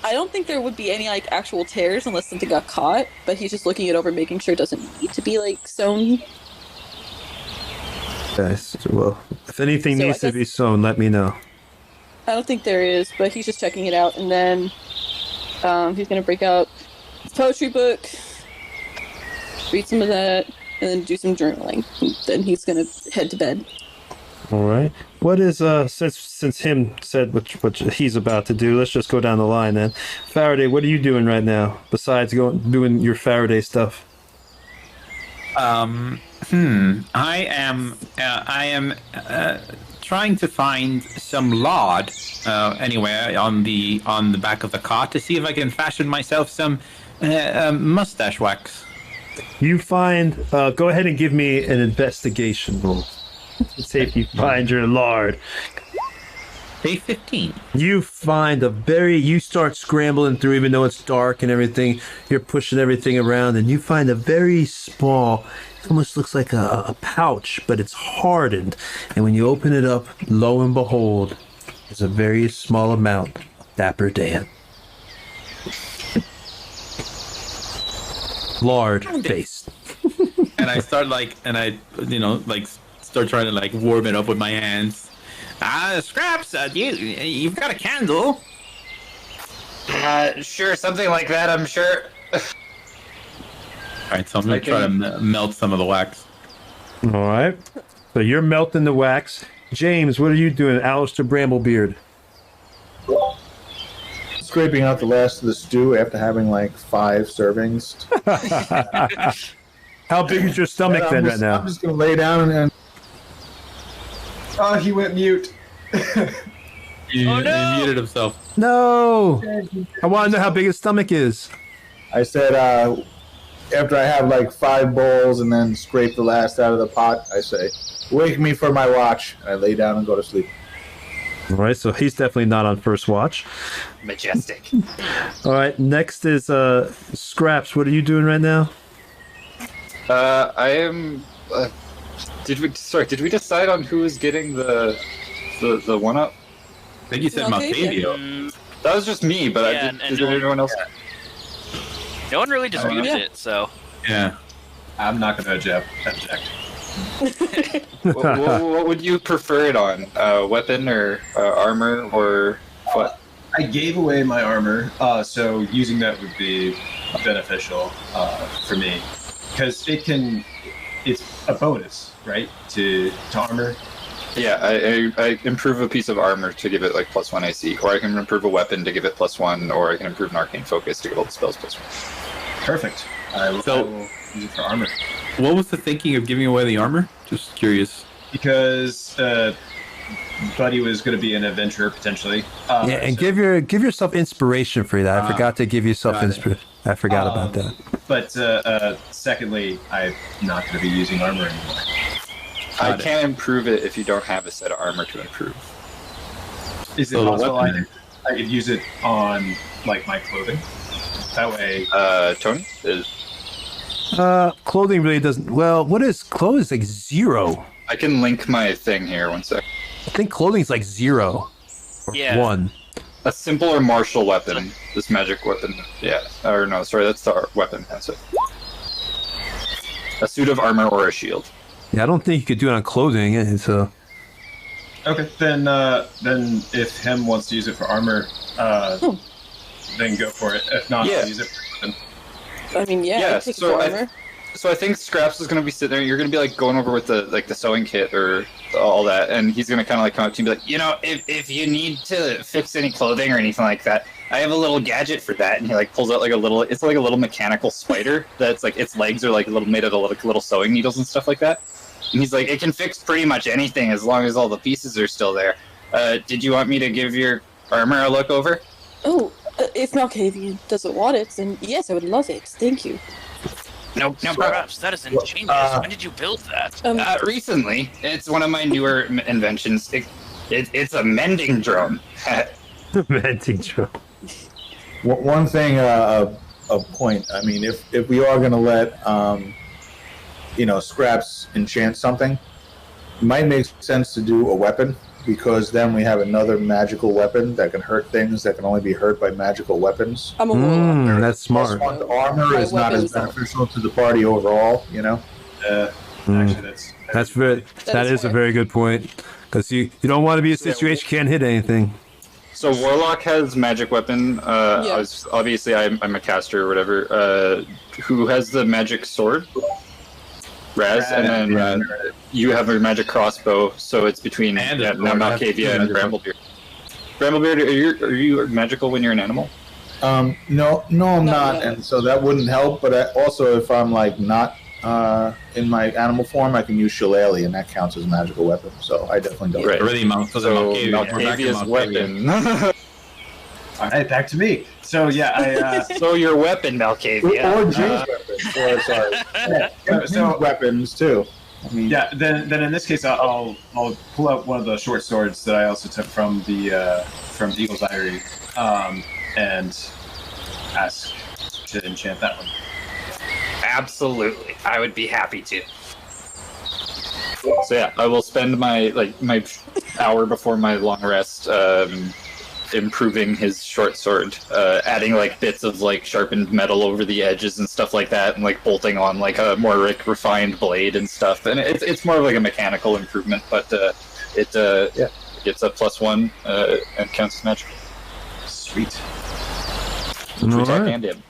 I don't think there would be any actual tears unless something got caught, but he's just looking it over, making sure it doesn't need to be sewn. Yes. Well, if anything needs to be sewn, let me know. I don't think there is, but he's just checking it out, and then he's gonna break out his poetry book, read some of that, and then do some journaling. And then he's gonna head to bed. All right. What is since him said what he's about to do? Let's just go down the line then. Faraday, what are you doing right now besides doing your Faraday stuff? I am trying to find some lard anywhere on the back of the cart to see if I can fashion myself some Mustache wax. You find. Go ahead and give me an investigation roll. Let's see if you find your lard. Day 15. You find you start scrambling through, even though it's dark and everything. You're pushing everything around, and you find a very small, it almost looks like a pouch, but it's hardened. And when you open it up, lo and behold, there's a very small amount of Dapper Dan. Lard based. And I start start trying to warm it up with my hands. Scraps, you've got a candle. Sure, something like that, I'm sure. Alright, so I'm going to try to melt some of the wax. Alright. So you're melting the wax. James, what are you doing, Alistair Bramblebeard? Scraping out the last of the stew after having 5 servings. How big is your stomach right now? I'm just going to lay down and... Oh, he went mute. He muted himself. No! I want to know how big his stomach is. I said, after I have 5 bowls and then scrape the last out of the pot, I say, wake me for my watch. I lay down and go to sleep. All right, so he's definitely not on first watch. Majestic. All right, next is Scraps. What are you doing right now? I am... Did we decide on who was getting the one up? I think you said Maltavio. That was just me, but did everyone else? No one really disputed it, so. Yeah. I'm not going to object. what would you prefer it on? Weapon or armor or what? I gave away my armor, so using that would be beneficial for me because it's a bonus, right, to armor. Yeah, I improve a piece of armor to give it +1 AC, or I can improve a weapon to give it +1, or I can improve an arcane focus to give all the spells +1. Perfect. I will use it for armor. What was the thinking of giving away the armor? Just curious. Because Buddy was going to be an adventurer potentially. And give yourself inspiration for that. I forgot to give yourself inspiration. I forgot about that. But secondly, I'm not going to be using armor anymore. I can't improve it if you don't have a set of armor to improve. Is it possible I could use it on my clothing? That way, Tony is. Clothing really doesn't. Well, what is clothing? Is 0. I can link my thing here. 1 sec. I think clothing's 0 or 1. A simple or martial weapon. This magic weapon. Yeah. Or no, sorry, that's the weapon. That's it. A suit of armor or a shield. Yeah, I don't think you could do it on clothing. It's Okay, then if him wants to use it for armor, then go for it. If not, I'll use it for weapon. I mean, I take it for armor. So I think Scraps is going to be sitting there. You're going to be going over with the sewing kit or all that, and he's going to kind of come up to you and be like, if you need to fix any clothing or anything like that, I have a little gadget for that. And he pulls out it's a little mechanical spider that's its legs are made out of little sewing needles and stuff like that. And he's like, it can fix pretty much anything as long as all the pieces are still there. Did you want me to give your armor a look over? Oh, if Malkavian doesn't want it, then yes, I would love it. Thank you. No, perhaps that is ingenious. When did you build that? Recently. It's one of my newer inventions. It's a mending drum. Mending drum. One thing, a point. I mean, if we are going to let, Scraps enchant something, it might make sense to do a weapon, because then we have another magical weapon that can hurt things that can only be hurt by magical weapons. I'm a warlock. That's smart. The armor is not as beneficial to the party overall, Actually, that is a very good point, because you don't want to be in a situation you can't hit anything. So Warlock has magic weapon. Obviously, I'm a caster or whatever. Who has the magic sword? Raz, and then you have a magic crossbow, so it's between Malkavia and Bramblebeard. Bramblebeard, are you magical when you're an animal? No, I'm not, and so that wouldn't help. But also, if I'm not in my animal form, I can use Shillelagh, and that counts as a magical weapon. So I definitely don't. Right. Really, Malkavia's weapon. All right, back to me. So yeah, So your weapon, Malkavia. Or James weapons. Or, sorry. So weapons, too. I mean, yeah, then in this case, I'll pull out one of the short swords that I also took from the from Eagle's Eyrie, and ask to enchant that one. Absolutely, I would be happy to. So yeah, I will spend my hour before my long rest improving his short sword, adding bits of sharpened metal over the edges and stuff like that, and bolting on a more refined blade and stuff. And it's more of a mechanical improvement, but it gets a +1 and counts as magical. Sweet. All Attack right. and damage.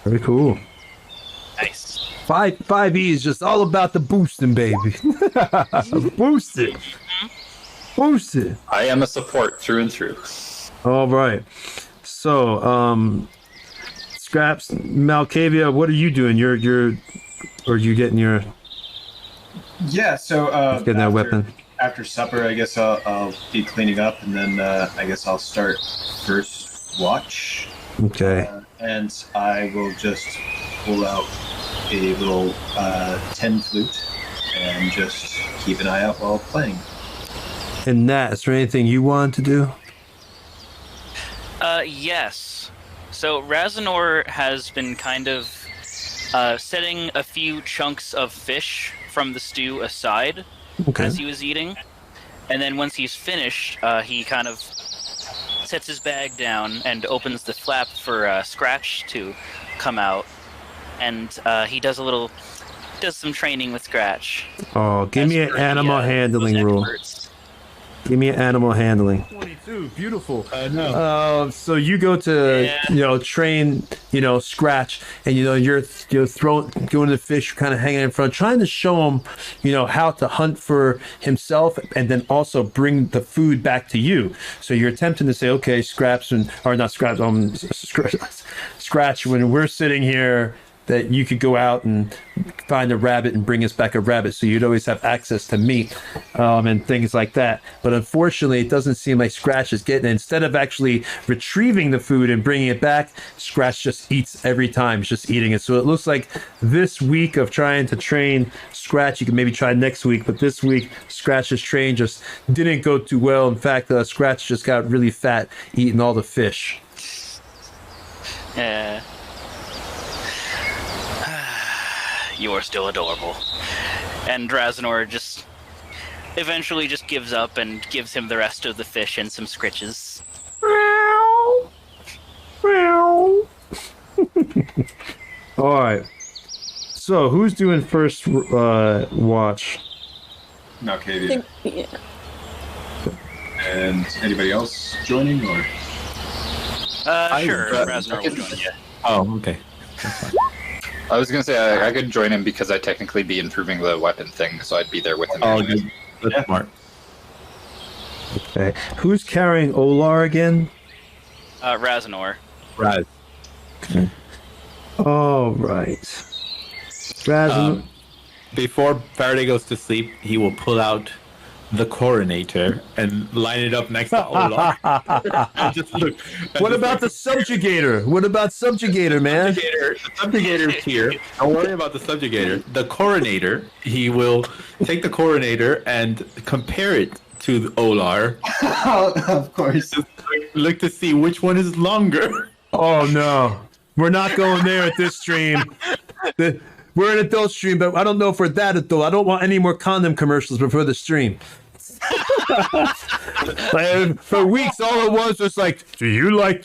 Very cool. Nice. 5E is just all about the boosting, baby. Boost it. Boost it. I am a support through and through. All right. So, Scraps, Malkavia, what are you doing? Are you getting your Yeah. So getting that weapon? After supper, I guess I'll be cleaning up, and then I guess I'll start first watch. Okay. And I will just pull out a little 10 flute and just keep an eye out while playing. And Nat, is there anything you wanted to do? Yes. So Razanor has been kind of setting a few chunks of fish from the stew aside as he was eating. And then once he's finished, he kind of sets his bag down and opens the flap for Scratch to come out. And he does some training with Scratch. Oh, give me an animal handling rule. Give me an animal handling. 22, beautiful. I know. So you go to, train, Scratch, and you're going to the fish, kind of hanging in front, trying to show him, how to hunt for himself, and then also bring the food back to you. So you're attempting to say, okay, Scratch, when we're sitting here, that you could go out and find a rabbit and bring us back a rabbit, so you'd always have access to meat and things like that. But unfortunately, it doesn't seem like Scratch is getting it. Instead of actually retrieving the food and bringing it back, Scratch just eats every time. He's just eating it. So it looks like this week of trying to train Scratch, you can maybe try next week, but this week, Scratch's train just didn't go too well. In fact, Scratch just got really fat eating all the fish. Yeah. You are still adorable. And Razanor just eventually just gives up and gives him the rest of the fish and some scritches. All right. So who's doing first watch? Malkavia. Yeah. And anybody else joining, or? Sure, Razanor will join you. Oh, okay. I was going to say I could join him because I'd technically be improving the weapon thing, so I'd be there with him. Oh, good. That's smart. Okay. Who's carrying Olar again? Razanor. Right. Okay. All right. Razanor. Before Faraday goes to sleep, he will pull out the coronator and line it up next to Olar. And just look. What about the subjugator? What about subjugator, man? The subjugator is here. Don't worry about the subjugator. The coronator, he will take the coronator and compare it to the Olar. Of course. Just look to see which one is longer. Oh no, we're not going there at this stream. We're an adult stream, but I don't know if we're that adult. I don't want any more condom commercials before the stream. For weeks, all it was like, do you like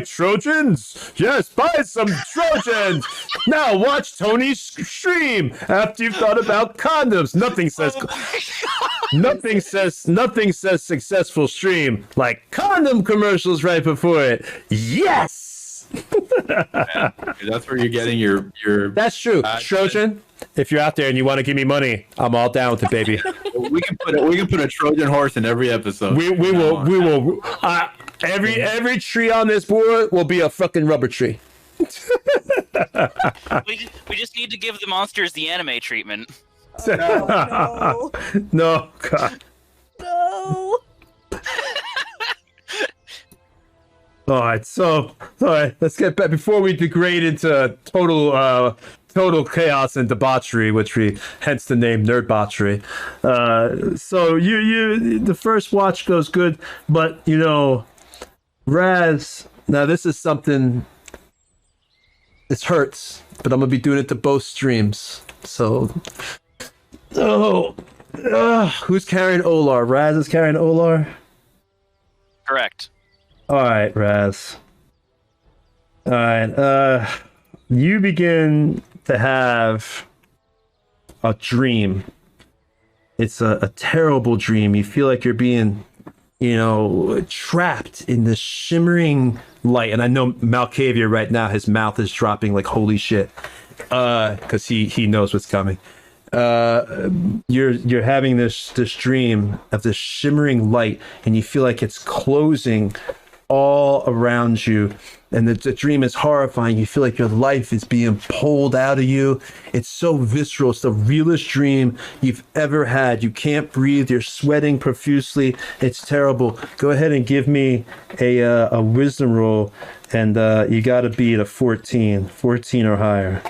Trojans? Yes, buy some Trojans. Now watch Tony's stream after you've thought about condoms. Nothing says successful stream like condom commercials right before it. Yes. That's where you're getting your. That's true, Trojan. If you're out there and you want to give me money, I'm all down with it, baby. We can put a Trojan horse in every episode. We will. Every tree on this board will be a fucking rubber tree. We just need to give the monsters the anime treatment. No. No, God. No. All right, so let's get back before we degrade into total chaos and debauchery, hence the name Nerdbauchery. So you the first watch goes good, but Raz. Now this is something. This hurts, but I'm gonna be doing it to both streams. So, who's carrying Olar? Raz is carrying Olar. Correct. All right, Raz. All right. You begin to have a dream. It's a terrible dream. You feel like you're being, trapped in this shimmering light. And I know Malkavia right now, his mouth is dropping like holy shit, because he knows what's coming. You're having this dream of this shimmering light, and you feel like it's closing all around you, and the dream is horrifying. You feel like your life is being pulled out of you. It's so visceral. It's the realest dream you've ever had. You can't breathe. You're sweating profusely. It's terrible. Go ahead and give me a wisdom roll, and you got to be at a 14 or higher.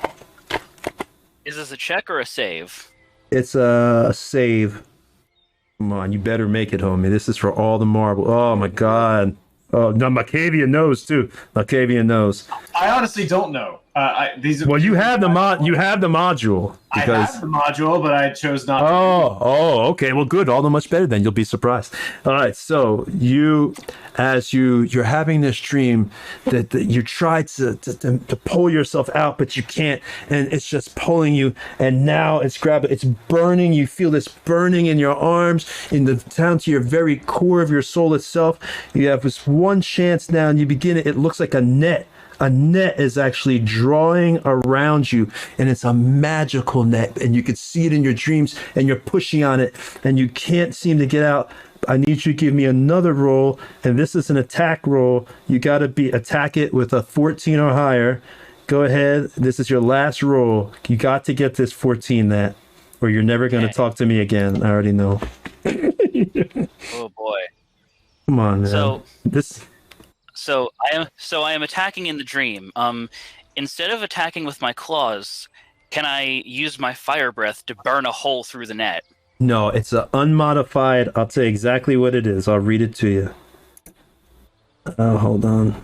Is this a check or a save? It's a save. Come on, you better make it, homie. This is for all the marble. Oh my god. Oh no, Malkavia knows too. Malkavia knows. I honestly don't know. Well, you have the module. I have the module, but I chose not to. Oh, okay. Well, good. All the much better then. You'll be surprised. All right. So you're having this dream that you try to pull yourself out, but you can't, and it's just pulling you. And now it's burning. You feel this burning in your arms, down to your very core of your soul itself. You have this one chance now, and you begin it. It looks like a net. A net is actually drawing around you, and it's a magical net, and you can see it in your dreams, and you're pushing on it, and you can't seem to get out. I need you to give me another roll, and this is an attack roll. You got to attack it with a 14 or higher. Go ahead. This is your last roll. You got to get this 14 net, or you're never going to talk to me again. I already know. Oh boy. Come on, man. So I am attacking in the dream. Instead of attacking with my claws, can I use my fire breath to burn a hole through the net? No, it's an unmodified. I'll tell you exactly what it is. I'll read it to you. Hold on.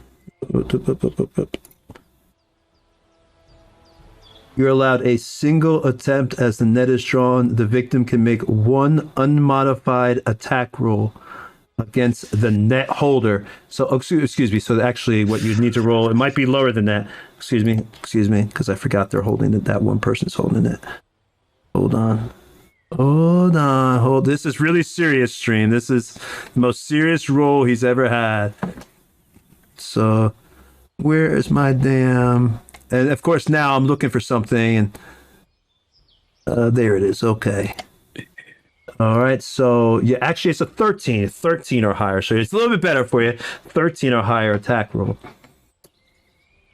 You're allowed a single attempt as the net is drawn. The victim can make one unmodified attack roll against the net holder. So, excuse me. So actually what you need to roll, it might be lower than that. Excuse me, because I forgot they're holding it. That one person's holding it. Hold on. This is really serious, stream. This is the most serious roll he's ever had. So, where is my damn... And of course now I'm looking for something, and there it is. Okay. All right, so actually it's a 13 or higher, so it's a little bit better for you. 13 or higher attack roll.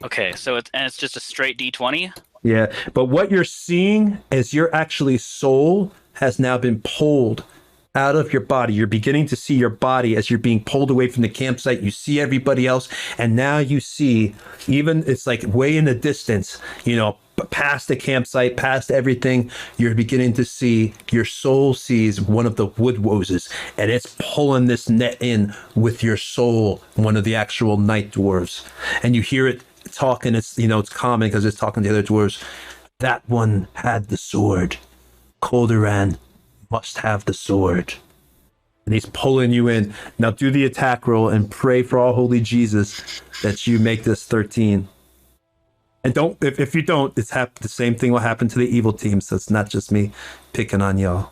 Okay, so it's just a straight D20. Yeah, but what you're seeing is your actually soul has now been pulled out of your body. You're beginning to see your body as you're being pulled away from the campsite. You see everybody else, and now you see it's like way in the distance, past the campsite, past everything, you're beginning to see, your soul sees one of the wood woses, and it's pulling this net in with your soul, one of the actual night dwarves. And you hear it talking, it's common because it's talking to the other dwarves. That one had the sword. Kolderan must have the sword. And he's pulling you in. Now do the attack roll and pray for all holy Jesus that you make this 13. And if you don't, the same thing will happen to the evil team. So it's not just me picking on y'all.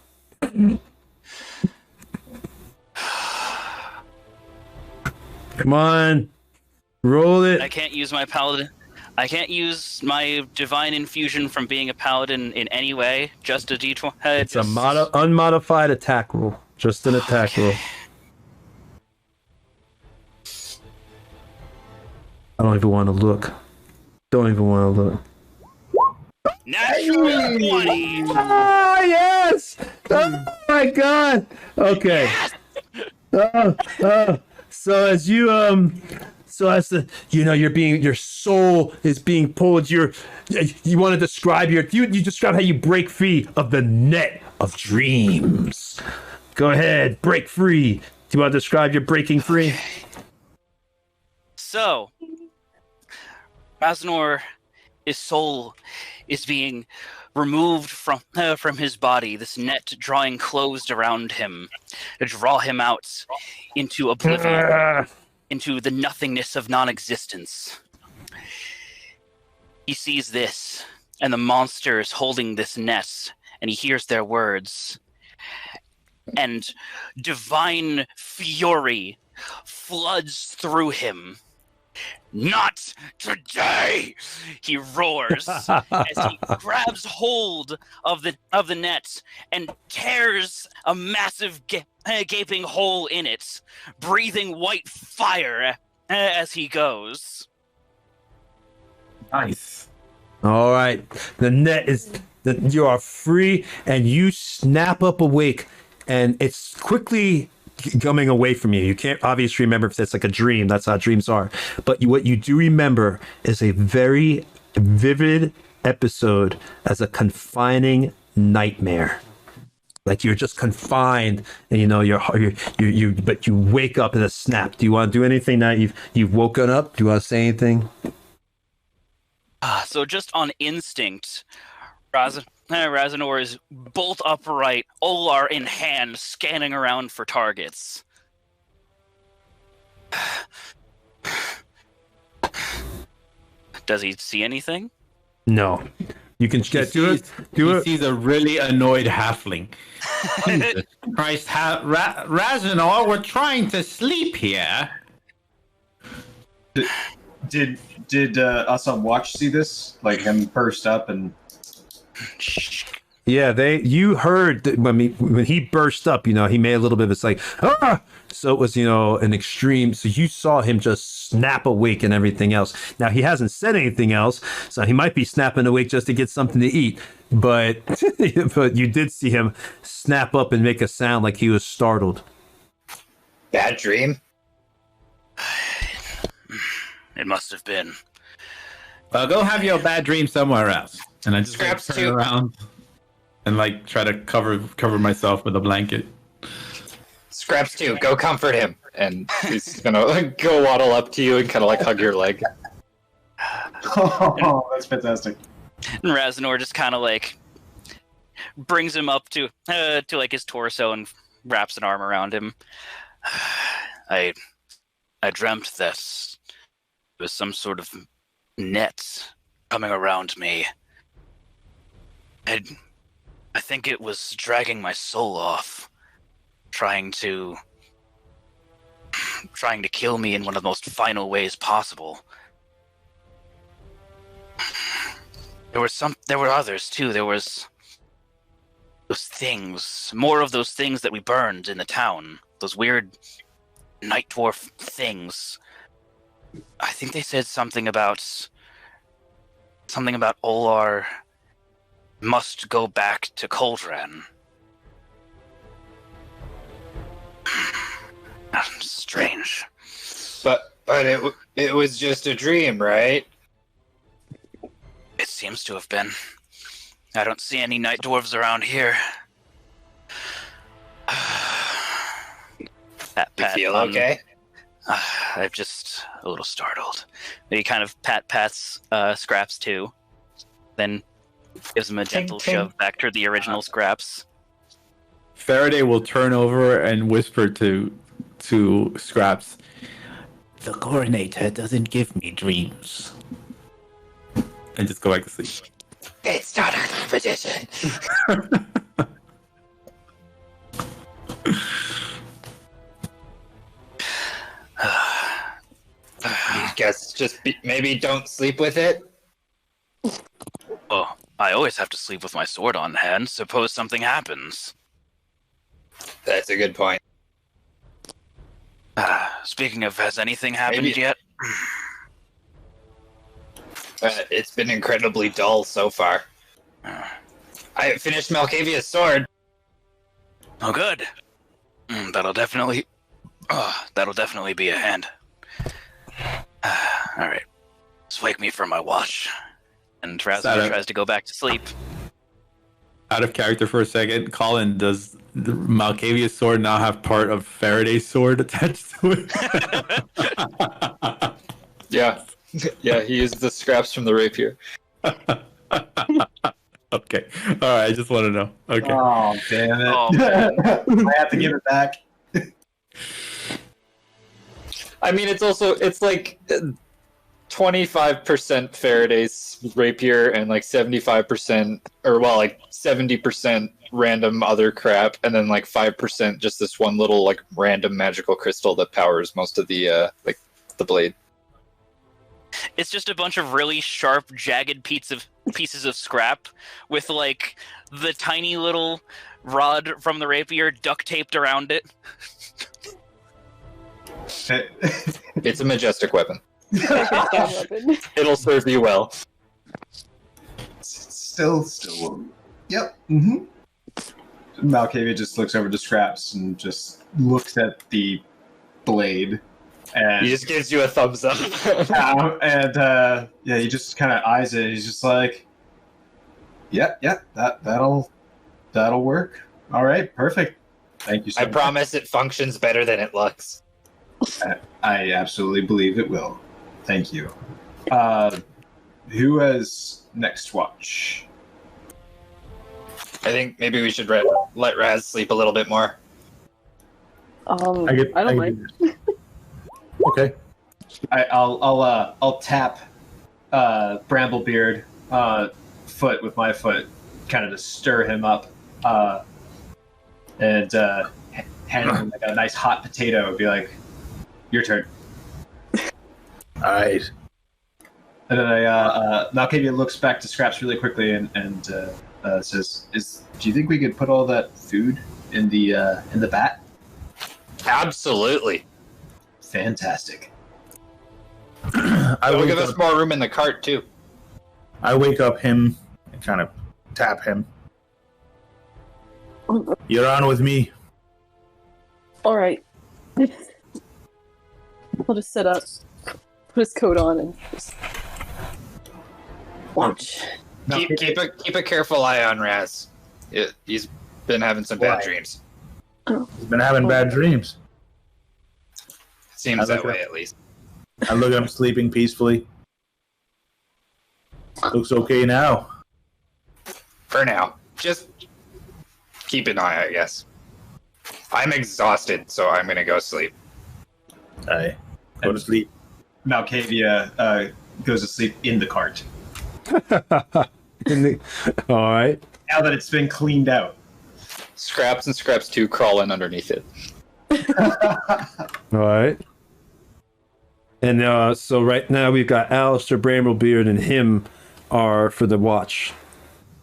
Come on, roll it. I can't use my paladin. I can't use my divine infusion from being a paladin in any way. Just a D20. It's an unmodified attack roll. Just an attack roll. I don't even want to look. Natural 20! Oh, yes! Oh, my God! Okay. So as you So as your soul is being pulled. You want to describe you describe how you break free of the net of dreams. Go ahead, break free. Do you want to describe your breaking free? So, Raznor, his soul is being removed from his body, this net drawing closed around him to draw him out into oblivion, into the nothingness of non-existence. He sees this, and the monsters holding this net, and he hears their words. And divine fury floods through him. Not today! He roars as he grabs hold of the net and tears a massive gaping hole in it, breathing white fire as he goes. Nice. All right. The net is you are free, and you snap up awake, and it's quickly coming away from you. You can't obviously remember if it's like a dream. That's how dreams are. But what you do remember is a very vivid episode as a confining nightmare. Like you're just confined, and but you wake up in a snap. Do you want to do anything now you've woken up? Do you want to say anything? So just on instinct, Raznor is bolt upright, Olar in hand, scanning around for targets. Does he see anything? No. You can get to it. He sees a really annoyed halfling. Jesus Christ, Raznor, we're trying to sleep here. Did us on watch see this? Like him burst up and. Yeah, you heard that when he burst up, he made a little bit of it's like, ah! So it was, an extreme. So you saw him just snap awake and everything else. Now he hasn't said anything else, so he might be snapping awake just to get something to eat. But but you did see him snap up and make a sound like he was startled. Bad dream? It must have been. Well, go have your bad dream somewhere else. And I just turn around and try to cover myself with a blanket. Scraps too. Go comfort him, and he's gonna go waddle up to you and kind of hug your leg. Oh, that's fantastic. And Raznor just kind of brings him up to his torso and wraps an arm around him. I dreamt that there was some sort of net coming around me. I think it was dragging my soul off, trying to kill me in one of the most final ways possible. There were others too. There was those things, more of those things that we burned in the town. Those weird night dwarf things. I think they said something about Olar must go back to Cauldron. Strange. But it was just a dream, right? It seems to have been. I don't see any night dwarves around here. You feel okay? I'm just a little startled. He kind of pats Scraps too, then gives him a gentle shove back to the original Scraps. Faraday will turn over and whisper to Scraps, "The coronator doesn't give me dreams." And just go back to sleep. It's not a competition. I guess just maybe don't sleep with it. Oh, I always have to sleep with my sword on hand. Suppose something happens. That's a good point. Speaking of, has anything happened yet? It's been incredibly dull so far. I finished Malkavia's sword. Oh, good. That'll definitely be a hand. All right. Just wake me from my watch. And Razor Set up. tries to go back to sleep. Out of character for a second, Colin, does the Malkavia's sword now have part of Faraday's sword attached to it? Yeah. Yeah, he used the scraps from the rapier. Okay. All right. I just want to know. Okay. Oh, damn it. Oh, man. I have to give it back. I mean, it's like 25% Faraday's rapier and like 75%, or well, like 70% random other crap, and then like 5% just this one little like random magical crystal that powers most of the like the blade. It's just a bunch of really sharp, jagged pieces of scrap with like the tiny little rod from the rapier duct taped around it. It's a majestic weapon. Weapon. It'll serve you well. Still. Yep. Mm-hmm. Malkavia just looks over to Scraps and just looks at the blade. And He just gives you a thumbs up. he just kind of eyes it. He's just like, that'll work. All right, perfect. Thank you so I much. promise it functions better than it looks. I absolutely believe it will. Thank you. Who has next watch? I think maybe we should let Raz sleep a little bit more. I don't mind. Okay. I'll tap Bramblebeard foot with my foot, kind of to stir him up, and hand him like a nice hot potato. Be like, "Your turn." All right. And then Malkavia looks back to Scraps really quickly and says, "Do you think we could put all that food in the vat?" Absolutely. Fantastic. It'll give us more room in the cart too. I wake up him and kind of tap him. You're on with me. All right. We'll just sit up, put his coat on, and just watch. Keep a careful eye on Raz. He's been having some bad Why? dreams. He's been having bad dreams. Seems that way, at least. I look at him sleeping peacefully. Looks okay now. For now. Just keep an eye, I guess. I'm exhausted, so I'm gonna go sleep. Aye. Go to sleep. Malkavia goes to sleep in the cart. All right. Now that it's been cleaned out. Scraps and Scraps 2 crawl in underneath it. All right. And so right now we've got Alistair, Bramblebeard, and him are for the watch.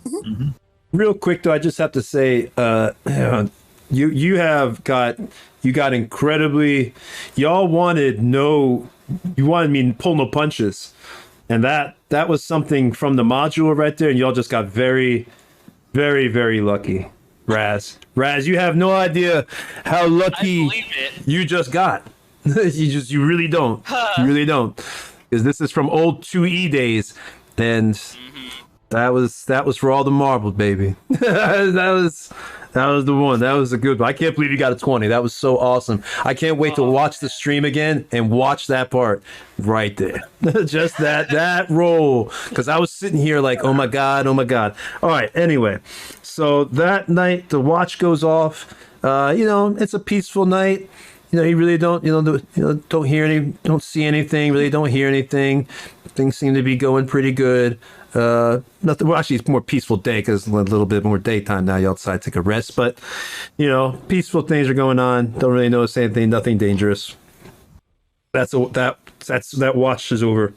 Mm-hmm. Real quick though, I just have to say, you got incredibly. Y'all wanted me to pull no punches, and that was something from the module right there, and y'all just got very, very, very lucky. Raz, you have no idea how lucky I believe it. you just got. you really don't. You really don't. Because this is from old 2E days, and that was for all the marbles, baby. that was the one. That was a good one. I can't believe you got a 20. That was so awesome. I can't wait to watch the stream again and watch that part right there. Just that roll. Because I was sitting here like, oh my god. All right. Anyway, so that night the watch goes off. It's a peaceful night. You really don't don't see anything. Really don't hear anything. Things seem to be going pretty good. Nothing. Well, actually, it's a more peaceful day because a little bit more daytime now. You outside take a rest, but peaceful things are going on. Don't really notice anything. Nothing dangerous. That watch is over.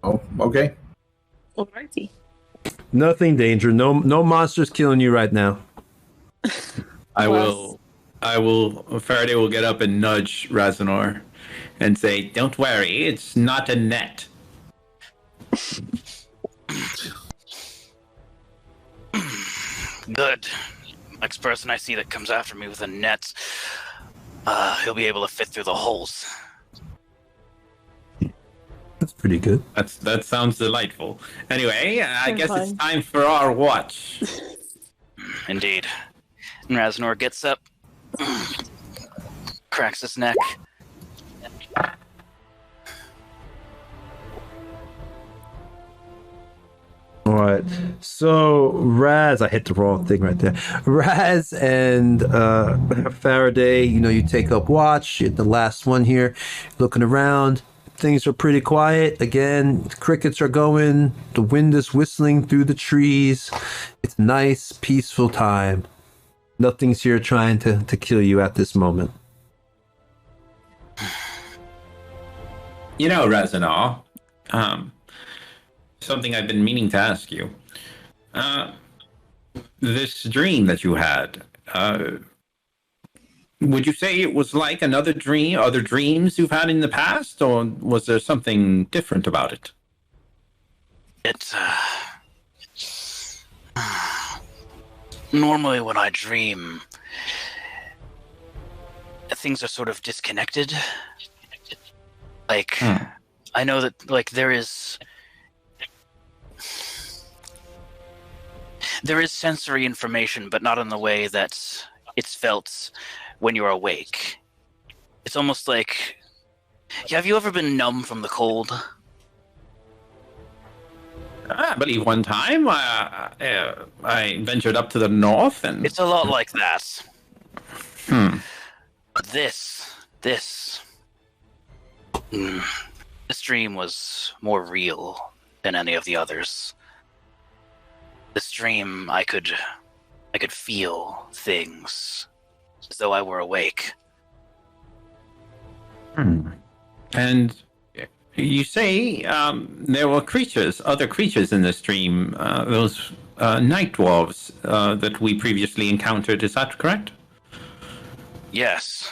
Oh, okay. Alrighty. Nothing danger. No monsters killing you right now. Faraday will get up and nudge Razanor and say, "Don't worry, it's not a net." Good. Next person I see that comes after me with a net, he'll be able to fit through the holes. Pretty good. That sounds delightful. Anyway, I guess it's Terrifying. time for our watch. Indeed. And Raznor gets up, cracks his neck. All right. So Raz, I hit the wrong thing right there. Raz and Faraday, you take up watch. You're the last one here, looking around. Things are pretty quiet. Again, crickets are going. The wind is whistling through the trees. It's a nice, peaceful time. Nothing's here trying to kill you at this moment. Razanar, something I've been meaning to ask you. This dream that you had, would you say it was like other dreams you've had in the past, or was there something different about it? Normally when I dream, things are sort of disconnected. I know that there is sensory information, but not in the way that it's felt when you're awake. It's almost like, have you ever been numb from the cold? I believe one time I ventured up to the north, and It's a lot like that. But this dream was more real than any of the others. This dream, I could feel things as though I were awake. And you say there were other creatures in this dream, those night dwarves that we previously encountered. Is that correct? Yes.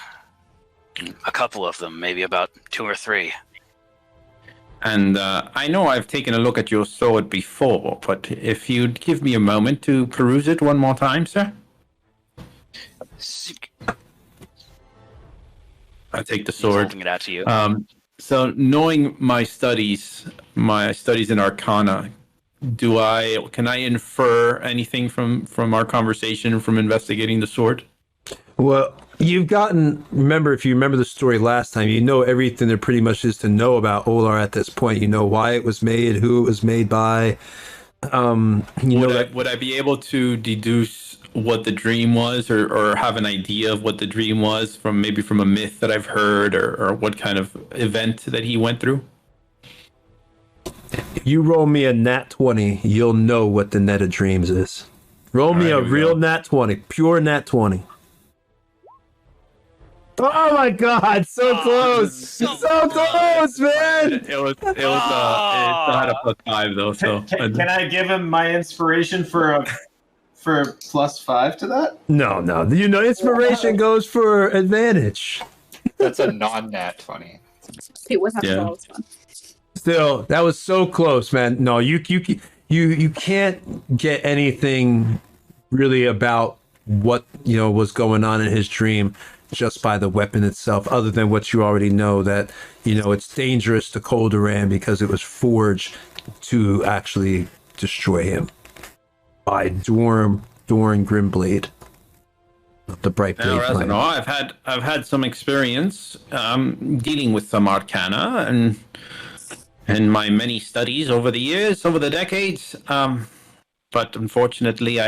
A couple of them, maybe about 2 or 3. And I know I've taken a look at your sword before, but if you'd give me a moment to peruse it one more time, sir? I take the sword. Holding it out to you. So knowing my studies in Arcana, can I infer anything from our conversation, from investigating the sword? Well, if you remember the story last time, you know everything there pretty much is to know about Olar at this point. You know why it was made, who it was made by. Would I be able to deduce what the dream was, or have an idea of what the dream was from a myth that I've heard, or what kind of event that he went through? If you roll me a nat 20, you'll know what the net of dreams is. Roll me a real nat 20, pure nat 20. Oh my God! So close, so close, man. It had a +5 though. So Can I give him my inspiration for +5 to that? No. Inspiration goes for advantage. That's a non-nat 20. See what happens. All this fun. Still, that was so close, man. No, you can't get anything really about what was going on in his dream just by the weapon itself, other than what you already know, that it's dangerous to Coldoran because it was forged to actually destroy him by Doran Grimblade, the Bright Blade. Now, I've had some experience dealing with some arcana and my many studies over the decades, but unfortunately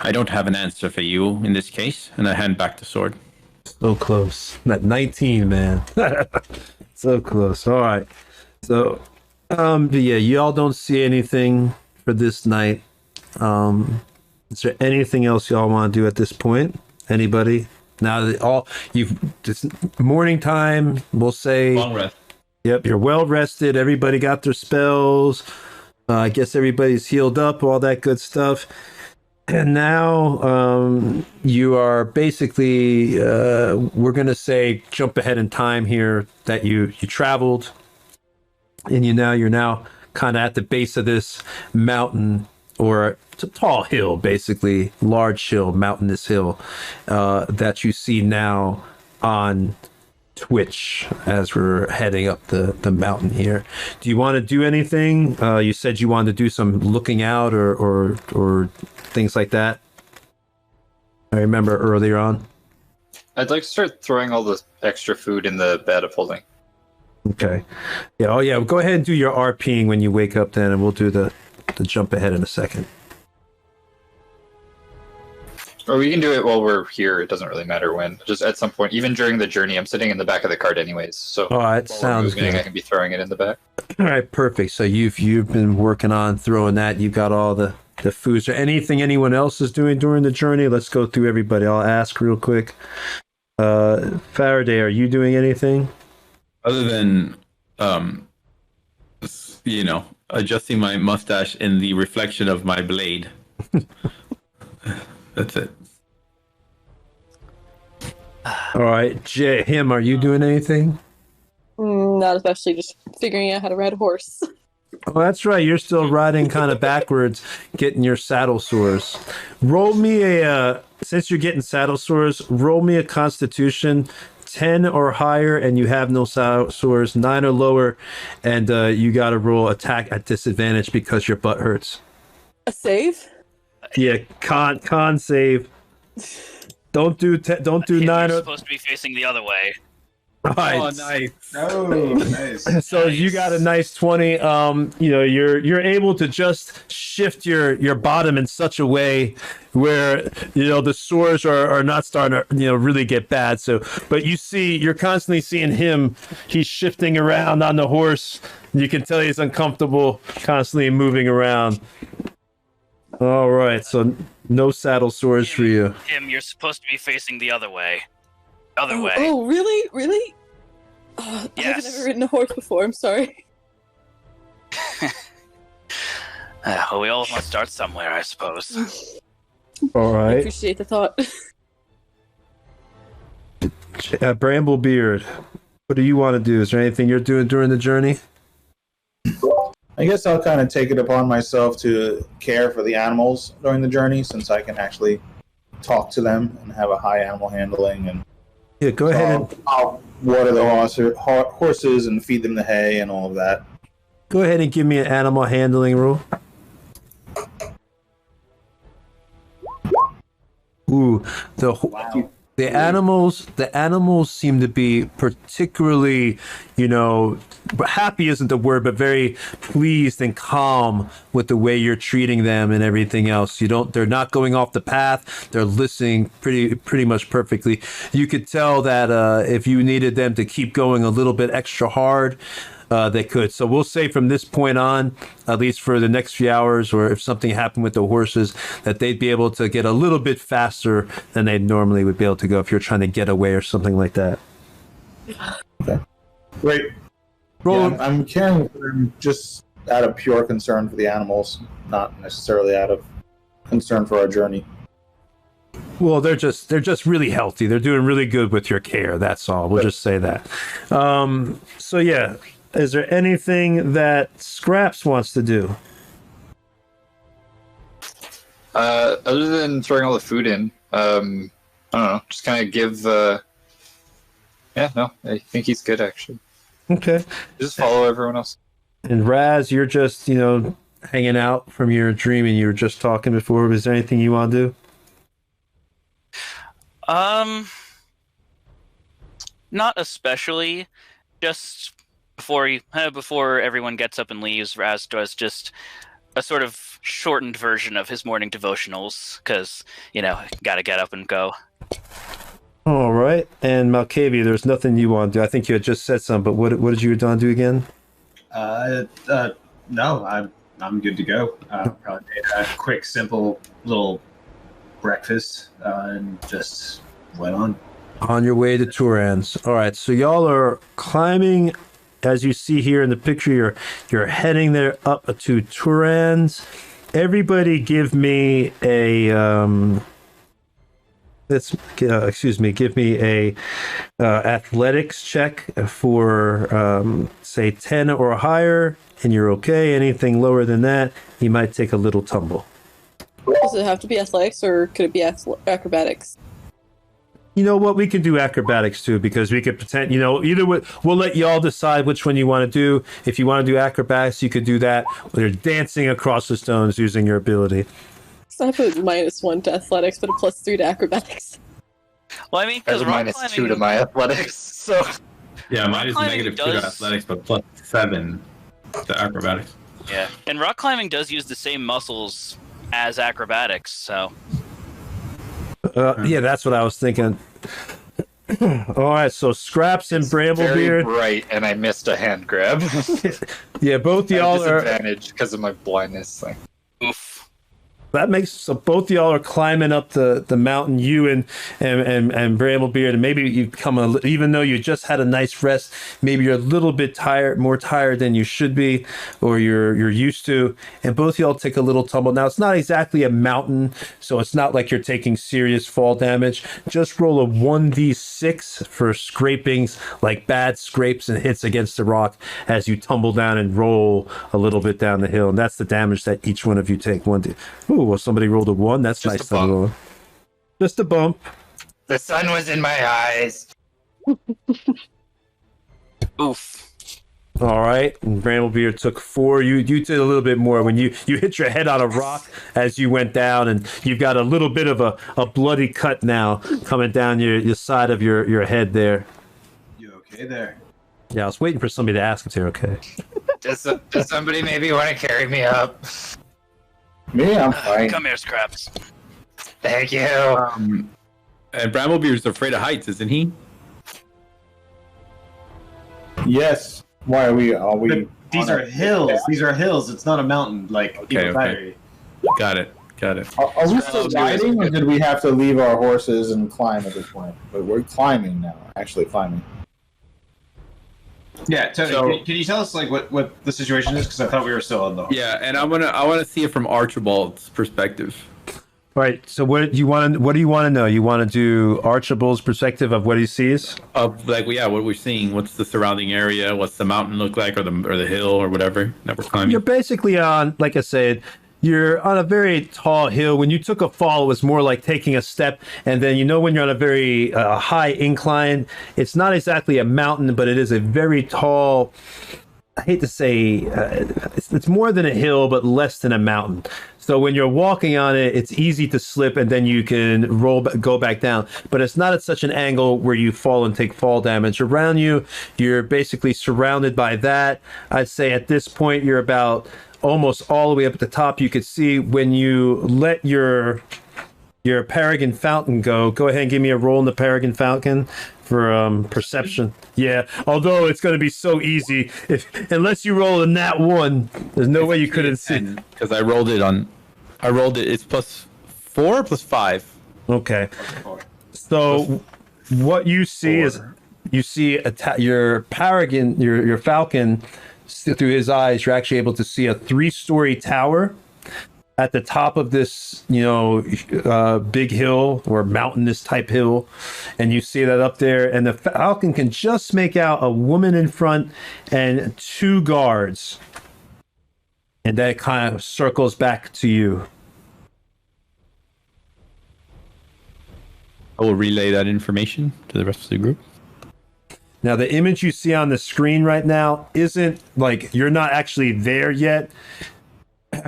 I don't have an answer for you in this case, and I hand back the sword. So close. That 19, man. So close. All right. So, but yeah, y'all don't see anything for this night. Is there anything else y'all want to do at this point? Anybody? Now that it's morning time, we'll say. Long rest. Yep, you're well rested. Everybody got their spells. I guess everybody's healed up, all that good stuff. And now you are basically, we're going to say, jump ahead in time here, that you traveled, and you're now kind of at the base of this mountain, or it's a tall hill, basically, large hill, mountainous hill, that you see now on twitch as we're heading up the mountain here. Do you want to do anything? You said you wanted to do some looking out or things like that. I remember earlier on. I'd like to start throwing all the extra food in the bed of holding. Okay. Yeah. Oh, yeah. Go ahead and do your RPing when you wake up then, and we'll do the jump ahead in a second. Or we can do it while we're here. It doesn't really matter when. Just at some point, even during the journey, I'm sitting in the back of the cart anyways. So all right, sounds good. I can be throwing it in the back. All right, perfect. So you've been working on throwing that. You've got all the foods. Or anything anyone else is doing during the journey? Let's go through everybody. I'll ask real quick. Faraday, are you doing anything? Other than, adjusting my mustache in the reflection of my blade. That's it. All right, him, are you doing anything? Not especially, just figuring out how to ride a horse. Oh, that's right. You're still riding kind of backwards, getting your saddle sores. Roll me since you're getting saddle sores, roll me a Constitution 10 or higher, and you have no saddle sores, 9 or lower, and you got to roll attack at disadvantage because your butt hurts. A save? Yeah, con save. Don't do 9 You're or. supposed to be facing the other way. Right. Oh, nice. Oh, nice. So you got a nice 20. You're able to just shift your bottom in such a way where the sores are not starting to really get bad. So, but you're constantly seeing him. He's shifting around on the horse. You can tell he's uncomfortable, constantly moving around. All right, so no saddle sores for you. Tim, you're supposed to be facing the other way. Other way. Oh, really? Really? Oh, Yes. I've never ridden a horse before. I'm sorry. Well, we all must start somewhere, I suppose. All I right, appreciate the thought. Bramblebeard, what do you want to do? Is there anything you're doing during the journey? I guess I'll kind of take it upon myself to care for the animals during the journey, since I can actually talk to them and have a high animal handling. And Yeah, go ahead and I'll water the horses and feed them the hay and all of that. go ahead and give me an animal handling roll. Ooh, the animals seem to be particularly, happy isn't the word, but very pleased and calm with the way you're treating them and everything else. They're not going off the path. They're listening pretty much perfectly. You could tell that if you needed them to keep going a little bit extra hard, they could. So we'll say from this point on, at least for the next few hours, or if something happened with the horses, that they'd be able to get a little bit faster than they normally would be able to go if you're trying to get away or something like that. Okay. Great. Roll. Yeah, I'm caring for them just out of pure concern for the animals, not necessarily out of concern for our journey. Well, they're just really healthy. They're doing really good with your care. That's all. We'll just say that. So yeah, is there anything that Scraps wants to do? Other than throwing all the food in, I don't know. Just kind of give. I think he's good actually. Okay. Just follow everyone else. And Raz, you're just hanging out from your dream, and you were just talking before. Was there anything you want to do? Not especially. Just before everyone gets up and leaves, Raz does just a sort of shortened version of his morning devotionals, because gotta get up and go. All right. And Malkavi, there's nothing you want to do. I think you had just said something, but what did you want to do again? No, I'm good to go. Probably made a quick, simple little breakfast and just went on. On your way to Turan's. All right, so y'all are climbing, as you see here in the picture. You're heading there up to Turan's. Everybody, give me a give me a athletics check for say 10 or higher, and you're okay. Anything lower than that, you might take a little tumble. Does it have to be athletics, or could it be acrobatics? You know what? We can do acrobatics too, because we could pretend. Either way, we'll let y'all decide which one you want to do. If you want to do acrobatics, you could do that. Or you're dancing across the stones using your ability. So I put -1 to athletics, but a +3 to acrobatics. Well, I mean, There's because a -2 to my athletics, so... Yeah, mine is climbing -2 to does- athletics, but +7 to acrobatics. Yeah, and rock climbing does use the same muscles as acrobatics, so Yeah, that's what I was thinking. All right, so Scraps and Very Bramblebeard. bright, and I missed a hand grab. Yeah, both y'all are. Disadvantage because of my blindness thing. oof. That makes so both y'all are climbing up the mountain. You and Bramblebeard, and maybe you come even though you just had a nice rest, maybe you're a little bit tired, more tired than you should be, or you're used to. And both y'all take a little tumble. Now it's not exactly a mountain, so it's not like you're taking serious fall damage. Just roll a 1d6 for scrapings, like bad scrapes and hits against the rock as you tumble down and roll a little bit down the hill, and that's the damage that each one of you take. Ooh, well, somebody rolled a 1. That's Just nice. a bump. Just a bump. The sun was in my eyes. Oof. All right. And Bramblebeard took 4. You did a little bit more when you hit your head on a rock as you went down, and you've got a little bit of a bloody cut now coming down your side of your head there. You okay there? Yeah, I was waiting for somebody to ask if they're okay. Does somebody maybe want to carry me up? Me, I'm fine. Come here, Scraps. Thank you. And Bramblebeard's afraid of heights, isn't he? Yes. Why are we? But these on are a- hills. These are hills. It's not a mountain like Okay, Eagle okay. Diary. Got it. Are we still riding, or did we have to leave our horses and climb at this point? But we're climbing now. Actually climbing. Yeah, Tony, So- can you tell us like what the situation is? Because I thought we were still on the. Yeah, and I want to see it from Archibald's perspective. All right. So what do you want to know? You want to do Archibald's perspective of what he sees? Of what we're seeing. What's the surrounding area? What's the mountain look like, or the hill, or whatever that we're climbing? You're basically on, like I said, you're on a very tall hill. When you took a fall, it was more like taking a step. And then, when you're on a very high incline, it's not exactly a mountain, but it is a very tall, I hate to say, it's more than a hill, but less than a mountain. So when you're walking on it, it's easy to slip, and then you can go back down. But it's not at such an angle where you fall and take fall damage. Around you, you're basically surrounded by that. I'd say at this point, you're about almost all the way up at the top. You could see when you let your Paragon Fountain go ahead and give me a roll in the Paragon Fountain for perception. Yeah, although it's going to be so easy unless you roll a nat 1, there's no way you couldn't see. Because I rolled it. It's +4 or +5. Okay. So what you see is you see your Paragon, your Falcon, through his eyes. You're actually able to see a 3-story tower at the top of this, big hill or mountainous type hill, and you see that up there. And the Falcon can just make out a woman in front and 2 guards, and that kind of circles back to you. I will relay that information to the rest of the group. Now, the image you see on the screen right now isn't like you're not actually there yet,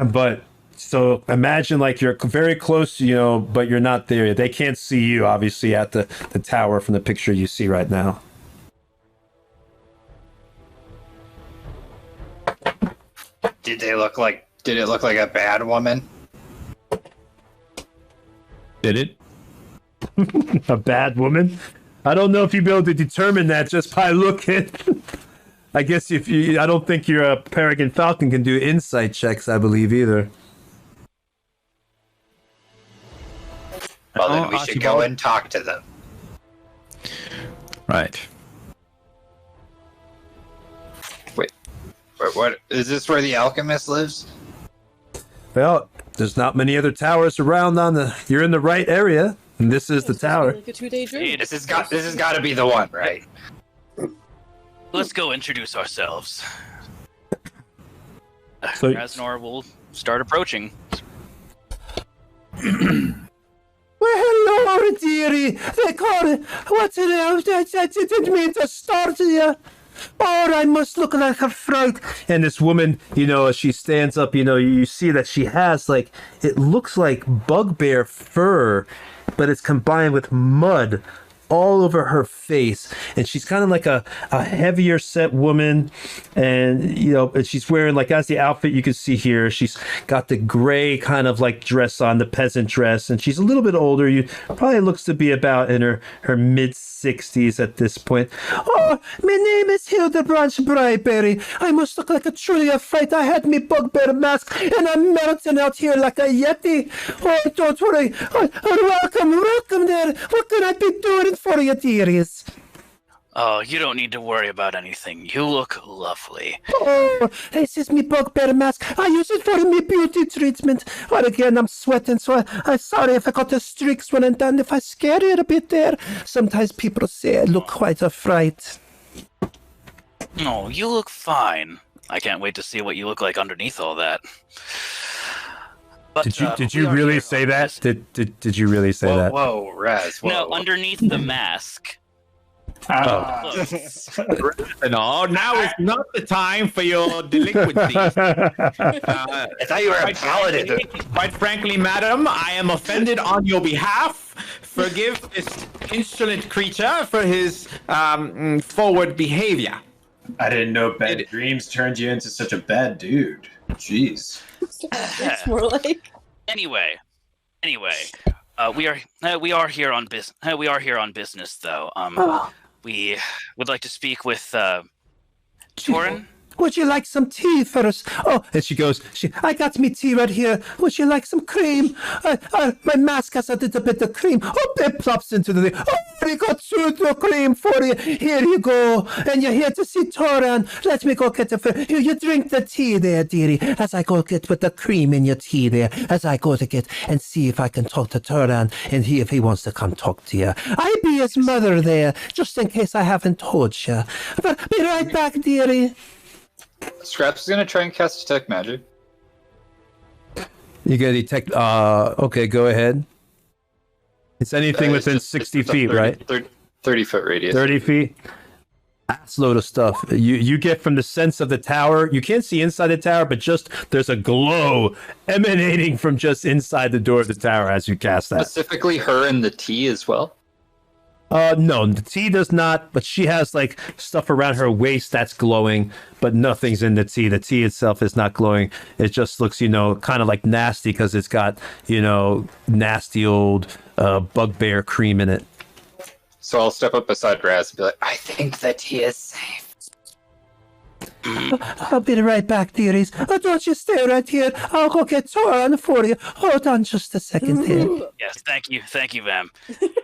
but so imagine like you're very close, but you're not there yet. They can't see you, obviously, at the tower from the picture you see right now. Did it look like a bad woman? Did it? A bad woman? I don't know if you'd be able to determine that just by looking. I guess I don't think your Paragon Falcon can do insight checks, I believe, either. Well, then we should go and talk to them. Right. Wait, what? Is this where the alchemist lives? Well, there's not many other towers around you're in the right area, and this is the tower. Like a 2-day dream. This has got to be the one, right? Let's go introduce ourselves. So- Raznor will start approaching. Well, hello, Oh, dearie, they call it. What the hell? I didn't mean to start you. Oh, I must look like a fright. And this woman, as she stands up, you see that she has, like, it looks like bugbear fur, but it's combined with mud all over her face. And she's kind of like a heavier set woman. And, and she's wearing, like, as the outfit you can see here, she's got the gray kind of like dress on, the peasant dress. And she's a little bit older. You probably looks to be about in her mid-60s at this point. Oh, my name is Hildebrand Bryberry. I must look like a truly a fright. I had me bugbear mask and I'm melting out here like a yeti. Oh, don't worry. Welcome there. What can I be doing for you, dearies? Oh, you don't need to worry about anything. You look lovely. Oh, this is me bugbear mask. I use it for me beauty treatment. Or again, I'm sweating, so I'm sorry if I got the streaks when I'm done. If I scare you a bit there, sometimes people say I look quite a fright. No, you look fine. I can't wait to see what you look like underneath all that. But, did you really say that? Did you really say that? Whoa, Raz. Whoa. No, underneath the mask. No, now is not the time for your delinquency. I thought you were a paladin. Quite frankly, madam, I am offended on your behalf. Forgive this insolent creature for his forward behavior. I didn't know bad dreams turned you into such a bad dude. Jeez. It's more like. Anyway, we are here on business. We are here on business, though. We would like to speak with Torin. Would you like some tea first? Oh, and she goes, I got me tea right here. Would you like some cream? My mask has a little bit of cream. Oh, it plops into the thing. Oh, we got pseudo cream for you. Here you go. And you're here to see Toran. Let me go get it for you. You drink the tea there, dearie, as I go get with the cream in your tea there, as I go to get and see if I can talk to Toran and if he wants to come talk to you. I be his mother there, just in case I haven't told you. But be right back, dearie. Scraps is gonna try and cast detect magic. You get detect. Okay, go ahead. It's anything within 60 feet, 30, right? 30 foot radius. 30 feet. That's a load of stuff. You get from the sense of the tower. You can't see inside the tower, but just there's a glow emanating from just inside the door of the tower as you cast that. Specifically, her and the tea as well. No, the tea does not, but she has like stuff around her waist that's glowing, but nothing's in the tea. The tea itself is not glowing. It just looks, kind of like nasty because it's got, nasty old bugbear cream in it. So I'll step up beside Raz and be like, I think the tea is safe. I'll be right back, dearies. Oh, don't you stay right here. I'll go get Toran for you. Hold on just a second here. Yes, thank you, ma'am.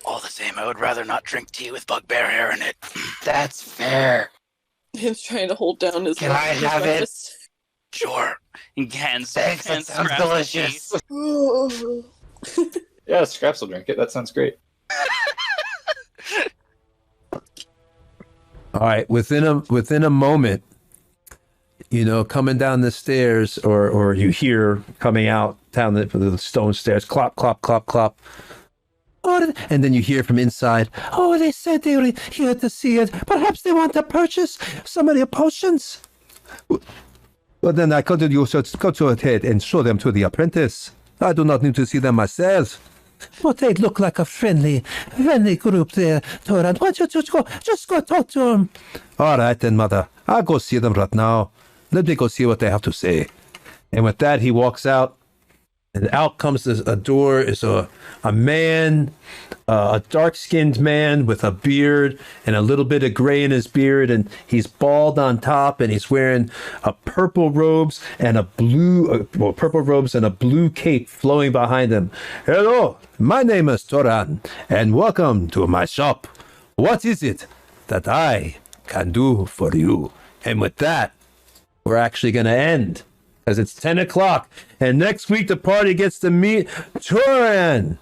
All the same, I would rather not drink tea with bugbear hair in it. That's fair. Him's trying to hold down his. Can I have it? Sure. Hands. Thanks, that sounds Scraps delicious. Yeah, Scraps will drink it. That sounds great. All right, within a moment, coming down the stairs, or you hear coming out down the stone stairs, clop, clop, clop, clop. Oh, and then you hear from inside, oh, they said they were here to see it. Perhaps they want to purchase some of your potions. Well, then I could you should go to ahead and show them to the apprentice. I do not need to see them myself. Well, they look like a friendly group there, Toran. Why don't you just go talk to them? All right, then, Mother. I'll go see them right now. Let me go see what they have to say. And with that, he walks out, and out comes a door. Is a man, a dark-skinned man with a beard and a little bit of gray in his beard, and he's bald on top, and he's wearing purple robes and a blue cape flowing behind him. Hello, my name is Toran, and welcome to my shop. What is it that I can do for you? And with that, we're actually going to end, because it's 10 o'clock, and next week the party gets to meet Toran.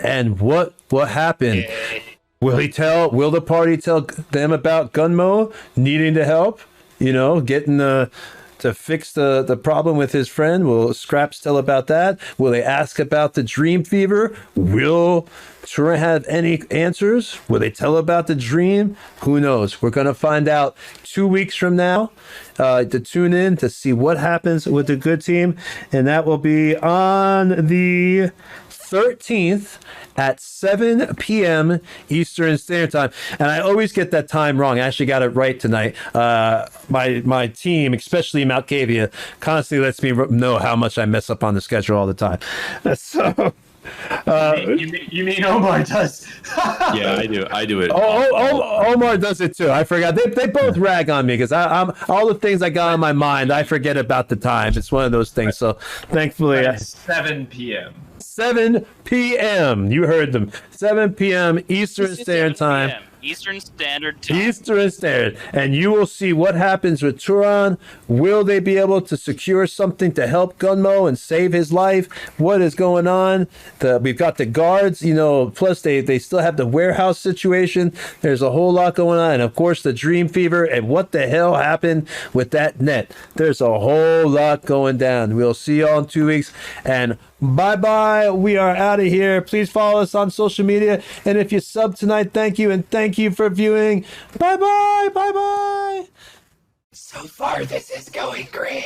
And what happened? Will the party tell them about Gunmo needing to help? Getting to fix the problem with his friend? Will Scraps tell about that? Will they ask about the Dreamfever? Will Turan have any answers? Will they tell about the dream? Who knows? We're going to find out 2 weeks from now to tune in to see what happens with the good team. And that will be on the 13th at 7 p.m. Eastern Standard Time. And I always get that time wrong. I actually got it right tonight. My team, especially Malkavia, constantly lets me know how much I mess up on the schedule all the time. So... you mean Omar does? Yeah, I do it. Omar does it too. I forgot. They both rag on me because I'm all the things I got on my mind. I forget about the time. It's one of those things. So thankfully, 7 p.m. 7 p.m. You heard them. 7 p.m. Eastern Standard Time. Eastern Standard Time. Eastern Standard. And you will see what happens with Turan. Will they be able to secure something to help Gunmo and save his life? What is going on? We've got the guards, plus they still have the warehouse situation. There's a whole lot going on. And of course, the Dreamfever and what the hell happened with that net. There's a whole lot going down. We'll see y'all in 2 weeks. And bye-bye. We are out of here. Please follow us on social media. And if you sub tonight, thank you. And thank you for viewing. Bye-bye. Bye-bye. So far, this is going great.